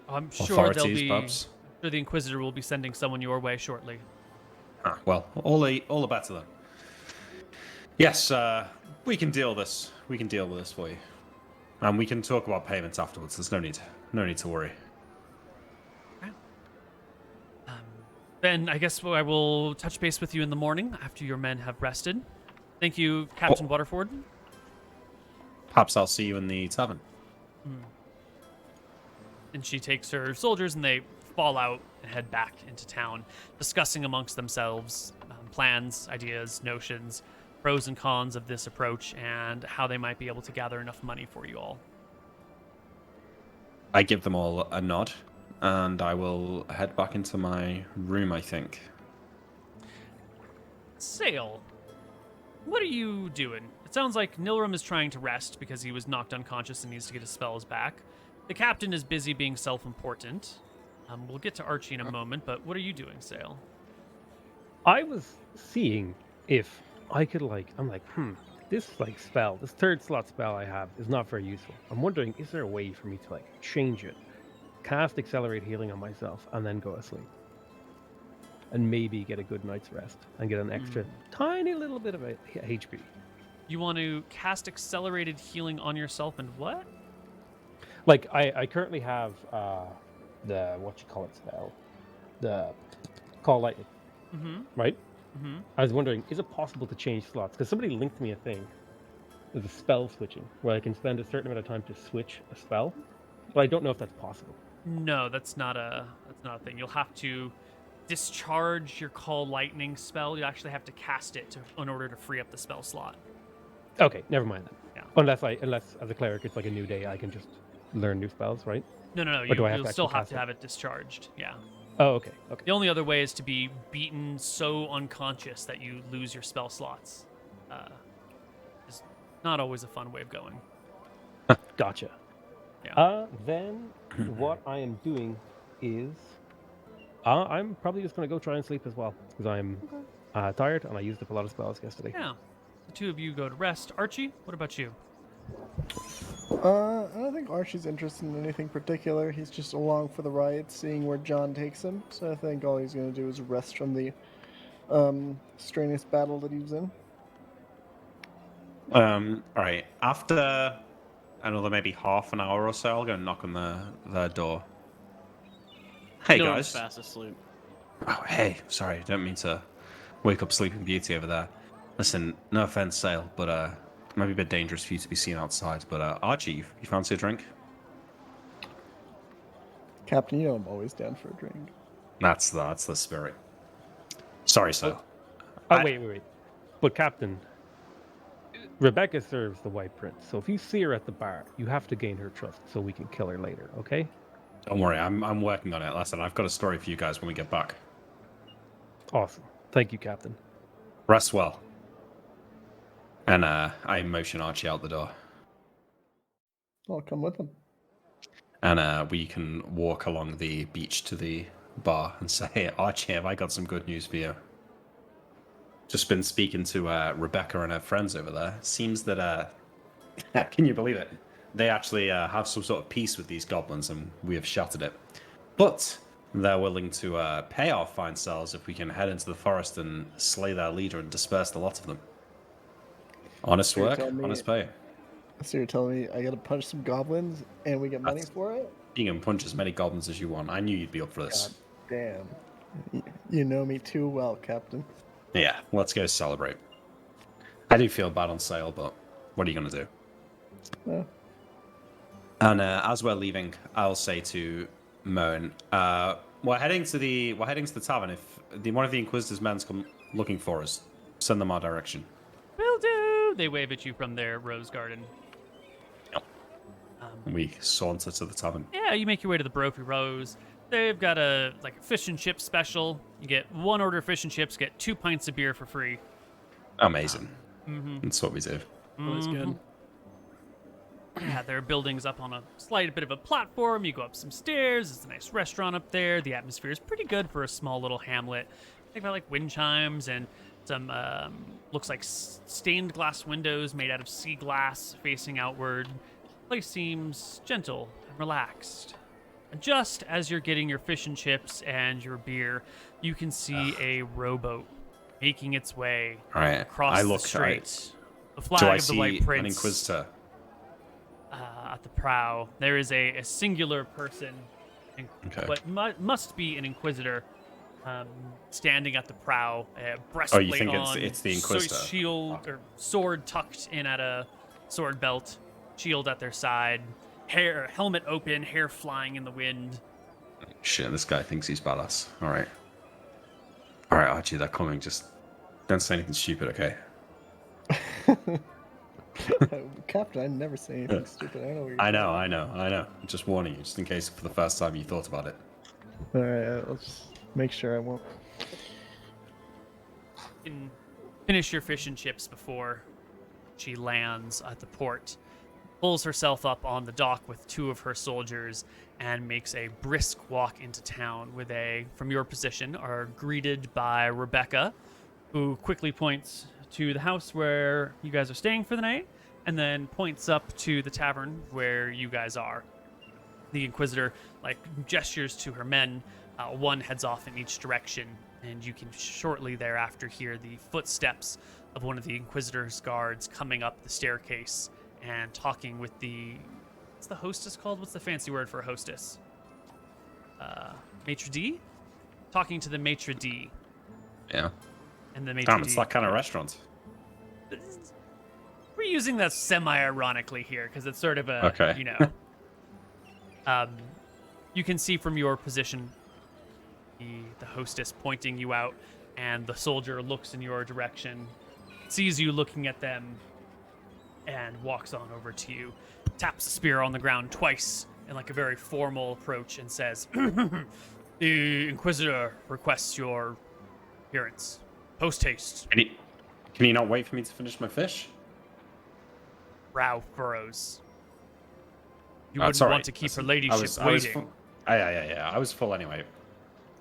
I'm sure authorities, perhaps. sure the Inquisitor will be sending someone your way shortly. Well, all the better then. Yes, we can deal this. We can deal with this for you, and we can talk about payments afterwards. There's no need to worry. Then I guess I will touch base with you in the morning after your men have rested. Thank you, Captain Waterford. Perhaps I'll see you in the tavern. And she takes her soldiers and they fall out and head back into town, discussing amongst themselves plans, ideas, notions, pros and cons of this approach, and how they might be able to gather enough money for you all. I give them all a nod, and I will head back into my room, I think. Sail, what are you doing? It sounds like Nilrum is trying to rest because he was knocked unconscious and needs to get his spells back. The captain is busy being self-important. We'll get to Archie in a moment, but what are you doing, Sail? I was seeing if I could this spell, this third slot spell I have is not very useful. I'm wondering, is there a way for me to change it, cast Accelerate Healing on myself, and then go to sleep, and maybe get a good night's rest and get an extra tiny little bit of a HP. You want to cast Accelerated Healing on yourself and what? I currently have the spell, the Call Lightning, right? Mm-hmm. I was wondering, is it possible to change slots? Because somebody linked me a thing. There's a spell switching where I can spend a certain amount of time to switch a spell, but I don't know if that's possible. No, that's not a thing. You'll have to discharge your Call Lightning spell. You actually have to cast it in order to free up the spell slot. Okay, never mind then. Yeah. Unless as a cleric it's like a new day, I can just learn new spells, right? No. You'll still have to have it discharged. Yeah. Oh, okay. The only other way is to be beaten so unconscious that you lose your spell slots. Is not always a fun way of going. Gotcha. Yeah. Then what I am doing is I'm probably just going to go try and sleep as well because I'm tired and I used up a lot of spells yesterday. Yeah. The two of you go to rest. Archie, what about you? I don't think Archie's interested in anything particular. He's just along for the ride, seeing where John takes him. So I think all he's going to do is rest from the strenuous battle that he was in. All right. After another maybe half an hour or so, I'll go knock on their door. Hey, guys. Fast asleep. Oh, hey. Sorry, don't mean to wake up Sleeping Beauty over there. Listen, no offense, Sale, but it might be a bit dangerous for you to be seen outside. But Archie, you fancy a drink? Captain, you know I'm always down for a drink. That's the spirit. Sorry, Sale. Wait. But Captain, Rebecca serves the White Prince, so if you see her at the bar, you have to gain her trust so we can kill her later, okay? Don't worry, I'm working on it. Listen, I've got a story for you guys when we get back. Awesome. Thank you, Captain. Rest well. And I motion Archie out the door. I'll come with him. And we can walk along the beach to the bar and say, hey, Archie, have I got some good news for you? Just been speaking to Rebecca and her friends over there. Seems that, can you believe it? They actually have some sort of peace with these goblins, and we have shattered it. But they're willing to pay our fine selves if we can head into the forest and slay their leader and disperse the lot of them. Honest work, honest pay. So you're telling me I gotta punch some goblins and we get money for it? You can punch as many goblins as you want. I knew you'd be up for this. God damn. You know me too well, Captain. Yeah, let's go celebrate. I do feel bad on Sale, but what are you going to do? Yeah. And as we're leaving, I'll say to Moan, we're heading to the tavern. If one of the Inquisitor's men's come looking for us, send them our direction. Will do. They wave at you from their rose garden. Yep. We saunter to the tavern. Yeah, you make your way to the Brophy Rose. They've got a fish and chips special. You get one order of fish and chips, get 2 pints of beer for free. Amazing. That's what we do. Always good. Yeah, there are buildings up on a slight bit of a platform. You go up some stairs. It's a nice restaurant up there. The atmosphere is pretty good for a small little hamlet. They've got like wind chimes and some looks like stained glass windows made out of sea glass facing outward. The place seems gentle and relaxed. And just as you're getting your fish and chips and your beer, you can see a rowboat making its way across the strait. The flag of the White Prince. An Inquisitor? At the prow, there is a singular person, what must be an Inquisitor, standing at the prow, breastplate you think on, it's the Inquisitor? Shield or sword tucked in at a sword belt, shield at their side, helmet open, hair flying in the wind. Shit, this guy thinks he's badass. Alright. Alright, Archie, they're coming. Just don't say anything stupid, okay? Captain, I never say anything stupid. I know what you're I know. I'm just warning you, just in case for the first time you thought about it. Alright, I'll just make sure I won't. You can finish your fish and chips before she lands at the port. Pulls herself up on the dock with 2 of her soldiers and makes a brisk walk into town with from your position, are greeted by Rebecca, who quickly points to the house where you guys are staying for the night, and then points up to the tavern where you guys are. The Inquisitor gestures to her men. One heads off in each direction, and you can shortly thereafter hear the footsteps of one of the Inquisitor's guards coming up the staircase and talking with what's the hostess called? What's the fancy word for a hostess? Maitre d'? Talking to the maitre d'. Yeah. And the maitre Damn, d'. it's that kind of restaurant. We're using that semi-ironically here because it's sort of a, okay. You can see from your position the hostess pointing you out, and the soldier looks in your direction, sees you looking at them, and walks on over to you, taps the spear on the ground twice in a very formal approach, and says, "The Inquisitor requests your appearance. Post haste." Can you not wait for me to finish my fish? Brow furrows. You Oh, wouldn't want to keep her ladyship waiting. Yeah. I was full anyway.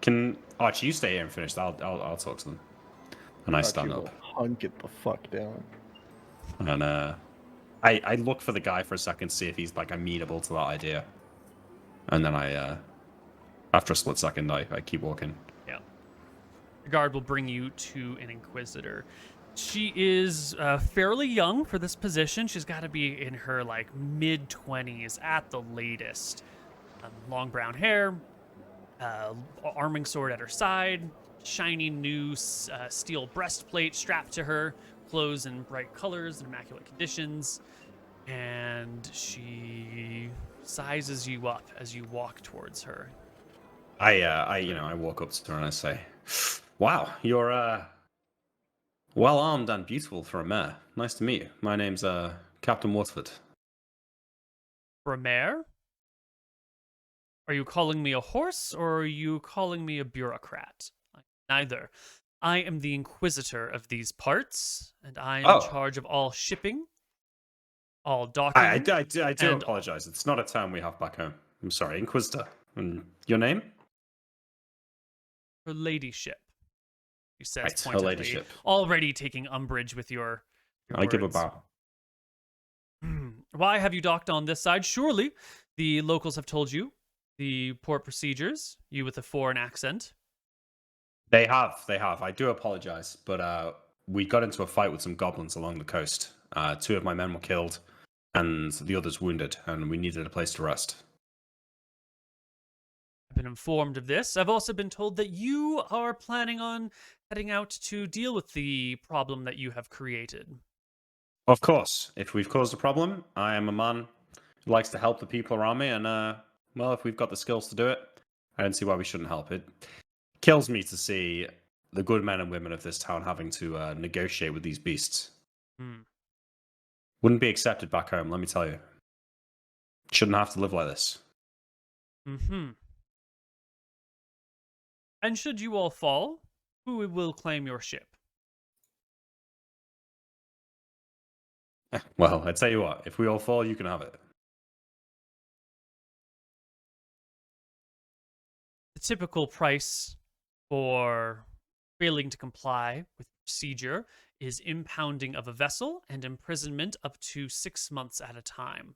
Can Archie, you stay here and finish? I'll talk to them. And I stand up. Hunk it the fuck down. And I look for the guy for a second to see if he's amenable to that idea. And then after a split second, I keep walking. Yeah. The guard will bring you to an Inquisitor. She is fairly young for this position. She's got to be in her mid-20s at the latest. Long brown hair, arming sword at her side, shiny new steel breastplate strapped to her, clothes in bright colors and immaculate conditions, and she sizes you up as you walk towards her. I walk up to her and I say, "Wow, you're well armed and beautiful for a mare. Nice to meet you. My name's Captain Watford." For a mare? Are you calling me a horse, or are you calling me a bureaucrat? Neither. I am the Inquisitor of these parts, and I am in charge of all shipping, all docking. I do apologize. It's not a term we have back home. I'm sorry, Inquisitor. And your name? Her ladyship. She says right, pointedly, her ladyship. Already taking umbrage with your I words. give a bow. Why have you docked on this side? Surely the locals have told you the port procedures, you with a foreign accent. They have. I do apologize, but we got into a fight with some goblins along the coast. 2 of my men were killed, and the others wounded, and we needed a place to rest. I've been informed of this. I've also been told that you are planning on heading out to deal with the problem that you have created. Of course. If we've caused a problem, I am a man who likes to help the people around me, and well, if we've got the skills to do it, I don't see why we shouldn't help. It kills me to see the good men and women of this town having to negotiate with these beasts. Wouldn't be accepted back home, let me tell you. Shouldn't have to live like this. And should you all fall, who will claim your ship? Well, I tell you what, if we all fall, you can have it. The typical price for failing to comply with procedure is impounding of a vessel and imprisonment up to 6 months at a time.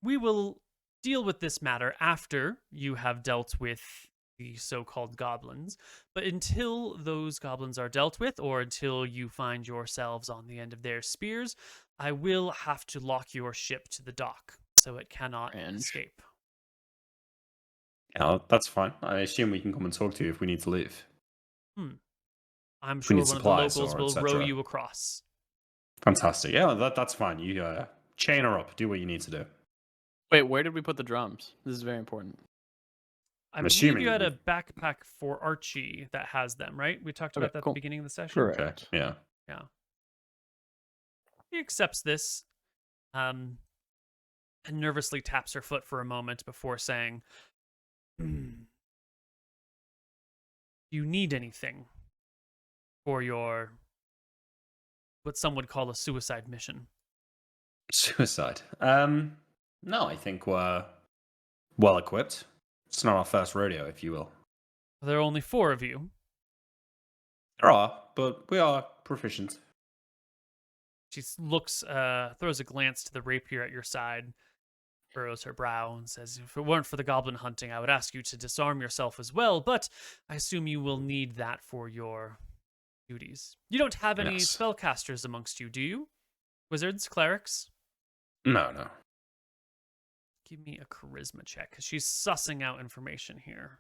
We will deal with this matter after you have dealt with the so-called goblins, but until those goblins are dealt with, or until you find yourselves on the end of their spears, I will have to lock your ship to the dock so it cannot escape. Yeah, that's fine. I assume we can come and talk to you if we need to leave. I'm sure one of the locals will row you across. Fantastic. Yeah, that's fine. You chain her up. Do what you need to do. Wait, where did we put the drums? This is very important. I believe you had a backpack for Archie that has them, right? We talked about that at the beginning of the session. Correct. Okay. Yeah. He accepts this, and nervously taps her foot for a moment before saying, "You need anything for your what some would call a suicide mission?" Suicide. No, I think we're well equipped. It's not our first rodeo, if you will. There are only 4 of you. There are, but we are proficient. She looks, throws a glance to the rapier at your side, furrows her brow, and says, "If it weren't for the goblin hunting, I would ask you to disarm yourself as well, but I assume you will need that for your duties. You don't have any spellcasters amongst you, do you? Wizards, clerics?" No. Give me a charisma check, because she's sussing out information here.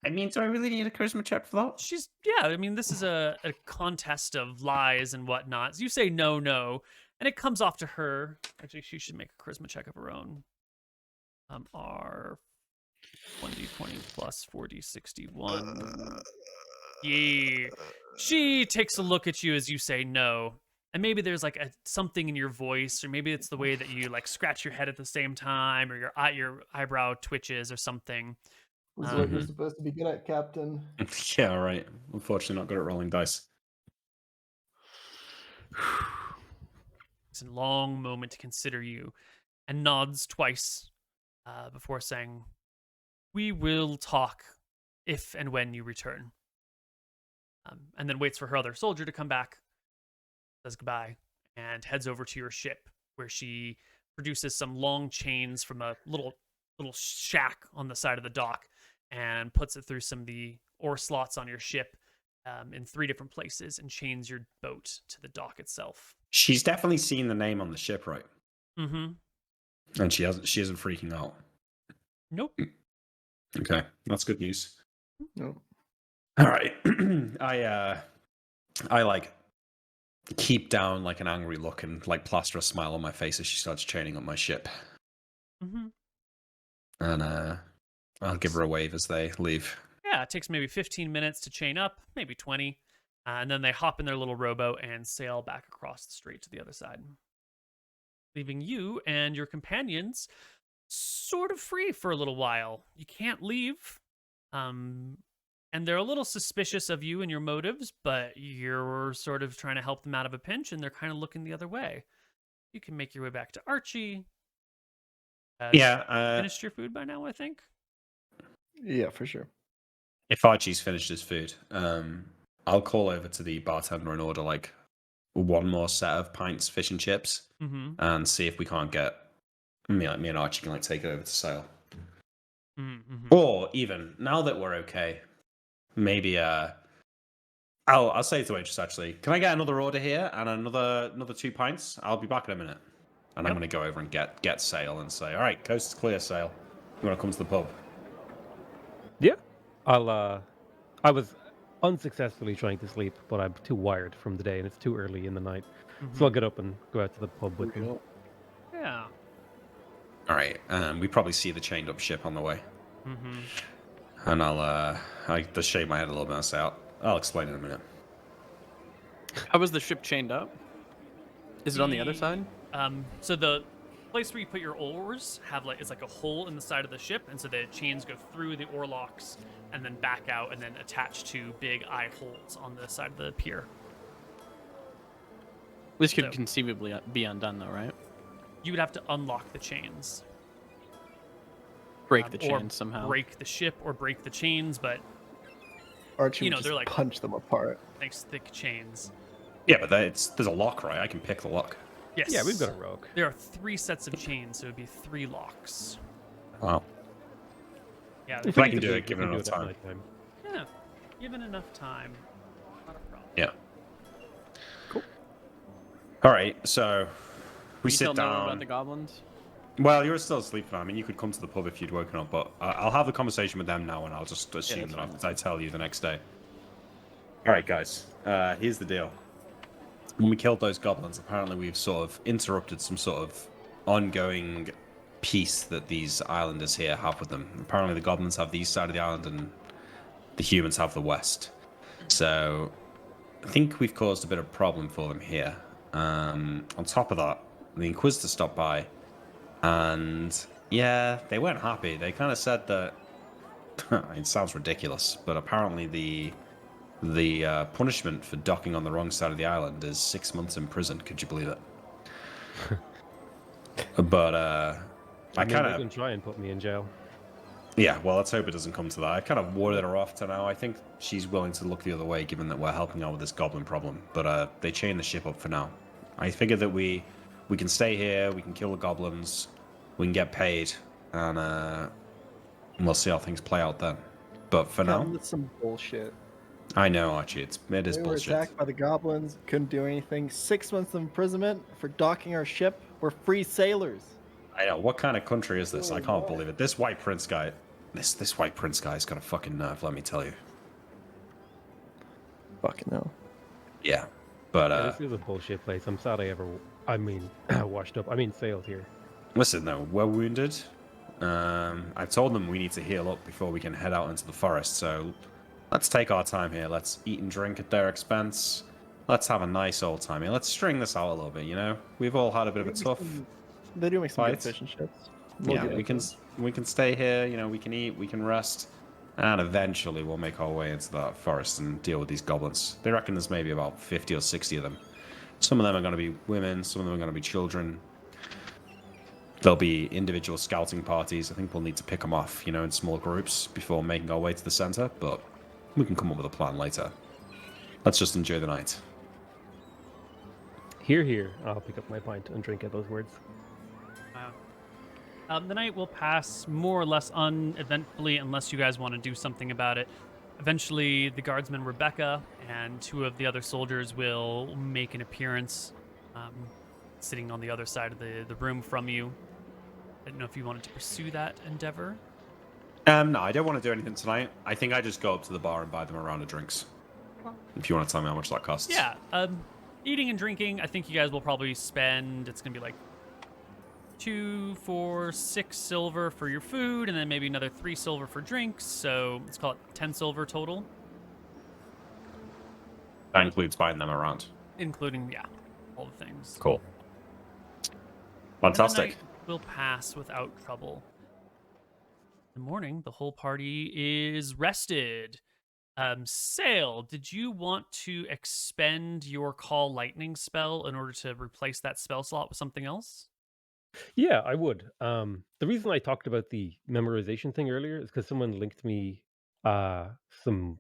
I mean, do I really need a charisma check for that? I mean, this is a contest of lies and whatnot. So you say no, and it comes off to her. Actually, she should make a charisma check of her own. R 1d20 plus 4d61. Yeah. She takes a look at you as you say no. And maybe there's like something in your voice, or maybe it's the way that you like scratch your head at the same time, or your eyebrow twitches or something. This is what you're supposed to be good at, Captain. Yeah, right. Unfortunately, not good at rolling dice. It's a long moment to consider you, and nods twice before saying, "We will talk if and when you return." And then waits for her other soldier to come back, says goodbye, and heads over to your ship, where she produces some long chains from a little shack on the side of the dock and puts it through some of the ore slots on your ship in 3 different places and chains your boat to the dock itself. She's definitely seen the name on the ship, right? Mm-hmm. And she isn't freaking out. Nope. Okay, that's good news. Nope. All right. I like keep down like an angry look and like plaster a smile on my face as she starts chaining up my ship. Mm-hmm. And I'll give her a wave as they leave. Yeah, it takes maybe 15 minutes to chain up, maybe 20. And then they hop in their little rowboat and sail back across the strait to the other side, leaving you and your companions sort of free for a little while. You can't leave. And they're a little suspicious of you and your motives, but you're sort of trying to help them out of a pinch, and they're kind of looking the other way. You can make your way back to Archie. Finished your food by now, I think? Yeah, for sure. If Archie's finished his food, I'll call over to the bartender and order like one more set of pints, fish and chips, and see if we can't get me and Archie can like take it over to sale. Or even now that we're okay, maybe I'll say to the waitress actually, can I get another order here and another 2 pints? I'll be back in a minute. And I'm going to go over and get Sale and say, all right, coast is clear, Sale. You want to come to the pub? Yeah. I was unsuccessfully trying to sleep, but I'm too wired from the day, and it's too early in the night. So I'll get up and go out to the pub with him. Yeah. All right. We probably see the chained up ship on the way. And I'll just shake my head a little bit and say, I'll explain in a minute. How was the ship chained up? Is it on the other side? So the place where you put your oars is like a hole in the side of the ship, and so the chains go through the oar locks and then back out and then attach to big eye holes on the side of the pier. This could conceivably be undone, though, right? You would have to unlock the chains. Break the chains somehow. Break the ship or break the chains, but Archie would just they're like punch them apart. nice thick chains. Yeah, but there's a lock, right? I can pick the lock. Yes. Yeah, we've got a rogue. There are 3 sets of chains, so it would be 3 locks. Wow. Yeah, If I can do it, given enough time. Yeah, given enough time. Not a problem. Yeah. Cool. All right, so we sit down. Know about the goblins? Well, you're still asleep now. I mean, you could come to the pub if you'd woken up, but I'll have the conversation with them now, and I'll just assume that I tell you the next day. All right, guys. Here's the deal. When we killed those goblins, apparently we've sort of interrupted some sort of ongoing peace that these islanders here have with them. Apparently, the goblins have the east side of the island, and the humans have the west. So, I think we've caused a bit of problem for them here. On top of that, the Inquisitor stopped by, and yeah, they weren't happy. They kind of said that it sounds ridiculous, but apparently the punishment for docking on the wrong side of the island is 6 months in prison. Could you believe it? But I mean, they can try and put me in jail. Yeah, well, let's hope it doesn't come to that. I kind of warded her off to now. I think she's willing to look the other way, given that we're helping out with this goblin problem. But they chained the ship up for now. I figured that we can stay here, we can kill the goblins, we can get paid, and we'll see how things play out then. But for now, That's some bullshit. I know, Archie. It is We were bullshit. attacked by the goblins, couldn't do anything. 6 months of imprisonment for docking our ship. We're free sailors. I know. What kind of country is this? I can't believe it. This white prince guy. This white prince guy's got a fucking nerve. Let me tell you. Fucking hell. Yeah, but Yeah, this is a bullshit place. I'm sad washed up. Sailed here. Listen, though, we're wounded. I told them we need to heal up before we can head out into the forest. So let's take our time here. Let's eat and drink at their expense. Let's have a nice old time here. Let's string this out a little bit. You know, we've all had a bit of a tough. They do make some good fight. fish and chips. Yeah, we can stay here. You know, we can eat, we can rest, and eventually we'll make our way into that forest and deal with these goblins. They reckon there's maybe about 50 or 60 of them. Some of them are going to be women. Some of them are going to be children. There'll be individual scouting parties. I think we'll need to pick them off, you know, in small groups before making our way to the center. But we can come up with a plan later. Let's just enjoy the night. Here. I'll pick up my pint and drink at those words. The night will pass more or less uneventfully unless you guys want to do something about it. Eventually, the guardsman Rebecca and 2 of the other soldiers will make an appearance, sitting on the other side of the room from you. I don't know if you wanted to pursue that endeavor. No, I don't want to do anything tonight. I think I just go up to the bar and buy them a round of drinks. If you want to tell me how much that costs. Yeah, eating and drinking, I think you guys will probably spend, it's going to be like 2, 4, 6 silver for your food, and then maybe another 3 silver for drinks. So let's call it 10 silver total. That includes buying them around. Including, all the things. Cool. Fantastic. And the night will pass without trouble. In the morning, the whole party is rested. Sail, did you want to expend your Call Lightning spell in order to replace that spell slot with something else? Yeah, I would. The reason I talked about the memorization thing earlier is because someone linked me some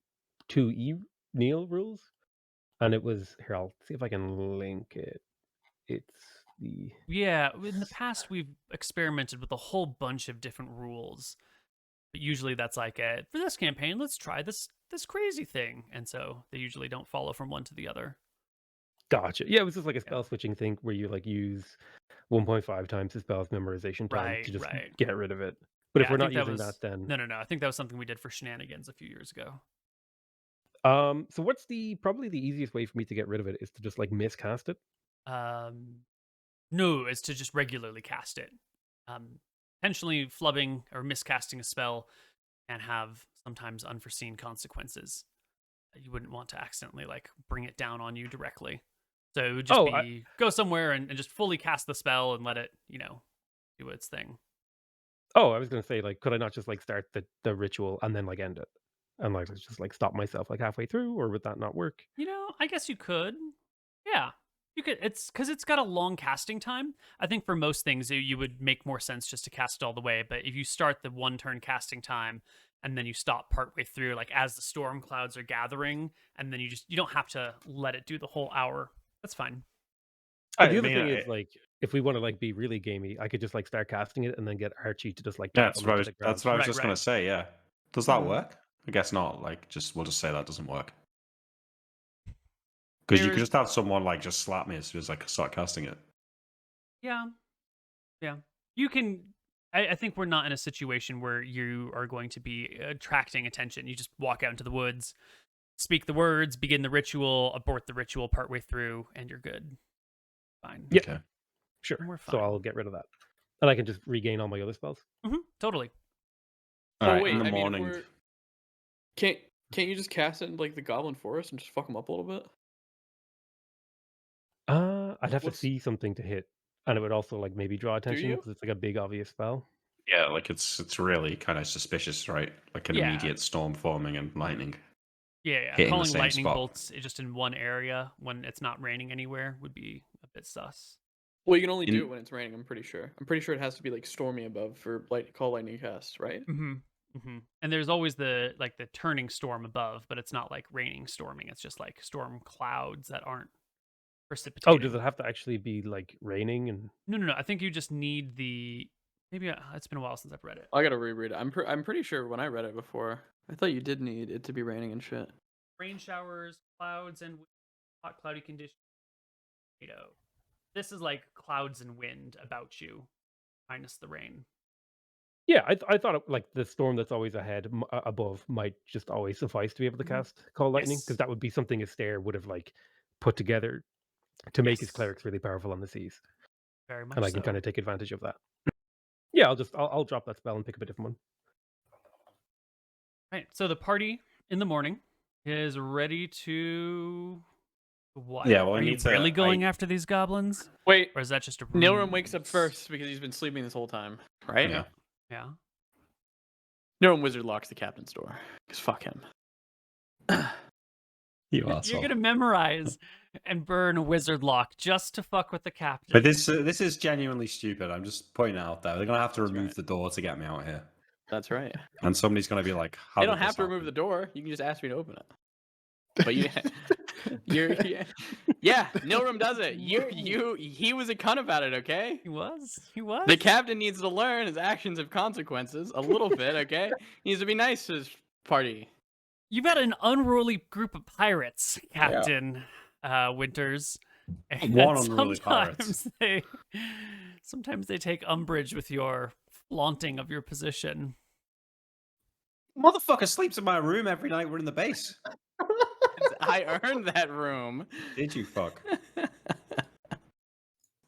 2E Neil rules, and it was here. I'll see if I can link it. It's the In the past we've experimented with a whole bunch of different rules, but usually that's like for this campaign, let's try this crazy thing, and so they usually don't follow from one to the other. Gotcha. Yeah, it was just like a spell switching thing where you like use 1.5 times the spell's memorization time to just get rid of it. But if we're not using that, then no. I think that was something we did for shenanigans a few years ago. So what's probably the easiest way for me to get rid of it is to just like miscast it? No, it's to just regularly cast it. Intentionally flubbing or miscasting a spell can have sometimes unforeseen consequences. You wouldn't want to accidentally like bring it down on you directly. So it would just go somewhere and just fully cast the spell and let it, do its thing. Oh, I was going to say, like, could I not just like start the ritual and then like end it? And like just like stop myself like halfway through, or would that not work? I guess you could. Yeah. You could. It's because it's got a long casting time. I think for most things you would make more sense just to cast it all the way. But if you start the 1 turn casting time and then you stop partway through, like as the storm clouds are gathering, and then you don't have to let it do the whole hour. That's fine. The other thing is like if we want to like be really gamey, I could just like start casting it and then get Archie to just like that's what I was just gonna say. Yeah, does that work? I guess not. Like, we'll just say that doesn't work. Because you could just have someone like just slap me as soon as I start casting it. Yeah. You can. I think we're not in a situation where you are going to be attracting attention. You just walk out into the woods, speak the words, begin the ritual, abort the ritual partway through, and you're good. Fine. Yeah. Okay. Sure. We're fine. So I'll get rid of that. And I can just regain all my other spells. Totally. All right, wait, in the I mean, morning. can't you just cast it in like the Goblin Forest and just fuck them up a little bit? I'd have to What's- see something to hit, and it would also like maybe draw attention you? because it's like a big obvious spell. Yeah, like it's really kind of suspicious, right? Like an Yeah. immediate storm forming and lightning. Yeah. Hitting the Calling same lightning spot. bolts just in one area when it's not raining anywhere would be a bit sus. Well, you can only do it when it's raining. I'm pretty sure. I'm pretty sure it has to be like stormy above for call lightning cast, right? And there's always the turning storm above, but it's not like raining storming. It's just like storm clouds that aren't precipitating. Oh, does it have to actually be like raining? And No. I think you just need the. Maybe it's been a while since I've read it. I gotta reread it. I'm pretty sure when I read it before, I thought you did need it to be raining and shit. Rain showers, clouds, and hot cloudy conditions. This is like clouds and wind about you, minus the rain. yeah, I thought like the storm that's always ahead above might just always suffice to be able to cast Call Lightning, Yes. because that would be something Astaire would have like put together to make his Yes. clerics really powerful on the seas, Very much and I can so. kind of take advantage of that. Yeah, I'll drop that spell and pick up a different one. Right. So the party in the morning is ready to. What? Yeah, well, I are you need to- really going after these goblins, Wait, or is that just a Nilrum wakes up ruse? first because he's been sleeping this whole time, right? Yeah. Yeah. Nilrum Wizard locks the captain's door because fuck him. You asshole. You're gonna memorize and burn a wizard lock just to fuck with the captain. But this is genuinely stupid. I'm just pointing it out there. They're gonna have to That's remove right. the door to get me out here, That's right. and somebody's gonna be like, "How They did don't have this to remove the happen?" door. You can just ask me to open it. But yeah, Nilrum does it. He was a cunt about it, okay? He was. The captain needs to learn his actions have consequences a little bit, okay? He needs to be nice to his party. You've got an unruly group of pirates, Captain Winters. And One unruly pirate. sometimes they take umbrage with your flaunting of your position. Motherfucker sleeps in my room every night. We're in the base. I earned that room. Did you fuck?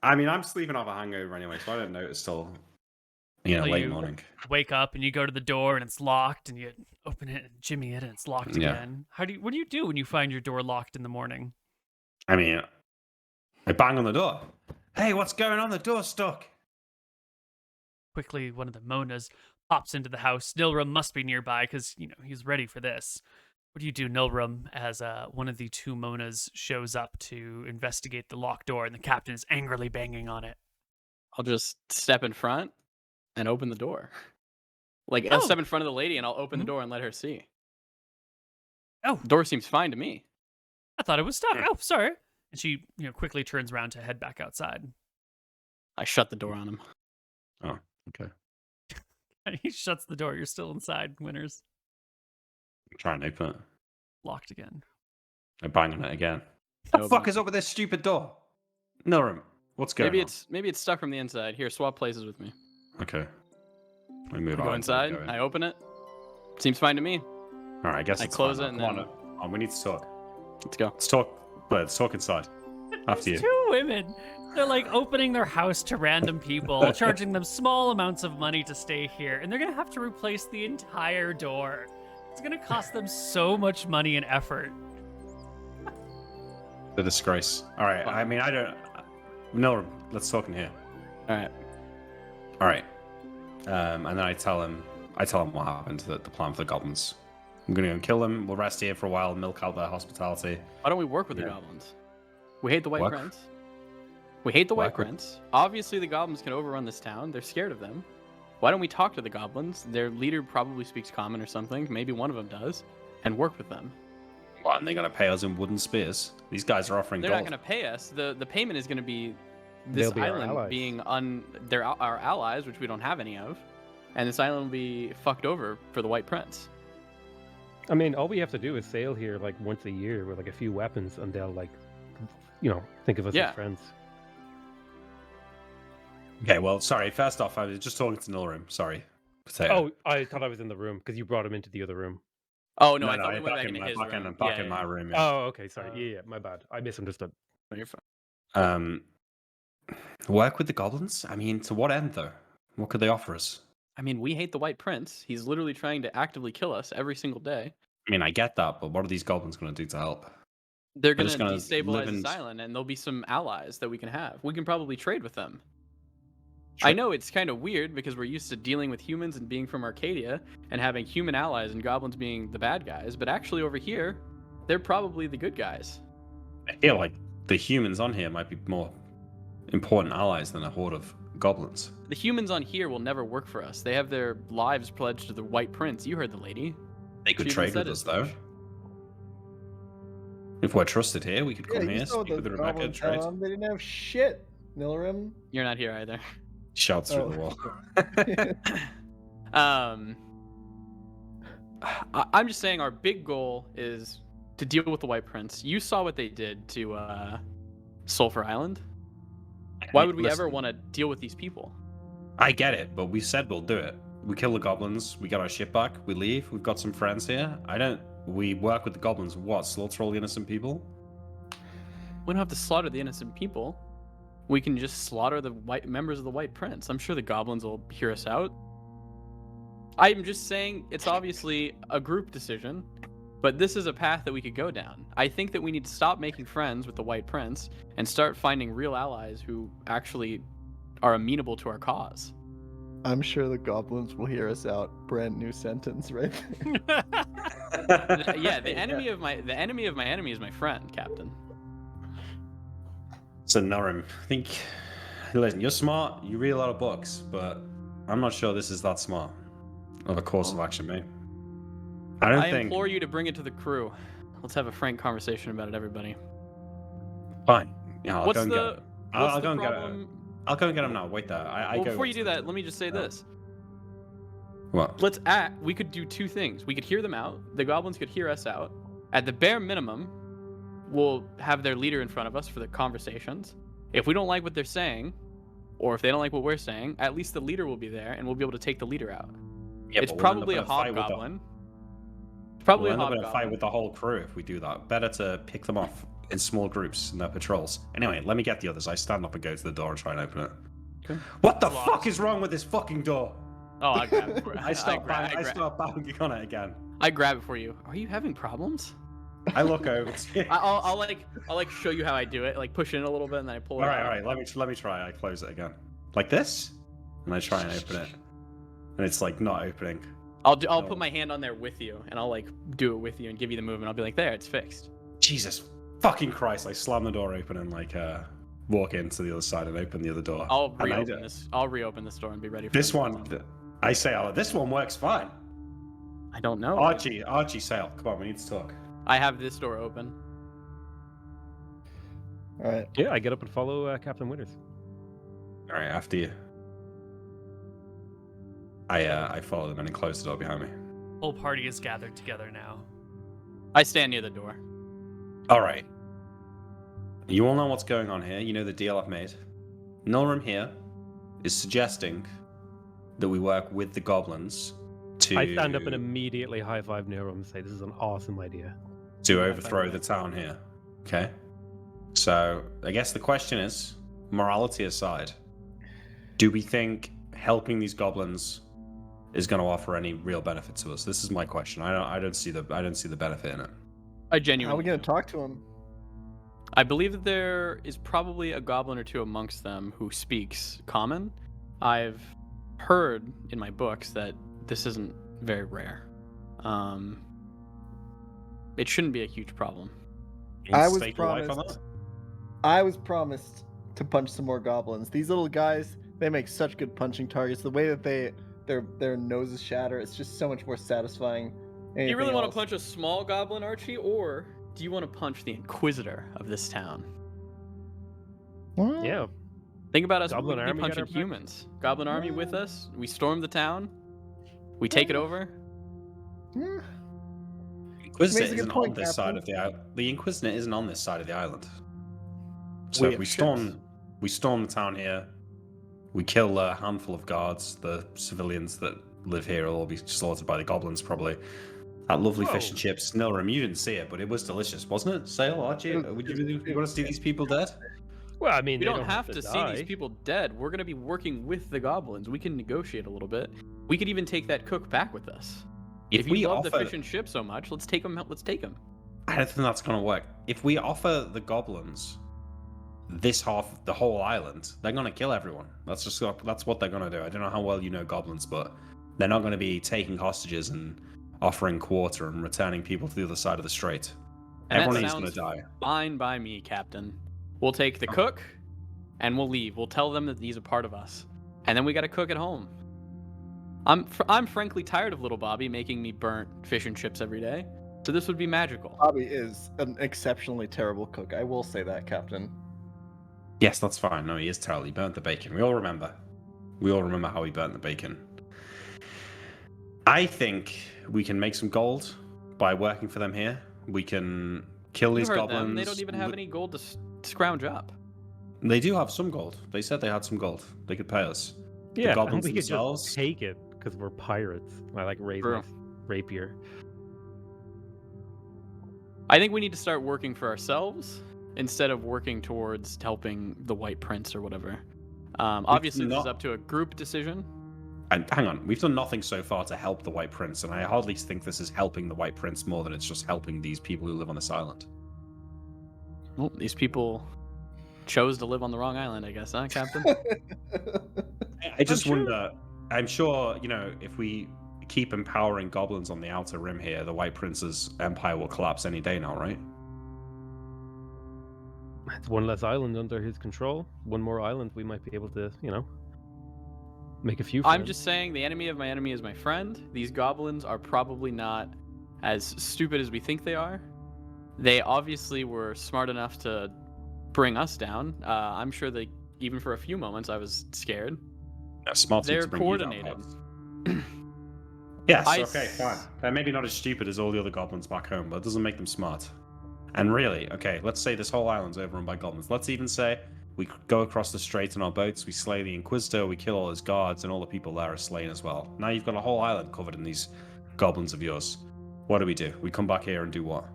I mean, I'm sleeping off a hangover anyway, so I don't notice till late morning. Wake up and you go to the door and it's locked, and you open it and jimmy it and it's locked again. What do you do when you find your door locked in the morning? I mean, I bang on the door. Hey, what's going on? The door's stuck. Quickly, one of the Monas pops into the house. Nilrum must be nearby because he's ready for this. What do you do, Nilrum, as one of the two Monas shows up to investigate the locked door and the captain is angrily banging on it? I'll just step in front and open the door. I'll step in front of the lady and I'll open the door and let her see. Oh. The door seems fine to me. I thought it was stuck. Oh, sorry. And she, quickly turns around to head back outside. I shut the door on him. Oh, okay. And he shuts the door. You're still inside, Winters. Try and open it. Locked again. I bang on it again. What the fuck is up with this stupid door? Nilrum, what's going on? Maybe it's stuck from the inside. Here, swap places with me. Okay. Let me move I on. go inside. I open it. Seems fine to me. All right, I guess I it's close fine it now. and Come on, we need to talk. Let's go. Let's talk. Let's talk inside. After you. Two women. They're opening their house to random people, charging them small amounts of money to stay here, and they're gonna have to replace the entire door. It's gonna cost them so much money and effort. The disgrace. All right. I mean, I don't. No, let's talk in here. All right. All right. And then I tell him what happened to the plan for the goblins. I'm gonna go and kill them. We'll rest here for a while, milk out their hospitality. Why don't we work with the goblins? We hate the White Work? Prince. We hate the White Work with- Prince. Obviously, the goblins can overrun this town. They're scared of them. Why don't we talk to the goblins? Their leader probably speaks common or something. Maybe one of them does, and work with them. What? And they're gonna pay us in wooden spears? These guys are offering They're gold. not going to pay us. The payment is going to be this They'll be our island allies. being they're our allies, which we don't have any of, and this island will be fucked over for the White Prince. I mean, all we have to do is sail here once a year with a few weapons, and they'll think of us as friends. Okay, well, sorry. First off, I was just talking to Nilrum. Sorry. Potato. Oh, I thought I was in the room because you brought him into the other room. Oh no, I no, thought we went back back into his room. I'm back in my room. Yeah. Oh, okay, sorry. Yeah, my bad. I misunderstood. No, you're fine. Work with the goblins? I mean, to what end, though? What could they offer us? I mean, we hate the White Prince. He's literally trying to actively kill us every single day. I mean, I get that, but what are these goblins going to do to help? They're They're going just to gonna live destabilize in- this island, and there'll be some allies that we can have. We can probably trade with them. Sure. I know it's kind of weird because we're used to dealing with humans and being from Arcadia and having human allies and goblins being the bad guys, but actually over here, they're probably the good guys. I feel like the humans on here might be more important allies than a horde of goblins. The humans on here will never work for us. They have their lives pledged to the White Prince. You heard the lady. They could She even trade said with as us, though. much. If we're trusted here, we could come you here, saw speak with those Rebecca, and goblins trade. down. They didn't have shit, Nilrum. You're not here either. Shouts through Oh. the wall. I'm just saying our big goal is to deal with the White Prince. You saw what they did to Sulphur Island. Why would we ever want to deal with these people? I get it, but we said we'll do it. We kill the goblins, we get our ship back, we leave, we've got some friends here. We work with the goblins, what, slaughter all the innocent people? We don't have to slaughter the innocent people. We can just slaughter the members of the White Prince. I'm sure the goblins will hear us out. I'm just saying it's obviously a group decision, but this is a path that we could go down. I think that we need to stop making friends with the White Prince and start finding real allies who actually are amenable to our cause. I'm sure the goblins will hear us out. Brand new sentence, right? Yeah, the enemy of my enemy is my friend, Captain. So Nilrum, I think, listen, you're smart, you read a lot of books, but I'm not sure this is that smart of a course of action, mate. I implore you to bring it to the crew. Let's have a frank conversation about it, everybody. Fine. Yeah, I'll What's go and get the him. I'll go and get him. problem? I'll go and get him now. Wait there. Well, before you do that, let me just say this. What? Let's act. We could do two things. We could hear them out. The goblins could hear us out. At the bare minimum, we'll have their leader in front of us for the conversations. If we don't like what they're saying, or if they don't like what we're saying, at least the leader will be there, and we'll be able to take the leader out. Yeah, It's but we'll end up probably in a fight with the- hobgoblin. It's probably We'll a end up in a fight hobgoblin. with the whole crew if we do that. Better to pick them off in small groups in their patrols. Anyway, let me get the others. I stand up and go to the door and try and open it. Okay. What the Lost. fuck is wrong with this fucking door? Oh, I grab it. I start banging on it again. I grab it for you. Are you having problems? I look over to you. I'll like show you how I do it. Like push in a little bit and then I pull it. All out. right. Let me try. I close it again, like this, and I try and open it, and it's like not opening. I'll No. put my hand on there with you and I'll like do it with you and give you the movement. I'll be like, there, it's fixed. Jesus fucking Christ! I slam the door open and like walk into the other side and open the other door. I'll And reopen this. I'll reopen this door and be ready for This it. one, I say, oh, this one works fine. I don't know. Archie, Sale, come on, we need to talk. I have this door open. All right. Yeah, I get up and follow Captain Winters. All right, after you. I follow them and close the door behind me. Whole party is gathered together now. I stand near the door. All right. You all know what's going on here. You know the deal I've made. Nilrum here is suggesting that we work with the goblins to I stand up and immediately high five Nilrum and say, "This is an awesome idea." to overthrow the town here. Okay. So I guess the question is, morality aside, do we think helping these goblins is going to offer any real benefit to us? This is my question. I don't see the benefit in it. I How are genuinely. we gonna do. talk to him? I believe that there is probably a goblin or two amongst them who speaks common. I've heard in my books that this isn't very rare. It shouldn't be a huge problem. I was Stake your life on promised. that? I was promised to punch some more goblins. These little guys, they make such good punching targets. The way that their noses shatter, it's just so much more satisfying. Do you really want to else. punch a small goblin, Archie, or do you want to punch the Inquisitor of this town? Well, Yeah, Think about us Goblin we could be army got punching our back. humans. Goblin army with us. We storm the town. We take it over. yeah. Inquisitor Makes a good isn't point, on this side Captain. of the island. The Inquisitor isn't on this side of the island. So We if have we ships. storm the town here. We kill a handful of guards. The civilians that live here will all be slaughtered by the goblins, probably. That lovely fish and Whoa. chips. Nilrum, you didn't see it, but it was delicious, wasn't it? Sale, Archie, would you want to see these people dead? Well, I mean, We they don't have to see die. these people dead. We're gonna be working with the goblins. We can negotiate a little bit. We could even take that cook back with us. If you love the fish and chip so much, let's take him. Let's take him. I don't think that's gonna work. If we offer the goblins this half, the whole island, they're gonna kill everyone. That's what they're gonna do. I don't know how well you know goblins, but they're not gonna be taking hostages and offering quarter and returning people to the other side of the strait. And Everyone that is gonna sounds die. fine by me, Captain. We'll take the cook, and we'll leave. We'll tell them that he's a part of us, and then we got to cook at home. I'm frankly tired of little Bobby making me burnt fish and chips every day, so this would be magical. Bobby is an exceptionally terrible cook. I will say that, Captain. Yes, that's fine. No, he is terrible. He burnt the bacon. We all remember. We all remember how he burnt the bacon. I think we can make some gold by working for them here. We can kill these goblins. Them. They don't even have any gold to scrounge up. They do have some gold. They said they had some gold. They could pay us. Yeah, the goblins we could themselves. just take it because we're pirates. I like raising rapier. I think we need to start working for ourselves instead of working towards helping the White Prince or whatever. Obviously, this is up to a group decision. And hang on, we've done nothing so far to help the White Prince, and I hardly think this is helping the White Prince more than it's just helping these people who live on this island. Well, these people chose to live on the wrong island, I guess, huh, Captain? I just wonder. I'm sure, if we keep empowering goblins on the outer rim here, the White Prince's empire will collapse any day now, right? It's one less island under his control. One more island, we might be able to, make a few friends. I'm just saying the enemy of my enemy is my friend. These goblins are probably not as stupid as we think they are. They obviously were smart enough to bring us down. I'm sure that even for a few moments I was scared. Yeah, smart. They're coordinated. Yes, okay, fine. They're maybe not as stupid as all the other goblins back home, but it doesn't make them smart. And really, okay, let's say this whole island's overrun by goblins. Let's even say we go across the strait in our boats, we slay the Inquisitor, we kill all his guards, and all the people there are slain as well. Now you've got a whole island covered in these goblins of yours. What do? We come back here and do what?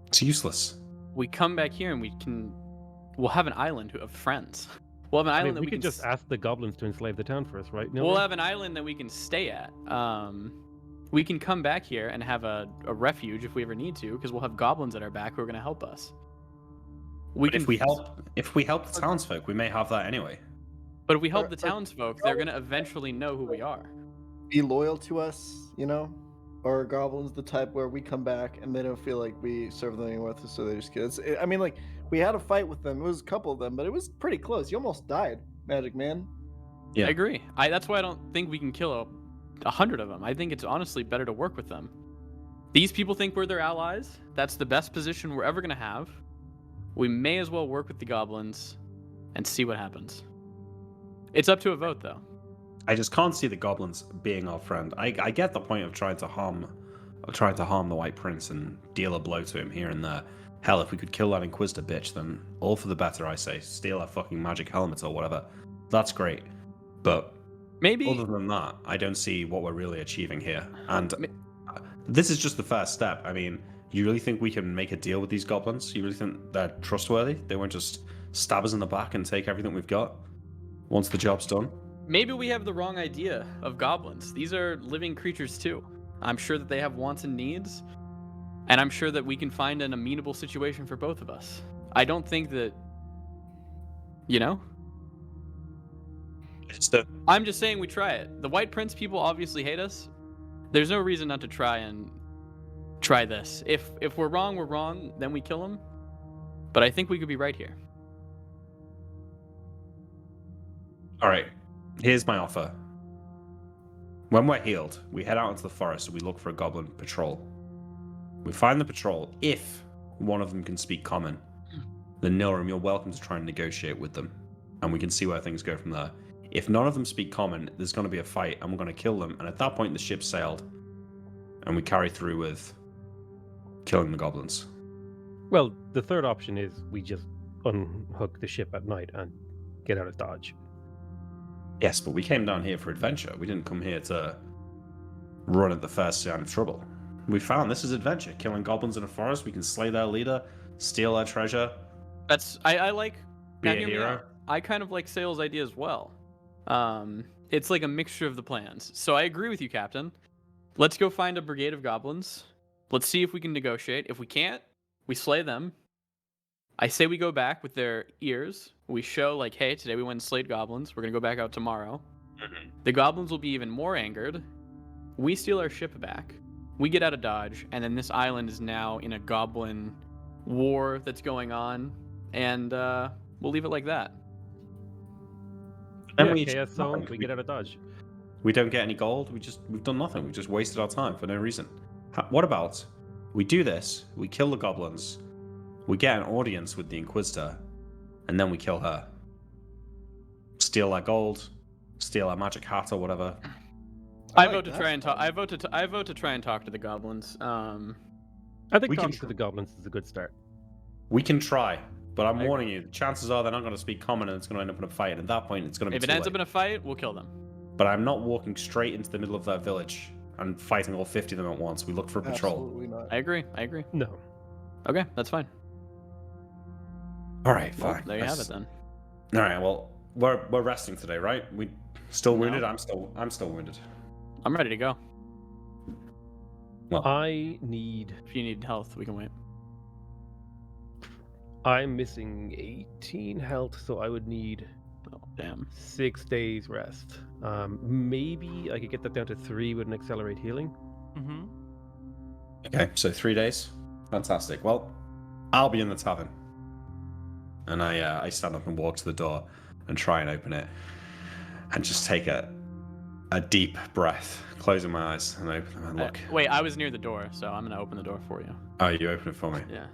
It's useless. We come back here and we'll have an island of friends. We'll have an island that we can just ask the goblins to enslave the town for us, right? We'll have an island that we can stay at. We can come back here and have a refuge if we ever need to, because we'll have goblins at our back who are going to help us. If we help the townsfolk, we may have that anyway. But if we help the townsfolk, they're going to eventually know who we are. Be loyal to us, Or are goblins the type where we come back and they don't feel like we serve them anymore, so they just kill us? I mean, like, we had a fight with them. It was a couple of them, but it was pretty close. You almost died, Magic Man. Yeah, I agree. That's why I don't think we can kill 100 of them. I think it's honestly better to work with them. These people think we're their allies. That's the best position we're ever going to have. We may as well work with the goblins and see what happens. It's up to a vote, though. I just can't see the goblins being our friend. I get the point of trying to harm the White Prince and deal a blow to him here and there. Hell, if we could kill that Inquisitor bitch, then all for the better, I say. Steal her fucking magic helmet or whatever. That's great. But maybe other than that, I don't see what we're really achieving here. And this is just the first step. I mean, you really think we can make a deal with these goblins? You really think they're trustworthy? They won't just stab us in the back and take everything we've got once the job's done? Maybe we have the wrong idea of goblins. These are living creatures too. I'm sure that they have wants and needs, and I'm sure that we can find an amenable situation for both of us. I don't think that, I'm just saying we try it. The White Prince people obviously hate us. There's no reason not to try this. If we're wrong, then we kill them. But I think we could be right here. All right. Here's my offer. When we're healed, we head out into the forest and we look for a goblin patrol. We find the patrol. If one of them can speak common, then Nilrum, you're welcome to try and negotiate with them. And we can see where things go from there. If none of them speak common, there's going to be a fight and we're going to kill them. And at that point, the ship sailed. And we carry through with killing the goblins. Well, the third option is we just unhook the ship at night and get out of Dodge. Yes, but we came down here for adventure. We didn't come here to run at the first sign of trouble. We found this is adventure. Killing goblins in a forest, we can slay their leader, steal their treasure. I like. Be Now a hear me hero. out. I kind of like Sale's idea as well. It's like a mixture of the plans. So I agree with you, Captain. Let's go find a brigade of goblins. Let's see if we can negotiate. If we can't, we slay them. I say we go back with their ears. We show like, hey, today we went and slayed goblins. We're gonna go back out tomorrow. The goblins will be even more angered. We steal our ship back. We get out of Dodge, and then this island is now in a goblin war that's going on, and we'll leave it like that. Then Yeah, we chaos just- zone. We get out of Dodge. We don't get any gold. We've done nothing. We just wasted our time for no reason. What about we do this? We kill the goblins. We get an audience with the Inquisitor, and then we kill her. Steal our gold. Steal our magic hat or whatever. I vote to try and talk. I vote to try and talk to the goblins. I think We can talking to the goblins is a good start. We can try, but I'm I warning you. Chances are they're not going to speak common, and it's going to end up in a fight. And at that point, it's going to be If it too ends late. up in a fight, we'll kill them. But I'm not walking straight into the middle of their village and fighting all 50 of them at once. We look for a patrol. Absolutely not. I agree. No. Okay, that's fine. All right, Well, fine. there you have it then. All right. Well, we're resting today, right? We still No. wounded. I'm still wounded. I'm ready to go. I need. If you need health, we can wait. I'm missing 18 health, so I would need Oh, damn. 6 days rest. Maybe I could get that down to 3 with an accelerate healing. Mm-hmm. Okay, so 3 days. Fantastic. Well, I'll be in the tavern, and I stand up and walk to the door and try and open it, and just take a deep breath, closing my eyes and open them and look. Wait, I was near the door, so I'm gonna open the door for you. Oh, you open it for me. Yeah.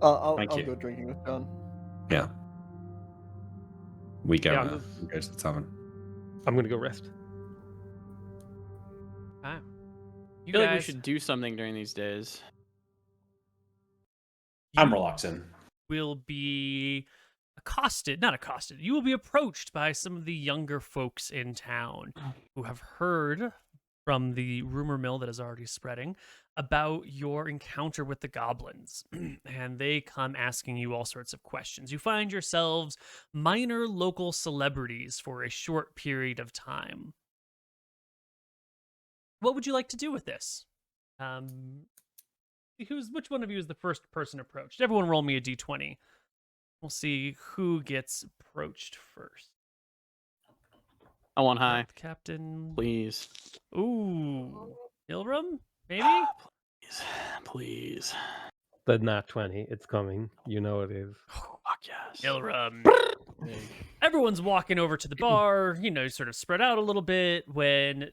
I'll Thank you. go drinking with John. Yeah. We go. Yeah, I'm we go to the tavern. I'm gonna go rest. I You feel guys like we should do something during these days. I'm relaxing. will be not accosted. You will be approached by some of the younger folks in town who have heard from the rumor mill that is already spreading about your encounter with the goblins. And they come asking you all sorts of questions. You find yourselves minor local celebrities for a short period of time. What would you like to do with this? Which one of you is the first person approached? Everyone roll me a d20. We'll see who gets approached first. I want high, Captain. please. Ooh. Nilrum? Maybe? Please, please. The nat 20, it's coming. You know it is. Fuck yes. Nilrum. Everyone's walking over to the bar, sort of spread out a little bit when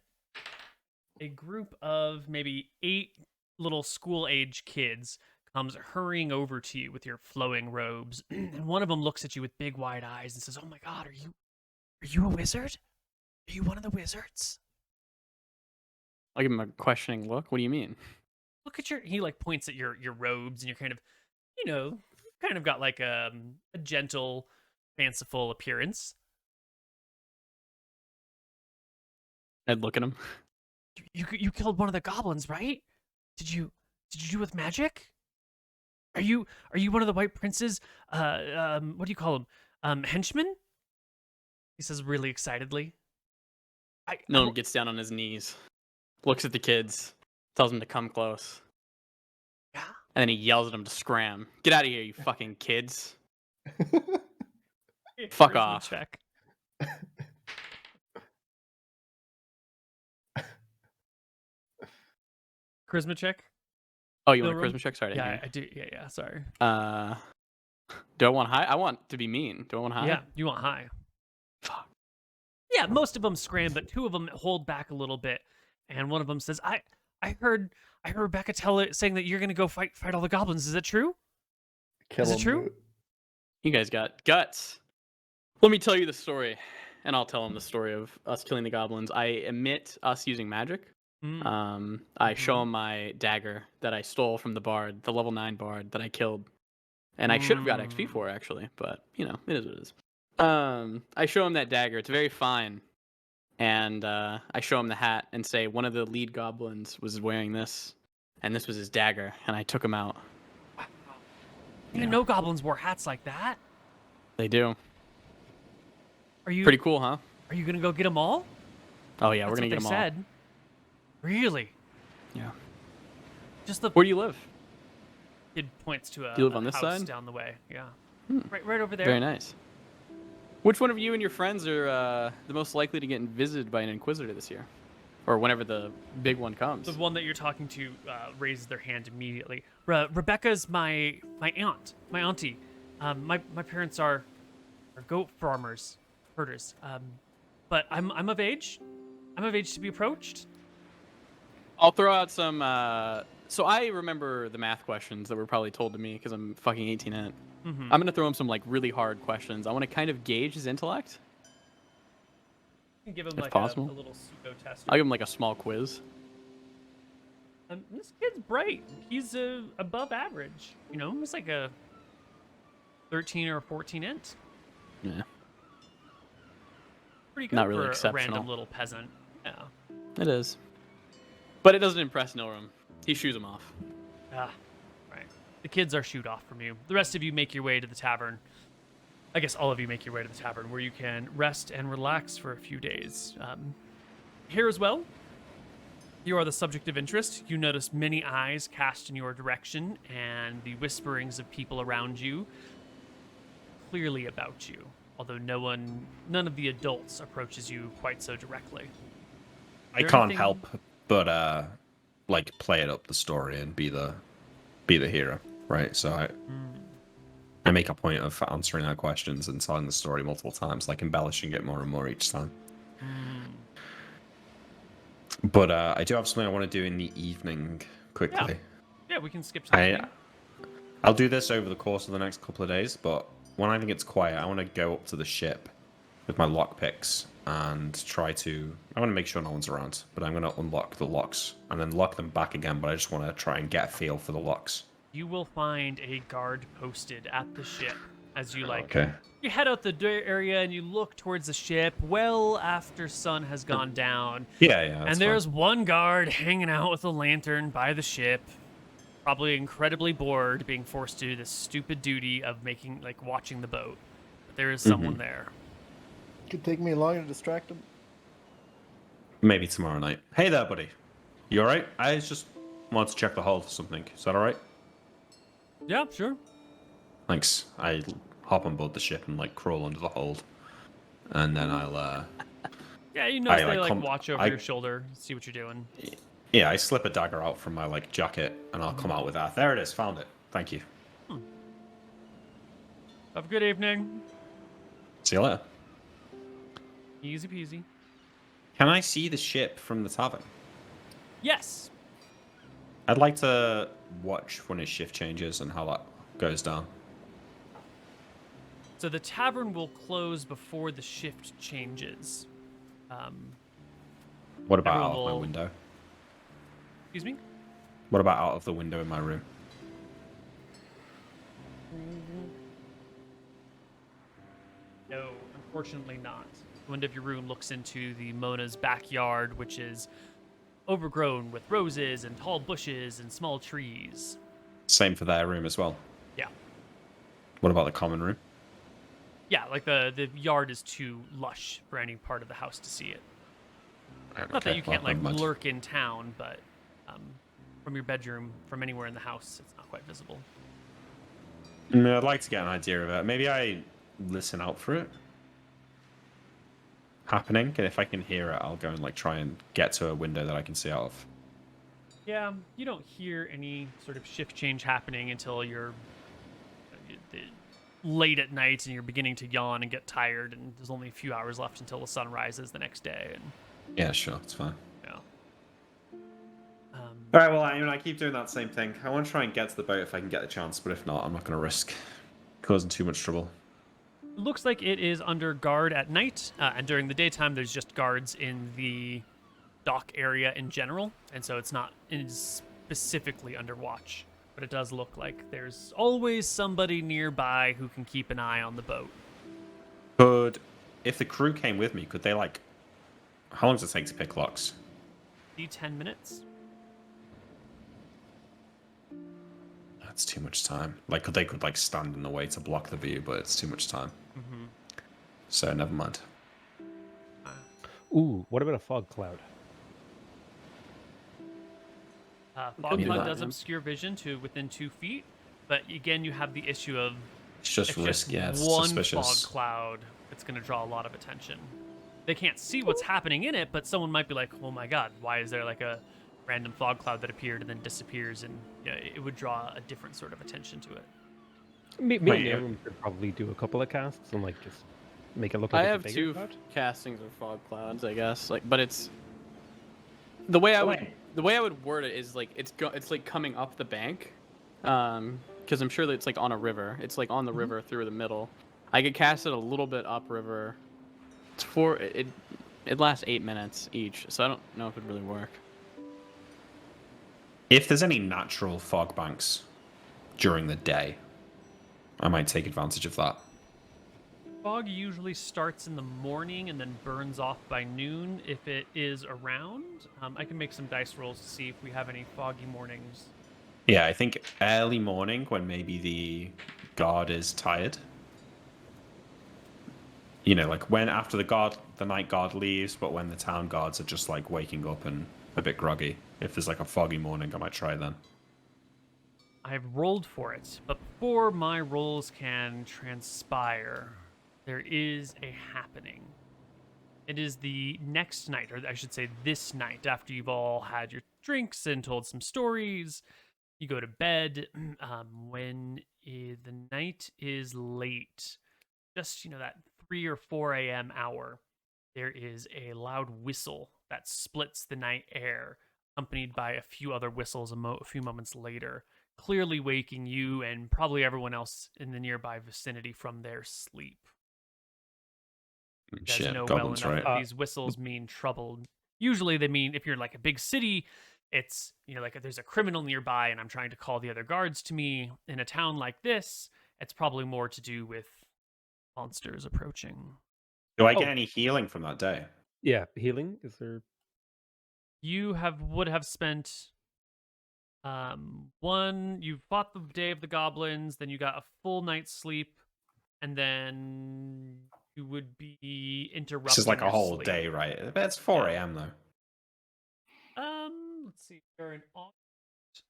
a group of maybe 8 little school-age kids comes hurrying over to you with your flowing robes. And one of them looks at you with big wide eyes and says, "Oh my god, are you a wizard? Are you one of the wizards?" I'll give him a questioning look. What do you mean? Look at he like points at your robes, and you're kind of got like a gentle, fanciful appearance. I'd look at him. You killed one of the goblins, right? Did you do it with magic? Are you one of the White Prince's what do you call them? Henchmen? He says really excitedly. Nilrum gets down on his knees, looks at the kids, tells them to come close. Yeah. And then he yells at them to scram. Get out of here, you fucking kids. Fuck Charisma off. Check. Charisma check. Oh, you want a Nilrum? charisma check? Sorry. I didn't Yeah, hear I do. Yeah, sorry. you. Do I want high? I want to be mean. Do I want high? Yeah, you want high. Fuck. Yeah, most of them scram, but 2 of them hold back a little bit, and one of them says, "I heard Rebecca saying that you're gonna go fight all the goblins. Is that true? Is it true?" You guys got guts. Let me tell you the story, and I'll tell him the story of us killing the goblins. I admit us using magic. I show him my dagger that I stole from the bard, the level 9 bard that I killed. And I should have got XP for, actually, but, it is what it is. I show him that dagger. It's very fine. And I show him the hat and say one of the lead goblins was wearing this, and this was his dagger, and I took him out. didn't know goblins wore hats like that. They do. Are you Pretty cool, huh? Are you gonna go get them all? Oh yeah, That's we're gonna what get they them all. said. Really? Yeah. Just the Where do you live? kid points to a, Do you live on a this house side? down the way. Yeah. Right over there. Very nice. Which one of you and your friends are the most likely to get visited by an Inquisitor this year? Or whenever the big one comes? The one that you're talking to raises their hand immediately. Rebecca's my aunt, my auntie. My parents are goat farmers, herders. But I'm of age. I'm of age to be approached. I'll throw out some. So I remember the math questions that were probably told to me because I'm fucking 18 in it. Mm-hmm. I'm gonna throw him some like really hard questions. I want to kind of gauge his intellect. You can give him If like possible. a little pseudo test. I'll give him like a small quiz. This kid's bright. He's above average. You know, he's like a 13 or 14 int. Yeah. Pretty good Not really for a exceptional. random little peasant. Yeah. It is. But it doesn't impress Nilrum. He shoos him off. Ah, right. The kids are shooed off from you. The rest of you make your way to the tavern. I guess all of you make your way to the tavern where you can rest and relax for a few days. Here as well, you are the subject of interest. You notice many eyes cast in your direction and the whisperings of people around you clearly about you, although none of the adults approaches you quite so directly. I can't help but like play it up the story and be the hero, right? So I make a point of answering our questions and telling the story multiple times, like embellishing it more and more each time. But I do have something I want to do in the evening quickly. Yeah, we can skip to the evening. I'll do this over the course of the next couple of days, but when I think it's quiet, I want to go up to the ship with my lockpicks and I want to make sure no one's around, but I'm going to unlock the locks and then lock them back again, but I just want to try and get a feel for the locks. You will find a guard posted at the ship as you Okay. You head out the area and you look towards the ship well after sun has gone down. Yeah. And there's one guard hanging out with a lantern by the ship, probably incredibly bored, being forced to do this stupid duty of watching the boat. But there is someone there. Could take me long to distract him. Maybe tomorrow night. Hey there, buddy. You alright? I just wanted to check the hold or something. Is that alright? Yeah, sure. Thanks. I hop on board the ship and crawl under the hold, and then I'll. Yeah, you notice they come- watch over your shoulder, see what you're doing. Yeah, I slip a dagger out from my jacket, and I'll come out with that. There it is. Found it. Thank you. Have a good evening. See you later. Easy peasy. Can I see the ship from the tavern? Yes. I'd like to watch when his shift changes and how that goes down. So the tavern will close before the shift changes. What about everyone out of my will- window? Excuse me? What about out of the window in my room? No, unfortunately not. The window of your room looks into the Mona's backyard, which is overgrown with roses and tall bushes and small trees. Same for their room as well. Yeah. What about the common room? Yeah, the yard is too lush for any part of the house to see it. Not that you can't lurk in town, but from your bedroom, from anywhere in the house, it's not quite visible. I'd like to get an idea of it. Maybe I listen out for it happening, and if I can hear it, I'll go and try and get to a window that I can see out of. Yeah, you don't hear any sort of shift change happening until you're late at night and you're beginning to yawn and get tired, and there's only a few hours left until the sun rises the next day. And Yeah, sure, it's fine. yeah. All right, well, I keep doing that same thing. I want to try and get to the boat if I can get the chance, but if not, I'm not going to risk causing too much trouble. Looks like it is under guard at night, and during the daytime, there's just guards in the dock area in general, and so it's not specifically under watch. But it does look like there's always somebody nearby who can keep an eye on the boat. If the crew came with me, could they how long does it take to pick locks? 10 minutes. That's too much time. Like, they could like stand in the way to block the view, but it's too much time. Mm-hmm. So never mind. Ooh, what about a fog cloud? Fog do cloud that, does yeah. obscure vision to within 2 feet, but again, you have the issue of It's just risky. Yeah, it's one suspicious. fog cloud. It's going to draw a lot of attention. They can't see what's happening in it, but someone might be like, "Oh my God, why is there like a random fog cloud that appeared and then disappears?" And it would draw a different sort of attention to it. Me and Nilrum could probably do a couple of casts and like just make it look like I it's have a bigger 2 cloud. castings of fog clouds, I guess. Like, but it's the way I would word it is like it's like coming up the bank, because I'm sure that it's like on a river. It's like on the river through the middle. I could cast it a little bit upriver. It lasts 8 minutes each, so I don't know if it'd really work. If there's any natural fog banks during the day, I might take advantage of that. Fog usually starts in the morning and then burns off by noon if it is around. I can make some dice rolls to see if we have any foggy mornings. Yeah, I think early morning when maybe the guard is tired. You know, like when after the night guard leaves, but when the town guards are just like waking up and a bit groggy. If there's like a foggy morning, I might try then. I've rolled for it, but before my rolls can transpire, there is a happening. It is the next night, or I should say this night, after you've all had your drinks and told some stories. You go to bed when the night is late, just, that 3 or 4 a.m. hour. There is a loud whistle that splits the night air, accompanied by a few other whistles a few moments later, clearly waking you and probably everyone else in the nearby vicinity from their sleep. You guys Shit, know goblins, well enough right? that these whistles mean trouble. Usually they mean, if you're like a big city, it's, like if there's a criminal nearby and I'm trying to call the other guards to me. In a town like this, it's probably more to do with monsters approaching. Do I get any healing from that day? Yeah, healing. Is there? You would have spent you fought the day of the goblins, then you got a full night's sleep, and then you would be interrupted. This is like a whole day, right? It's 4 a.m. though. Let's see. You're in August.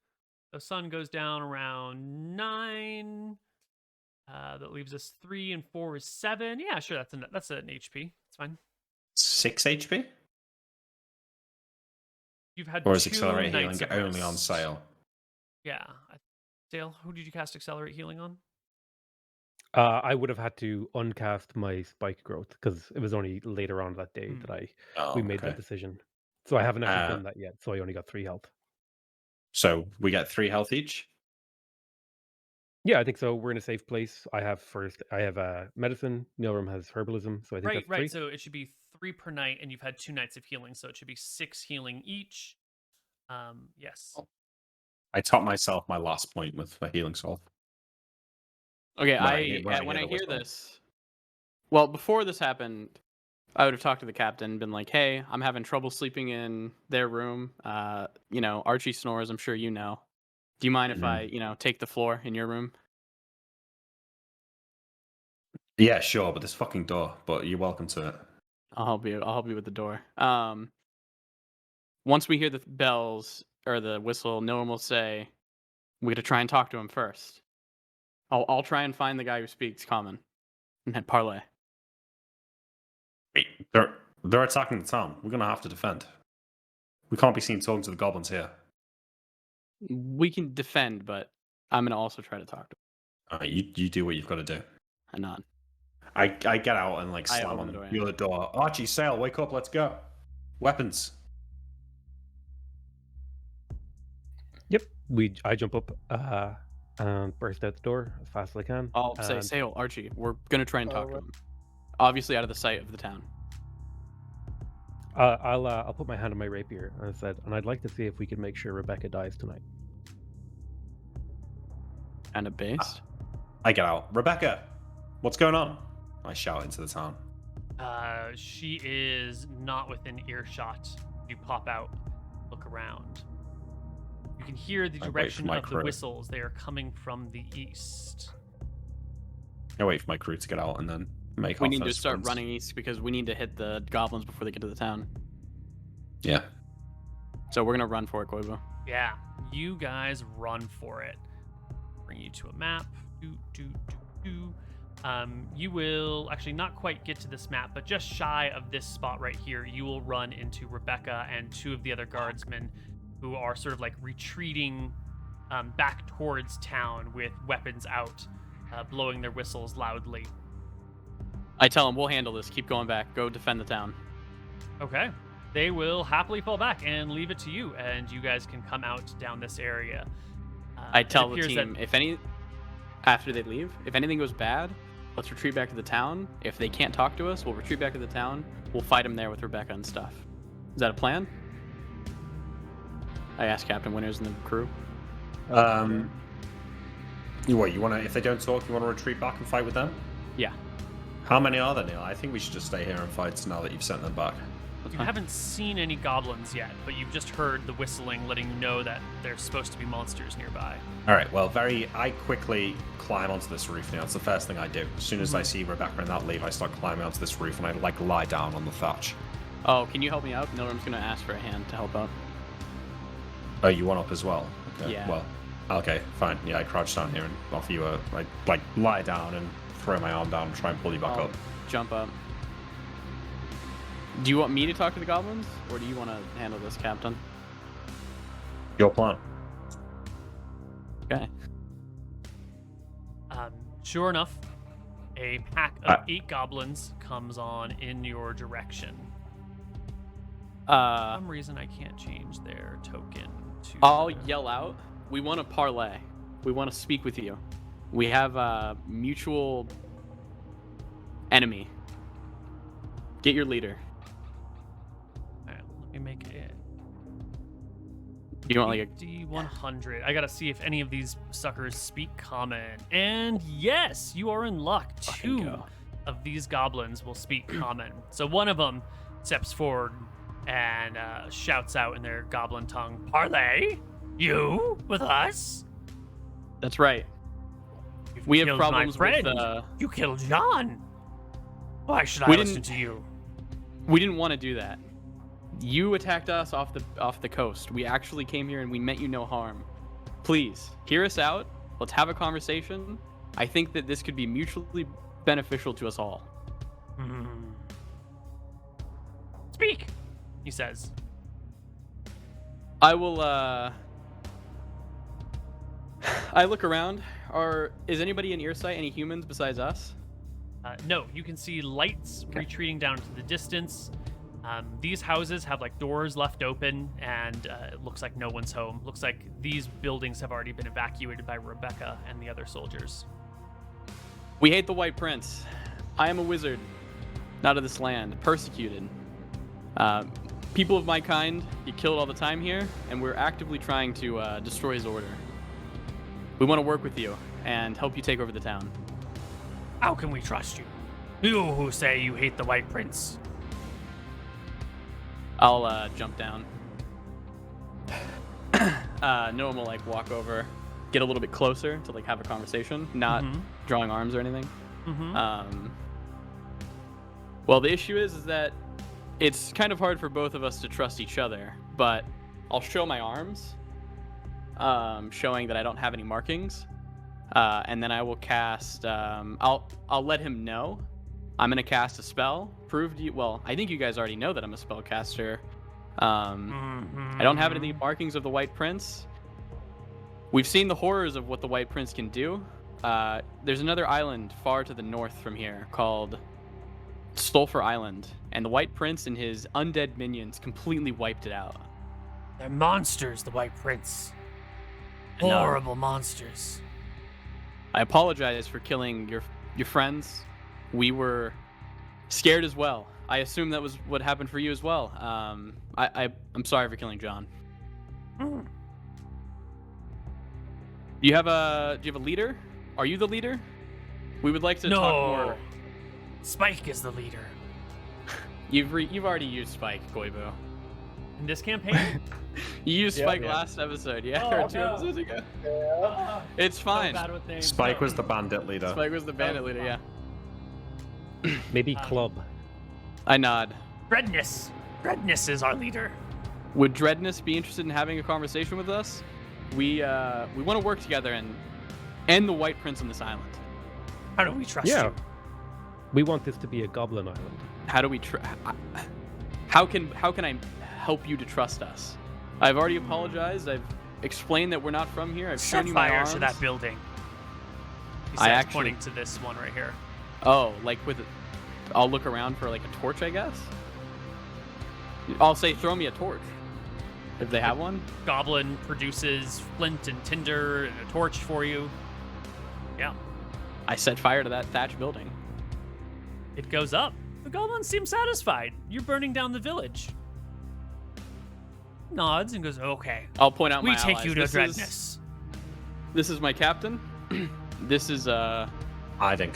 The sun goes down around 9. That leaves us 3 and 4 is 7. Yeah, sure. That's an HP. It's fine. 6 HP? You've had Or is 2 Accelerate Healing nights of only on rest. sale? Yeah. Dale, who did you cast Accelerate Healing on? I would have had to uncast my spike growth because it was only later on that day that we made that decision. So I haven't actually done that yet. So I only got 3 health. So we get 3 health each? Yeah, I think so. We're in a safe place. I have medicine. Nilrum has herbalism. So I think that's 3. Right. So it should be 3 per night, and you've had 2 nights of healing, so it should be 6 healing each. Yes. I taught myself my last point with a healing solve. Okay, when I hear this, well, before this happened, I would have talked to the captain and been like, "Hey, I'm having trouble sleeping in their room. Archie snores. I'm sure you know. Do you mind if I, take the floor in your room?" Yeah, sure, but this fucking door. But you're welcome to it. I'll help you with the door. Once we hear the bells or the whistle, Nilrum will say, "We got to try and talk to him first. I'll try and find the guy who speaks common, and then parlay." Wait, they're attacking the town. We're gonna have to defend. We can't be seen talking to the goblins here. We can defend, but I'm gonna also try to talk to him. Alright, you do what you've got to do. I nod. I get out and like slam on the other door. Archie, Sail, wake up, let's go. Weapons. Yep. I jump up and burst out the door as fast as I can. I'll say, Sail, Archie, we're gonna try and talk to him. Obviously out of the sight of the town. I'll put my hand on my rapier and I said, and I'd like to see if we can make sure Rebecca dies tonight. Kind of based. I get out. Rebecca, what's going on? I shout into the town. She is not within earshot. You pop out, look around. You You can hear the I wait for direction my of the crew. whistles. They are coming from the east. I wait for my crew to get out and then make We our need to first start sprints. running east because we need to hit the goblins before they get to the town. Yeah. So we're gonna run for it, Koibu. Yeah, you guys run for it. Bring you to a map. You will actually not quite get to this map, but just shy of this spot right here, you will run into Rebecca and two of the other guardsmen who are sort of like retreating back towards town with weapons out, blowing their whistles loudly. I tell them we'll handle this. Keep going back. Go defend the town. Okay. They will happily fall back and leave it to you, and you guys can come out down this area. I It tell the appears team after they leave, if anything goes bad, let's retreat back to the town. If they can't talk to us, we'll retreat back to the town. We'll fight them there with Rebecca and stuff. Is that a plan? I asked Captain Winters and the crew. You wanna? If they don't talk, you wanna retreat back and fight with them? Yeah. How many are there, Neil? I think we should just stay here and fight now that you've sent them back. You haven't seen any goblins yet, but you've just heard the whistling letting you know that there's supposed to be monsters nearby. All right. Well, I quickly climb onto this roof now. It's the first thing I do. As soon as I see Rebecca and that leave, I start climbing onto this roof and I lie down on the thatch. Oh, can you help me out? Nilrum's gonna ask for a hand to help out. Oh, you want up as well? Okay. Yeah. Well, okay, fine. Yeah, I crouch down here and offer you a lie down and throw my arm down and try and pull you back I'll up. jump up. Do you want me to talk to the goblins, or do you want to handle this, Captain? Your plan. Okay. Sure enough, a pack of 8 goblins comes on in your direction. For some reason, I can't change their token to... I'll yell out. We want to parlay. We want to speak with you. We have a mutual enemy. Get your leader. Alright, let me make it. You want like a D100. I gotta see if any of these suckers speak common. And yes, you are in luck. Fucking 2 go. of these goblins will speak common. So one of them steps forward and shouts out in their goblin tongue, "Parley? You with us? That's right. You've We have killed problems my friend. with. You killed John. Why should I We listen didn't- to you?" We didn't want to do that. You attacked us off the coast. We actually came here and we meant you no harm. Please hear us out. Let's have a conversation. I think that this could be mutually beneficial to us all. Speak, he says. I will. I look around. Is anybody in earsight? Any humans besides us? No, you can see lights retreating down to the distance. These houses have like doors left open, and it looks like no one's home. Looks like these buildings have already been evacuated by Rebecca and the other soldiers. We hate the White Prince. I am a wizard, not of this land, persecuted. People of my kind get killed all the time here, and we're actively trying to destroy his order. We want to work with you and help you take over the town. How can we trust you? You who say you hate the White Prince. I'll jump down. No one will like walk over, get a little bit closer to like have a conversation, not drawing arms or anything. Well, the issue is that it's kind of hard for both of us to trust each other, but I'll show my arms, showing that I don't have any markings, and then I will cast. I'll let him know I'm gonna cast a spell. Prove to you. Well, I think you guys already know that I'm a spellcaster. I don't have any markings of the White Prince. We've seen the horrors of what the White Prince can do. There's another island far to the north from here called Stolfer Island, and the White Prince and his undead minions completely wiped it out. They're monsters, the White Prince. No. Horrible monsters. I apologize for killing your friends. We were scared as well. I assume that was what happened for you as well. I'm sorry for killing John. Do you have a leader? Are you the leader? We would like to talk more. Spike is the leader. You've already used Spike, Koibu. In this campaign? You used Spike Yeah. last episode, yeah, Oh, or 2 no. episodes ago. Ah, It's so fine. bad with names. Spike No. was the bandit leader. Spike was the bandit leader, yeah. Maybe club. I nod. Dreadness. Dreadness is our leader. Would Dreadness be interested in having a conversation with us? We want to work together and end the White Prince on this island. How do we trust Yeah. you? We want this to be a goblin island. How do we how can I help you to trust us? I've already apologized. I've explained that we're not from here. I've shown Set you my fire arms. to that building. He I says, actually- pointing to this one right here. Oh, like I'll look around for like a torch, I guess. I'll say throw me a torch. If they have one. Goblin produces flint and tinder and a torch for you. Yeah, I set fire to that thatch building. it goes up. The goblins seem satisfied. You're burning down the village. Nods and goes, okay. I'll point out We my take allies. you to This Dreadness. This is my captain. This is Hiding.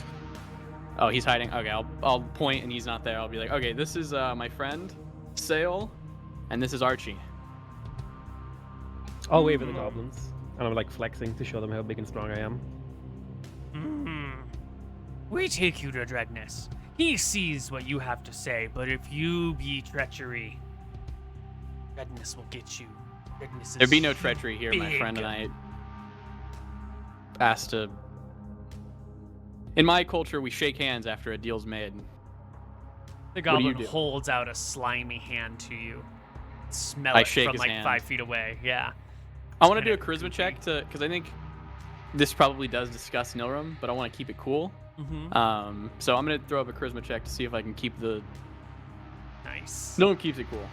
Oh, he's hiding. Okay, I'll point and he's not there. I'll be like, okay, this is my friend, Sail, and this is Archie. I'll wave at the goblins, and I'm like flexing to show them how big and strong I am. We take you to Dreadness. He sees what you have to say, but if you be treachery, Dreadness will get you. Dreadness There'd be is no treachery here. My friend and I asked to. In my culture, we shake hands after a deal's made. The do you goblin do? holds out a slimy hand to you. Smell I it shake from his like hand. 5 feet away. Yeah. I want to do a kinda charisma goofy. check because I think this probably does discuss Nilrum, but I want to keep it cool. Mm-hmm. So I'm gonna throw up a charisma check to see if I can keep the. Nice. Nilrum keeps it cool.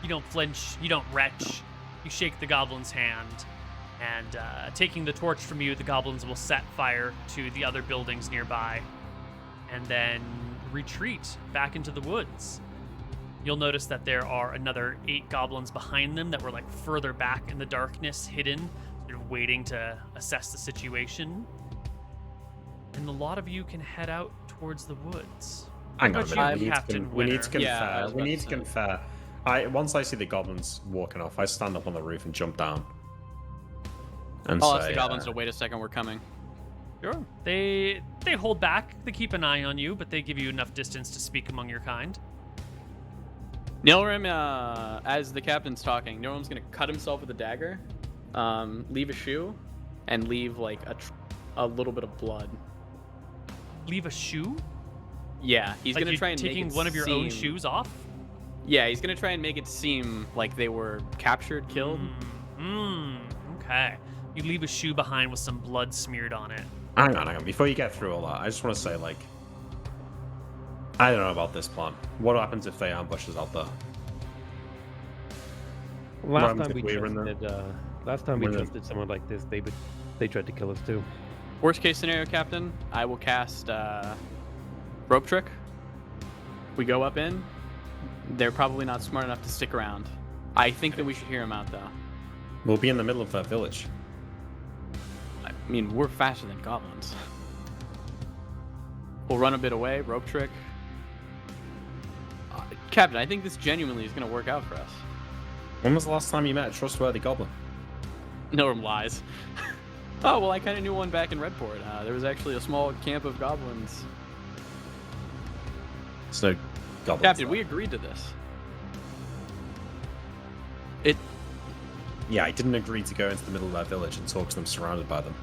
You don't flinch. You don't retch. You shake the goblin's hand, and taking the torch from you, the goblins will set fire to the other buildings nearby, and then retreat back into the woods. You'll notice that there are another 8 goblins behind them that were like further back in the darkness, hidden, sort of waiting to assess the situation. And a lot of you can head out towards the woods. Hang on a But minute. you, We Captain need to Winter. Yeah, I confer. was We about need to to say. confer. Once I see the goblins walking off, I stand up on the roof and jump down. And I'll ask say, the goblins to wait a second. We're coming. Sure. They hold back. They keep an eye on you, but they give you enough distance to speak among your kind. Nilrum, as the captain's talking, Nilrum's gonna cut himself with a dagger, leave a shoe, and leave like a little bit of blood. Leave a shoe? Yeah, he's Like gonna you're try and taking make it one of your own seem- shoes off? Yeah, he's gonna try and make it seem like they were captured, killed. Okay. You leave a shoe behind with some blood smeared on it. hang on. Before you get through all that, I just want to say, like, I don't know about this plan. What happens if they ambush us out there? Last happens time if we we were in the- trusted, last time we we're in the- trusted someone like this, they tried to kill us too. Worst case scenario, Captain, I will cast rope trick. We go up in. They're probably not smart enough to stick around. I think that we should hear them out, though. We'll be in the middle of their village. I mean, we're faster than goblins. We'll run a bit away, rope trick. Captain, I think this genuinely is going to work out for us. When was the last time you met a trustworthy goblin? Nilrum lies. Oh, well, I kind of knew one back in Redport. There was actually a small camp of goblins. So, goblins. Captain, we agreed to this. Yeah, I didn't agree to go into the middle of their village and talk to them surrounded by them.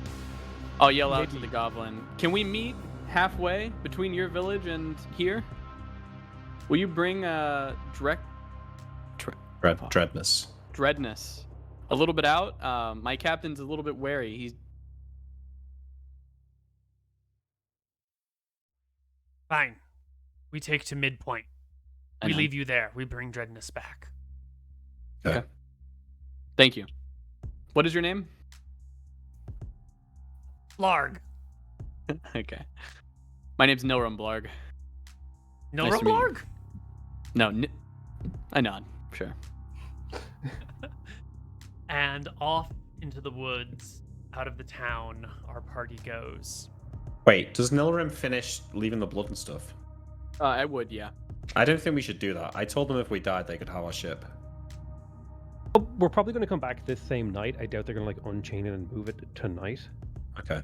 I'll yell out to Maybe- the goblin. Can we meet halfway between your village and here? Will you bring Dreadness. Dreadness a little bit out? My captain's a little bit wary. He's Fine. We take to midpoint. I We know. leave you there. We bring Dreadness back. Okay. Thank you. What is your name? Larg. Okay. My name's Nilrum Blarg. No Nice to meet you. Larg? No, I nod. Sure. And off into the woods, out of the town, our party goes. Wait, does Nilrum finish leaving the blood and stuff? I would, yeah. I don't think we should do that. I told them if we died, they could have our ship. We're probably going to come back this same night. I doubt they're going to like unchain it and move it tonight. Okay.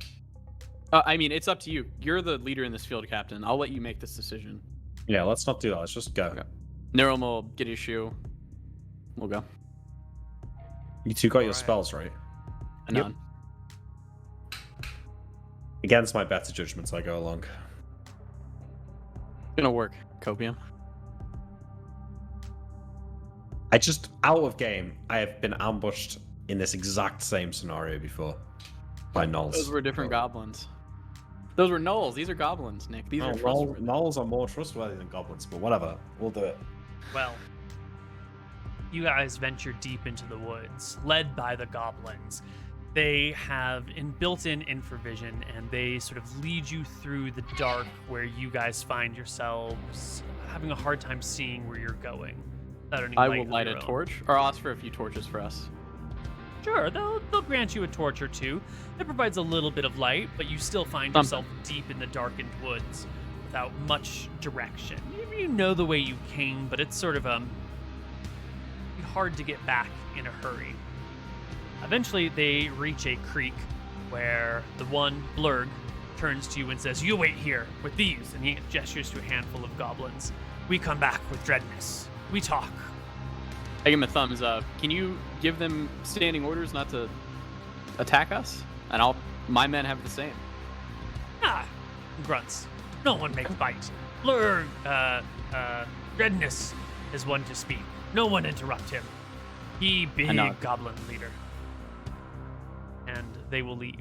I mean, it's up to you. You're the leader in this field, Captain. I'll let you make this decision. Yeah, let's not do that. Let's just go. Okay. Nilrum will get his shoe. We'll go. You two got your Alright. spells, right? Anon. Against my better judgments, I go along. Gonna work. Copium. I just, out of game, I have been ambushed in this exact same scenario before. By gnolls. Those were different goblins. Those were gnolls. These are goblins, Nick. These are trustworthy. Gnolls are more trustworthy than goblins, but whatever. We'll do it. Well, you guys venture deep into the woods, led by the goblins. They have built-in infravision, and they sort of lead you through the dark where you guys find yourselves having a hard time seeing where you're going. Without any I light will of light your a own. torch, or I'll ask for a few torches for us. Sure, they'll grant you a torch or two. It provides a little bit of light, but you still find yourself deep in the darkened woods without much direction. You know the way you came, but it's sort of hard to get back in a hurry. Eventually, they reach a creek where the one, Blurg, turns to you and says, "You wait here with these," and he gestures to a handful of goblins. "We come back with Dreadness. We talk." I give him a thumbs up. Can you give them standing orders not to attack us? And my men have the same. Ah, grunts. No one may fight. Blurg, Dreadness is one to speak. No one interrupt him. He big goblin leader. And they will leave.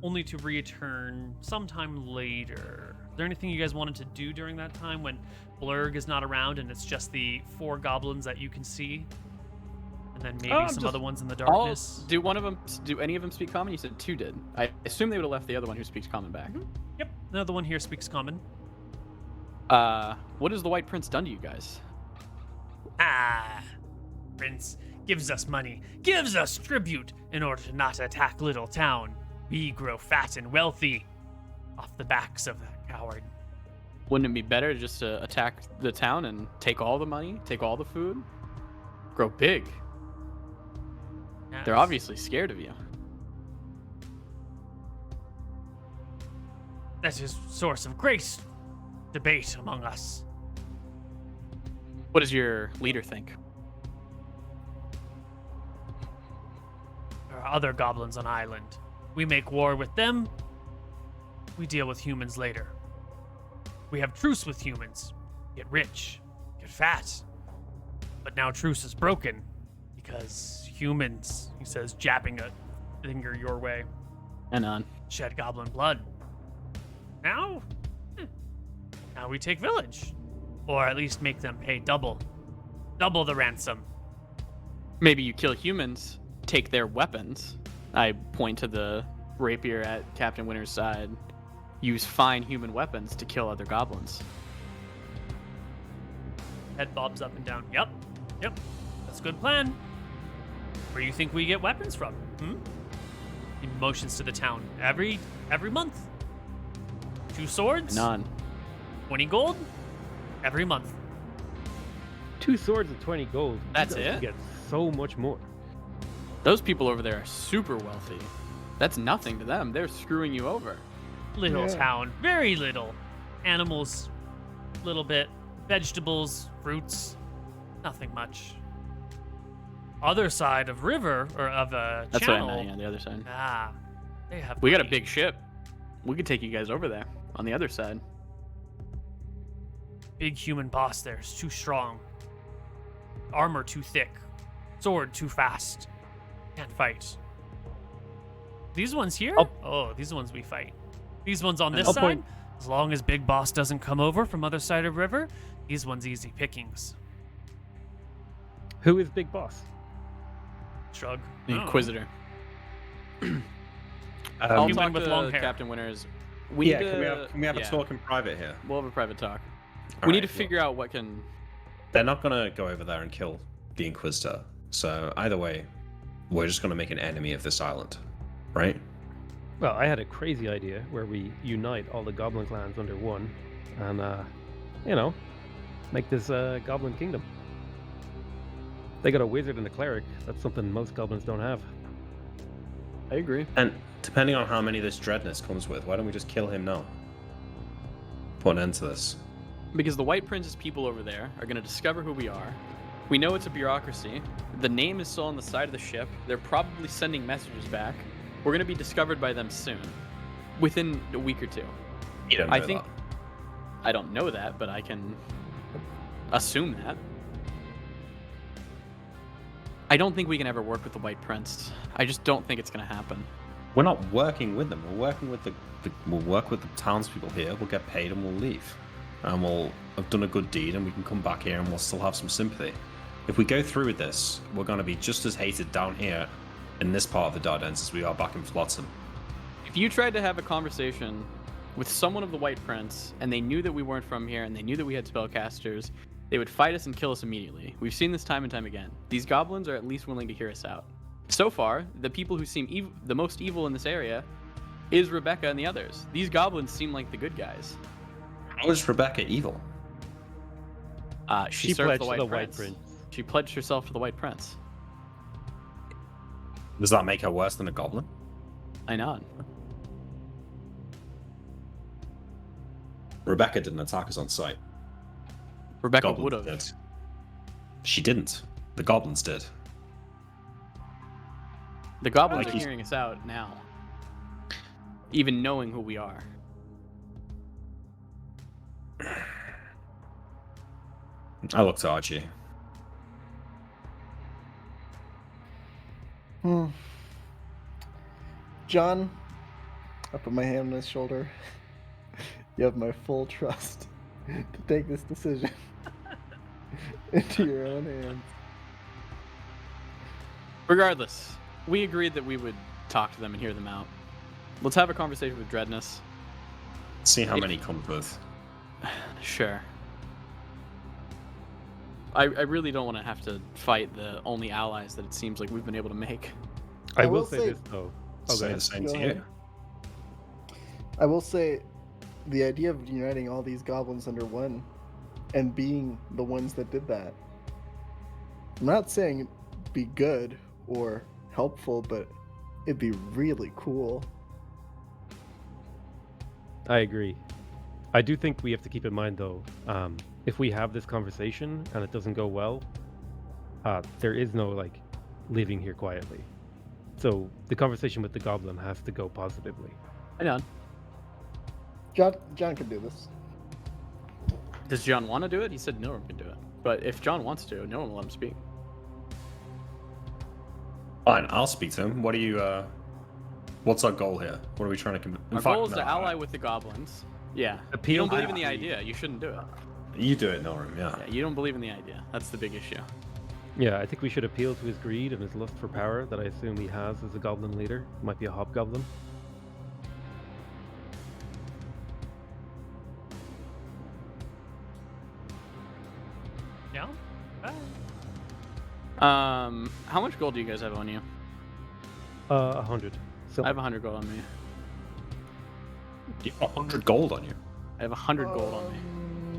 Only to return sometime later. Is there anything you guys wanted to do during that time when Blurg is not around and it's just the 4 goblins that you can see? And then maybe some other ones in the darkness? Do any of them speak common? You said 2 did. I assume they would have left the other one who speaks common back. Mm-hmm. Yep, another one here speaks common. What has the White Prince done to you guys? Ah, Prince gives us money, gives us tribute in order to not attack Little Town. We grow fat and wealthy off the backs of that coward. Wouldn't it be better just to attack the town and take all the money, take all the food? Grow big. Yes. They're obviously scared of you. That is a source of great debate among us. What does your leader think? There are other goblins on island. We make war with them. We deal with humans later. We have truce with humans. Get rich. Get fat. But now truce is broken. Because humans, he says, jabbing a finger your way, And on. shed goblin blood. Now we take village. Or at least make them pay double. Double the ransom. Maybe you kill humans, take their weapons. I point to the rapier at Captain Winter's side. Use fine human weapons to kill other goblins. Head bobs up and down. Yep. That's a good plan. Where do you think we get weapons from? He motions to the town. Every month. 2 swords? None. 20 gold? Every month. 2 swords and 20 gold. That's You guys it? Get so much more. Those people over there are super wealthy. That's nothing to them. They're screwing you over. Little Yeah. town. Very little. Animals. Little bit. Vegetables. Fruits. Nothing much. Other side of river, or of a That's channel. what I meant, yeah, the other side. Ah. They have We got a money. big ship. We could take you guys over there on the other side. Big human boss there is too strong. Armor too thick. Sword too fast. Can't fight. These ones here? Oh, these ones we fight. These ones on this I'll side? point- As long as Big Boss doesn't come over from other side of river, these ones easy pickings. Who is Big Boss? Shrug. The Oh. Inquisitor. I'll Human talk with to long hair. Captain Winters. We Yeah, need to, can we have a yeah, talk in private here? We'll have a private talk. All We need right, to figure out what can. They're not gonna go over there and kill the Inquisitor. So either way, we're just gonna make an enemy of this island, right? Well, I had a crazy idea where we unite all the goblin clans under one and, make this Goblin Kingdom. They got a wizard and a cleric. That's something most goblins don't have. I agree. And depending on how many this Dreadness comes with, why don't we just kill him now? Put an end to this. Because the White Prince's people over there are going to discover who we are. We know it's a bureaucracy. The name is still on the side of the ship. They're probably sending messages back. We're going to be discovered by them soon. Within a week or two. You don't know I think... that. I don't know that, but I can assume that. I don't think we can ever work with the White Prince. I just don't think it's going to happen. We're not working with them. We're working with we'll work with the townspeople here. We'll get paid and we'll leave. And we'll have done a good deed and we can come back here and we'll still have some sympathy. If we go through with this, we're going to be just as hated down here in this part of the Dardens as we are back in Flotsam. If you tried to have a conversation with someone of the White Prince and they knew that we weren't from here and they knew that we had spellcasters, they would fight us and kill us immediately. We've seen this time and time again. These goblins are at least willing to hear us out. So far, the people who seem the most evil in this area is Rebecca and the others. These goblins seem like the good guys. How is Rebecca evil? She served the White Prince. She pledged herself to the White Prince. Does that make her worse than a goblin? I know. Rebecca didn't attack us on sight. Rebecca would have. Did. She didn't. The goblins did. The goblins are hearing us out now. Even knowing who we are. I looked at Archie. John, I put my hand on his shoulder. You have my full trust to take this decision into your own hands. Regardless, we agreed that we would talk to them and hear them out. Let's have a conversation with Dreadness. See how many comes with. Sure. I really don't want to have to fight the only allies that it seems like we've been able to make. I will say this though. Say the same to you. I will say the idea of uniting all these goblins under one and being the ones that did that. I'm not saying it'd be good or helpful, but it'd be really cool. I agree. I do think we have to keep in mind though, if we have this conversation and it doesn't go well, there is no like living here quietly. So the conversation with the goblin has to go positively. I know. John can do this. Does John want to do it? He said Nilrum can do it. But if John wants to, Nilrum will let him speak. Fine, I'll speak to him. What do you, what's our goal here? What are we trying to... Our goal is to ally with the goblins. Yeah. You don't believe in the idea. You shouldn't do it. You do it, Nilrum, yeah. You don't believe in the idea. That's the big issue. Yeah, I think we should appeal to his greed and his lust for power that I assume he has as a goblin leader. Might be a hobgoblin. Yeah. How much gold do you guys have on you? 100. I have 100 gold on me. You got 100 gold on you? I have 100 gold on me.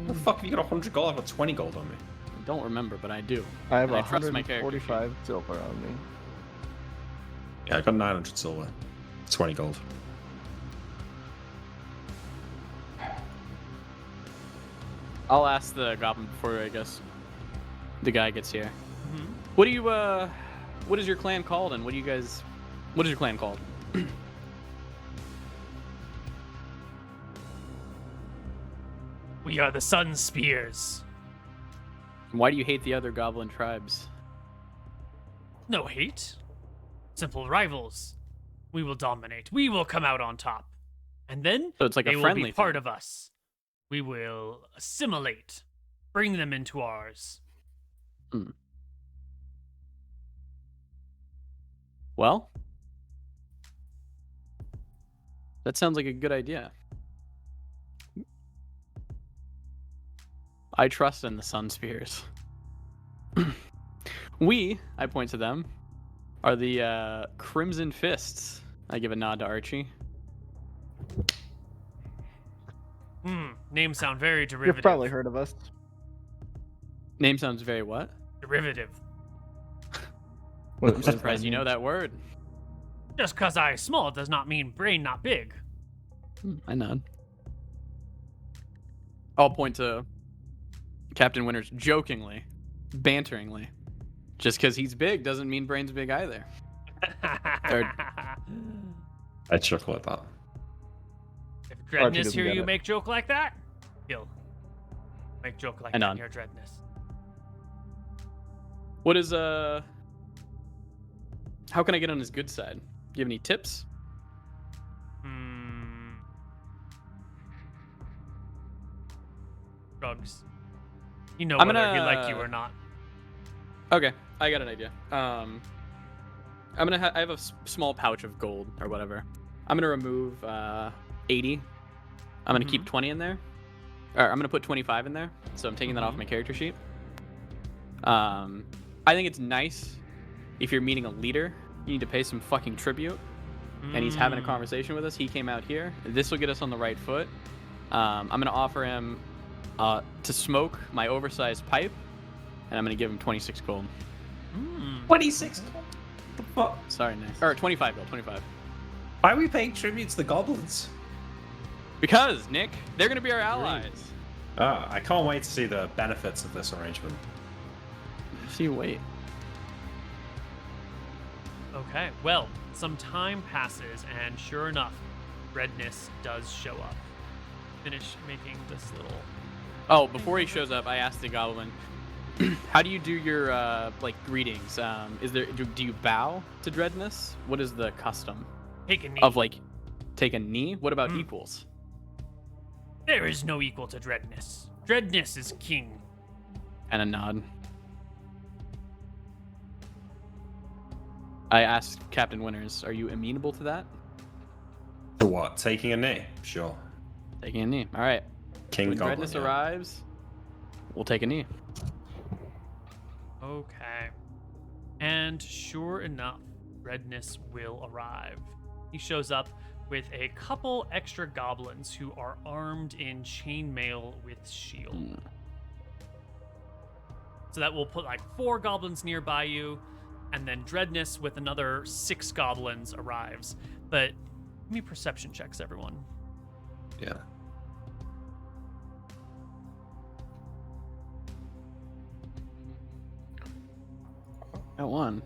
How the fuck have you got 100 gold? I've got 20 gold on me. I don't remember, but I do. I have And I trust my character 145 silver on me. Yeah, I got 900 silver. 20 gold. I'll ask the goblin before, I guess, the guy gets here. Mhm. What do you, what is your clan called, and what is your clan called? We are the Sun Spears. Why do you hate the other goblin tribes? No hate. Simple rivals. We will dominate. We will come out on top. And then So it's like they a will friendly be part thing. of us. We will assimilate. Bring them into ours. Well, that sounds like a good idea. I trust in the Sun Spears. We, I point to them, are the Crimson Fists. I give a nod to Archie. Names sound very derivative. You've probably heard of us. Name sounds very what? Derivative. I'm surprised you know that word. Just because I small does not mean brain not big. I nod. I'll point to Captain Winters jokingly, banteringly. Just because he's big doesn't mean brain's big either. I chuckle at that. If Archie Dreadness doesn't hear get you it. make joke like that, he'll make joke like I that nod. in your Dreadness. What is how can I get on his good side? Do you have any tips? Drugs. You know I'm whether he gonna- like you or not. Okay, I got an idea. I'm gonna I have a small pouch of gold or whatever. I'm gonna remove 80. I'm gonna keep 20 in there. Or I'm gonna put 25 in there. So I'm taking that off my character sheet. I think it's nice if you're meeting a leader, you need to pay some fucking tribute. And he's having a conversation with us. He came out here. This will get us on the right foot. I'm gonna offer him to smoke my oversized pipe, and I'm gonna give him 26 gold. 26 gold? The fuck? Sorry, Nick. Or 25 gold, 25. Why are we paying tribute to the goblins? Because, Nick, they're gonna be our allies. Oh, I can't wait to see the benefits of this arrangement. See, wait. Okay, well, some time passes, and sure enough, Redness does show up. Finish making this little... Oh, before he shows up, I asked the goblin, how do you do your, like, greetings? Do you bow to Dreadness? What is the custom? Take a knee. Of, like, take a knee? What about equals? There is no equal to Dreadness. Dreadness is king. And a nod. I asked Captain Winters, are you amenable to that? To what? Taking a knee? Sure. Taking a knee. All right. King When Goblin. Dreadness Yeah. arrives, we'll take a knee. Okay. And sure enough, Redness will arrive. He shows up with a couple extra goblins who are armed in chainmail with shield. So that will put like 4 goblins nearby you, and then Dreadness with another 6 goblins arrives. But give me perception checks, everyone. Yeah. Got one.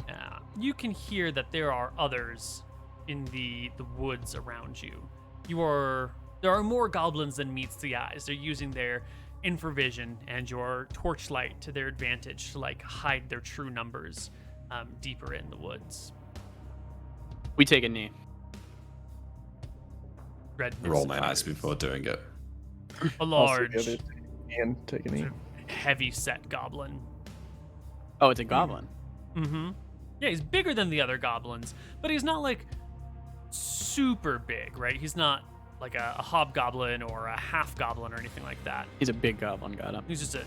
Yeah, you can hear that there are others in the woods around you. There are more goblins than meets the eyes. They're using their infravision and your torchlight to their advantage to like hide their true numbers deeper in the woods. We take a knee. Redness Roll my eyes appears. before doing it. A large, And take a knee. heavy-set goblin. Oh, it's a goblin. Mm-hmm. Yeah, he's bigger than the other goblins, but he's not like super big, right? He's not like a hobgoblin or a half goblin or anything like that. He's a big goblin, got him. He's just a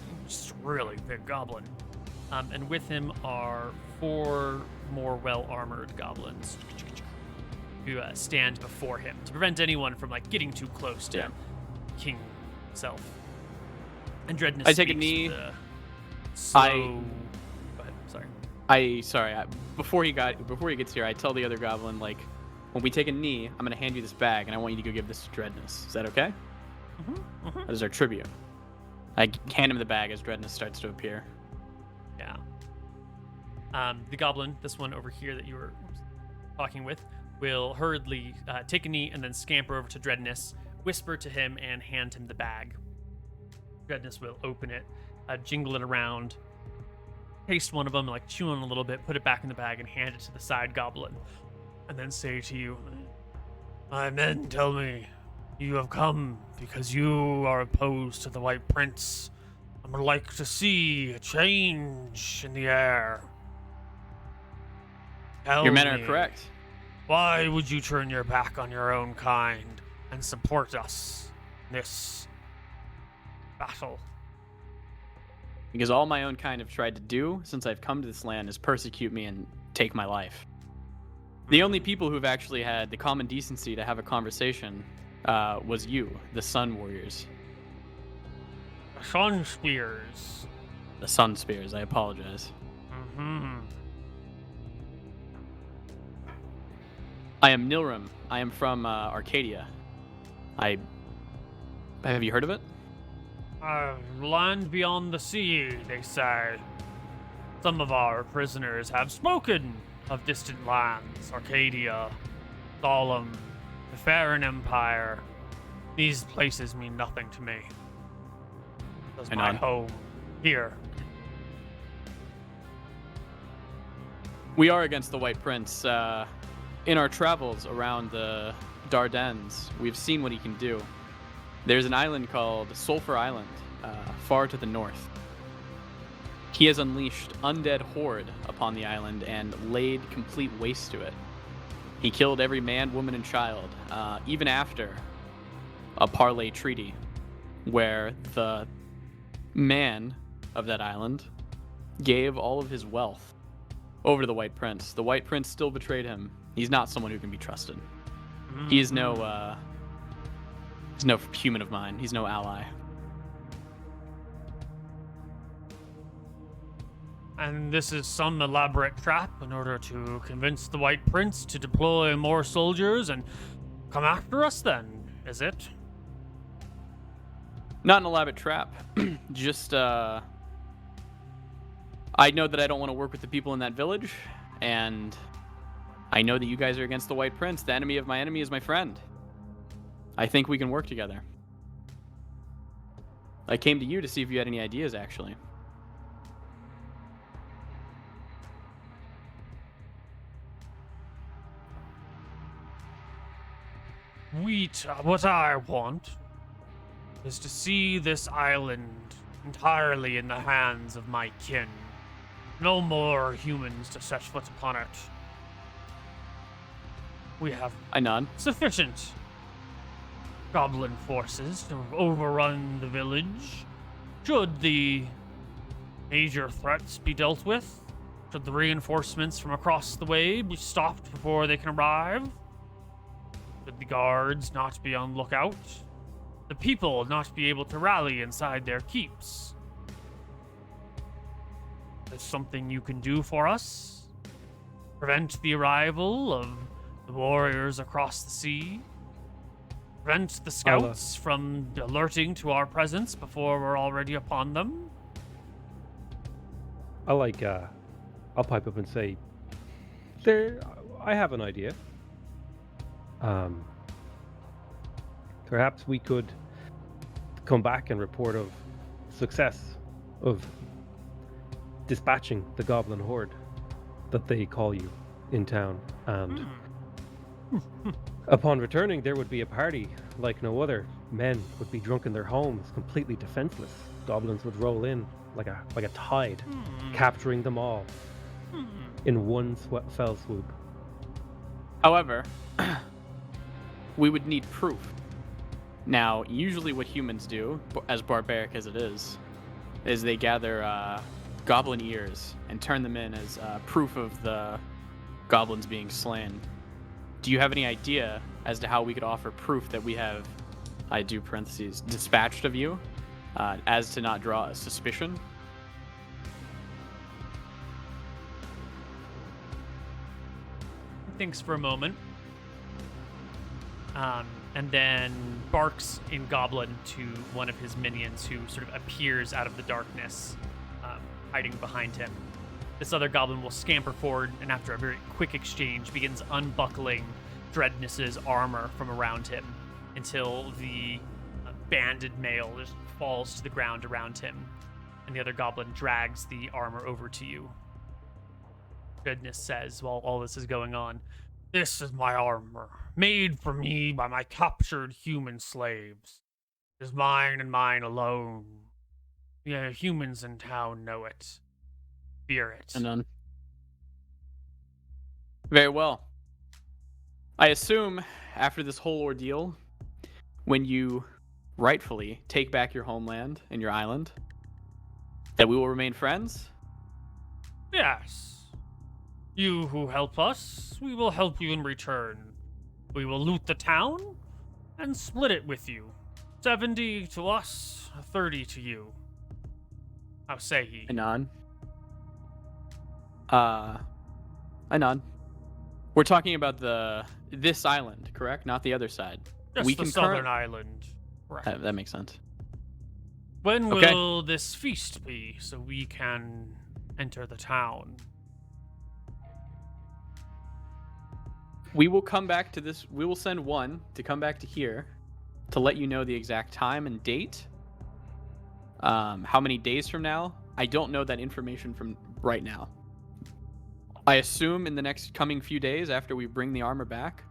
really big goblin. And with him are 4 more well-armored goblins who stand before him to prevent anyone from like getting too close to King himself. And Dreadness I take a speaks knee. the slow... Go ahead, sorry. Before he gets here, I tell the other goblin, like, when we take a knee, I'm gonna hand you this bag, and I want you to go give this to Dreadness. Is that okay? That is our tribute. I hand him the bag as Dreadness starts to appear. Yeah. The goblin, this one over here that you were talking with, will hurriedly take a knee and then scamper over to Dreadness, whisper to him, and hand him the bag. Dreadness will open it, jingle it around, taste one of them, like chew on a little bit, put it back in the bag, and hand it to the side goblin, and then say to you, "My men tell me you have come because you are opposed to the White Prince. I would like to see a change in the air. Tell Your men are me, correct. why would you turn your back on your own kind and support us in this battle?" Because all my own kind have tried to do since I've come to this land is persecute me and take my life. The only people who've actually had the common decency to have a conversation was you, the Sun Warriors. The Sun Spears. The Sun Spears, I apologize. I am Nilrum. I am from Arcadia. Have you heard of it? Land beyond the sea, they say. Some of our prisoners have spoken of distant lands, Arcadia, Solemn, the Farron Empire. These places mean nothing to me. That's my home here. We are against the White Prince. In our travels around the Dardanelles, we've seen what he can do. There's an island called Sulphur Island, far to the north. He has unleashed undead horde upon the island and laid complete waste to it. He killed every man, woman, and child, even after a parley treaty, where the man of that island gave all of his wealth over to the White Prince. The White Prince still betrayed him. He's not someone who can be trusted. He is no human of mine. He's no ally. And this is some elaborate trap in order to convince the White Prince to deploy more soldiers and come after us then, is it? Not an elaborate trap. Just, I know that I don't want to work with the people in that village, and I know that you guys are against the White Prince. The enemy of my enemy is my friend. I think we can work together. I came to you to see if you had any ideas, actually. What I want is to see this island entirely in the hands of my kin. No more humans to set foot upon it. We have I nod. sufficient goblin forces to overrun the village. Should the major threats be dealt with, should the reinforcements from across the way be stopped before they can arrive, should the guards not be on lookout, the people not be able to rally inside their keeps. There's something you can do for us? Prevent the arrival of the warriors across the sea? Prevent the scouts from alerting to our presence before we're already upon them? I'll pipe up and say, I have an idea. Perhaps we could come back and report of success of dispatching the goblin horde that they call you in town, and upon returning there would be a party like no other. Men would be drunk in their homes, completely defenseless. Goblins would roll in like a tide, capturing them all in one fell swoop. However, we would need proof. Now, usually what humans do, as barbaric as it is they gather goblin ears and turn them in as proof of the goblins being slain. Do you have any idea as to how we could offer proof that we have, I do parentheses, dispatched of you, as to not draw a suspicion? Thinks for a moment. And then barks in Goblin to one of his minions who sort of appears out of the darkness, hiding behind him. This other goblin will scamper forward and after a very quick exchange begins unbuckling Dreadness's armor from around him until the banded mail just falls to the ground around him. And the other goblin drags the armor over to you. Dreadness says while all this is going on, "This is my armor, made for me by my captured human slaves. It is mine and mine alone. The humans in town know it. Fear it." And none. Very well. I assume after this whole ordeal, when you rightfully take back your homeland and your island, that we will remain friends? Yes. You who help us, we will help you in return. We will loot the town and split it with you. 70 to us, 30 to you. How say ye? And none. I nod. We're talking about this island, correct? Not the other side. Just we the can southern island. That makes sense. When Okay. will this feast be so we can enter the town? We will come back to this. We will send one to come back to here to let you know the exact time and date. How many days from now? I don't know that information from right now. I assume in the next coming few days after we bring the armor back.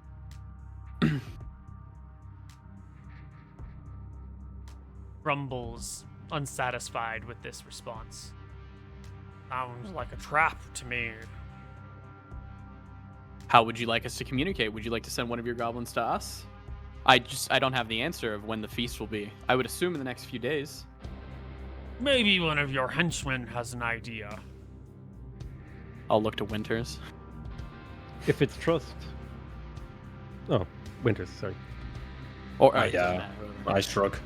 Grumbles, unsatisfied with this response. Sounds like a trap to me. How would you like us to communicate? Would you like to send one of your goblins to us? I don't have the answer of when the feast will be. I would assume in the next few days. Maybe one of your henchmen has an idea. I'll look to Winters. If it's trust. Oh, Winters, sorry. Or I shrug.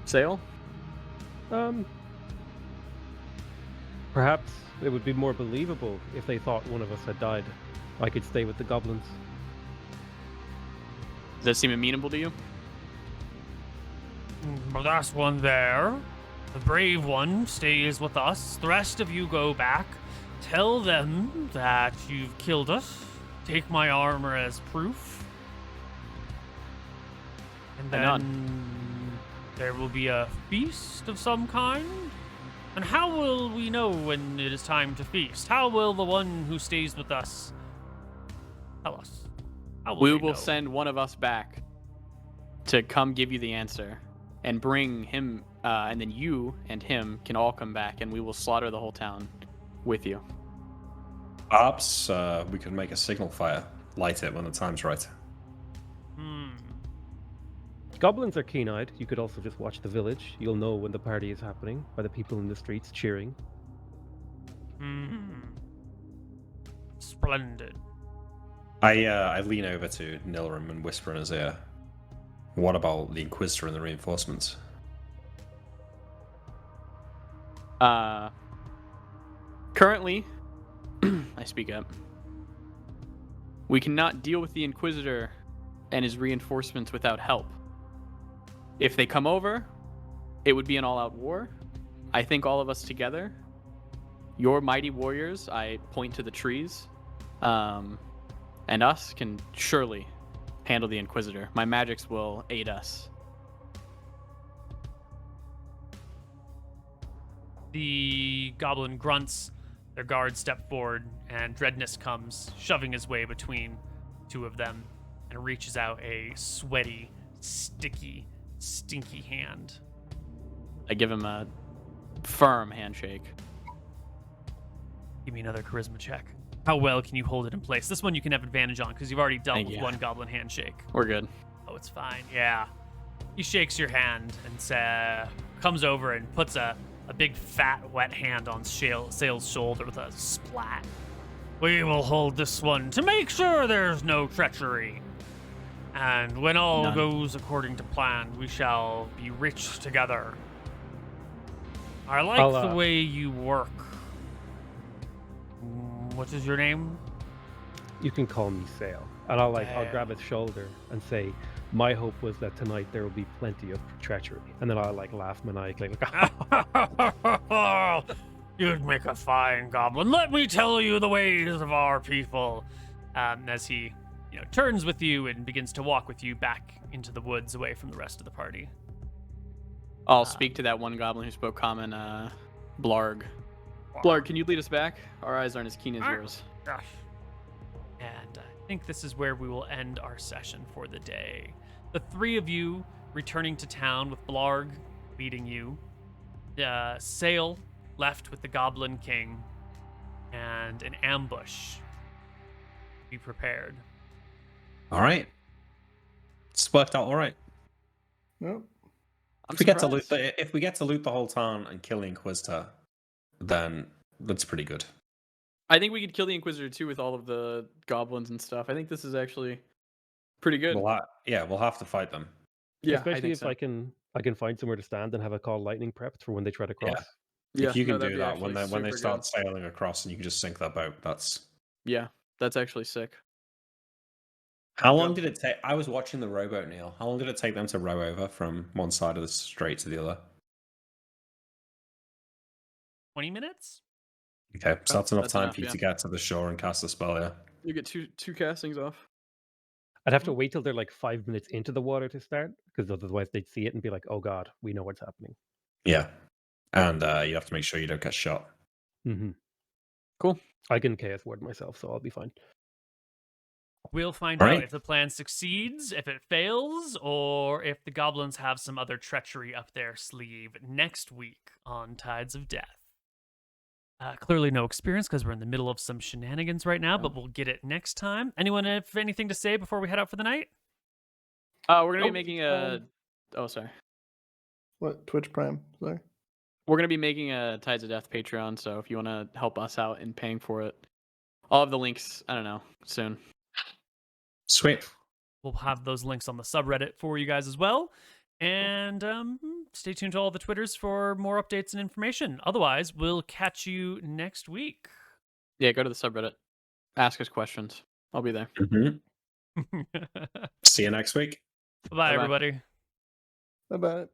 Sale? Perhaps it would be more believable if they thought one of us had died. I could stay with the goblins. Does that seem amenable to you? The last one there. The brave one stays with us. The rest of you go back. Tell them that you've killed us. Take my armor as proof. And then there will be a feast of some kind. And how will we know when it is time to feast? How will the one who stays with us tell us? How will We they will know? send one of us back to come give you the answer and bring him, and then you and him can all come back and we will slaughter the whole town with you. Perhaps we could make a signal fire, light it when the time's right. Goblins are keen-eyed. You could also just watch the village. You'll know when the party is happening by the people in the streets cheering. Splendid. I lean over to Nilrum and whisper in his ear. What about the Inquisitor and the reinforcements? Currently, I speak up. We cannot deal with the Inquisitor and his reinforcements without help. If they come over, it would be an all-out war. I think all of us together, your mighty warriors, I point to the trees, and us can surely handle the Inquisitor. My magics will aid us. The goblin grunts. Their guards step forward, and Dreadness comes, shoving his way between two of them, and reaches out a sweaty, sticky, stinky hand. I give him a firm handshake. Give me another charisma check. How well can you hold it in place? This one you can have advantage on because you've already dealt with one goblin handshake. We're good. Oh, it's fine. Yeah. He shakes your hand and comes over and puts a big, fat, wet hand on Sale's shoulder with a splat. We will hold this one to make sure there's no treachery. And when all goes according to plan, we shall be rich together. I like the way you work. What is your name? You can call me Sale. And I'll grab his shoulder and say, my hope was that tonight there will be plenty of treachery. And then I'll laugh maniacally. You'd make a fine goblin. Let me tell you the ways of our people. As he turns with you and begins to walk with you back into the woods away from the rest of the party. I'll speak to that one goblin who spoke common, Blarg. Blarg, can you lead us back? Our eyes aren't as keen as yours. Gosh. And I think this is where we will end our session for the day. The three of you returning to town with Blarg leading you. Sale left with the Goblin King. And an ambush. Be prepared. All right. It's worked out all right. Nope. If we get to loot the whole town and kill the Inquisitor, then that's pretty good. I think we could kill the Inquisitor too with all of the goblins and stuff. I think this is actually pretty good. We'll have to fight them. Yeah, especially I think if so. I can find somewhere to stand and have a call lightning prepped for when they try to cross. Yeah, If you can no, that'd do be that when actually they super start good. sailing across and you can just sink that boat, that's Yeah, that's actually sick. How Go. long did it take? I was watching the rowboat, Neil. How long did it take them to row over from one side of the strait to the other? 20 minutes? Okay, so that's enough That's time enough, for you yeah. to get to the shore and cast the spell, yeah? You get two castings off. I'd have to wait till they're like 5 minutes into the water to start, because otherwise they'd see it and be like, "Oh God, we know what's happening." Yeah. And you have to make sure you don't get shot. Mm-hmm. Cool. I can chaos ward myself, so I'll be fine. We'll find All out right. if the plan succeeds, if it fails, or if the goblins have some other treachery up their sleeve next week on Tides of Death. Clearly no experience because we're in the middle of some shenanigans right now, but we'll get it next time. Anyone have anything to say before we head out for the night? We're gonna be Nope. making a. Oh, sorry. What Twitch Prime? Sorry. We're gonna be making a Tides of Death Patreon, so if you want to help us out in paying for it, I'll have the links. I don't know soon. Sweet. We'll have those links on the subreddit for you guys as well. And stay tuned to all the Twitters for more updates and information. Otherwise, we'll catch you next week. Yeah, go to the subreddit. Ask us questions. I'll be there. Mm-hmm. See you next week. Bye, Bye-bye. everybody. Bye bye.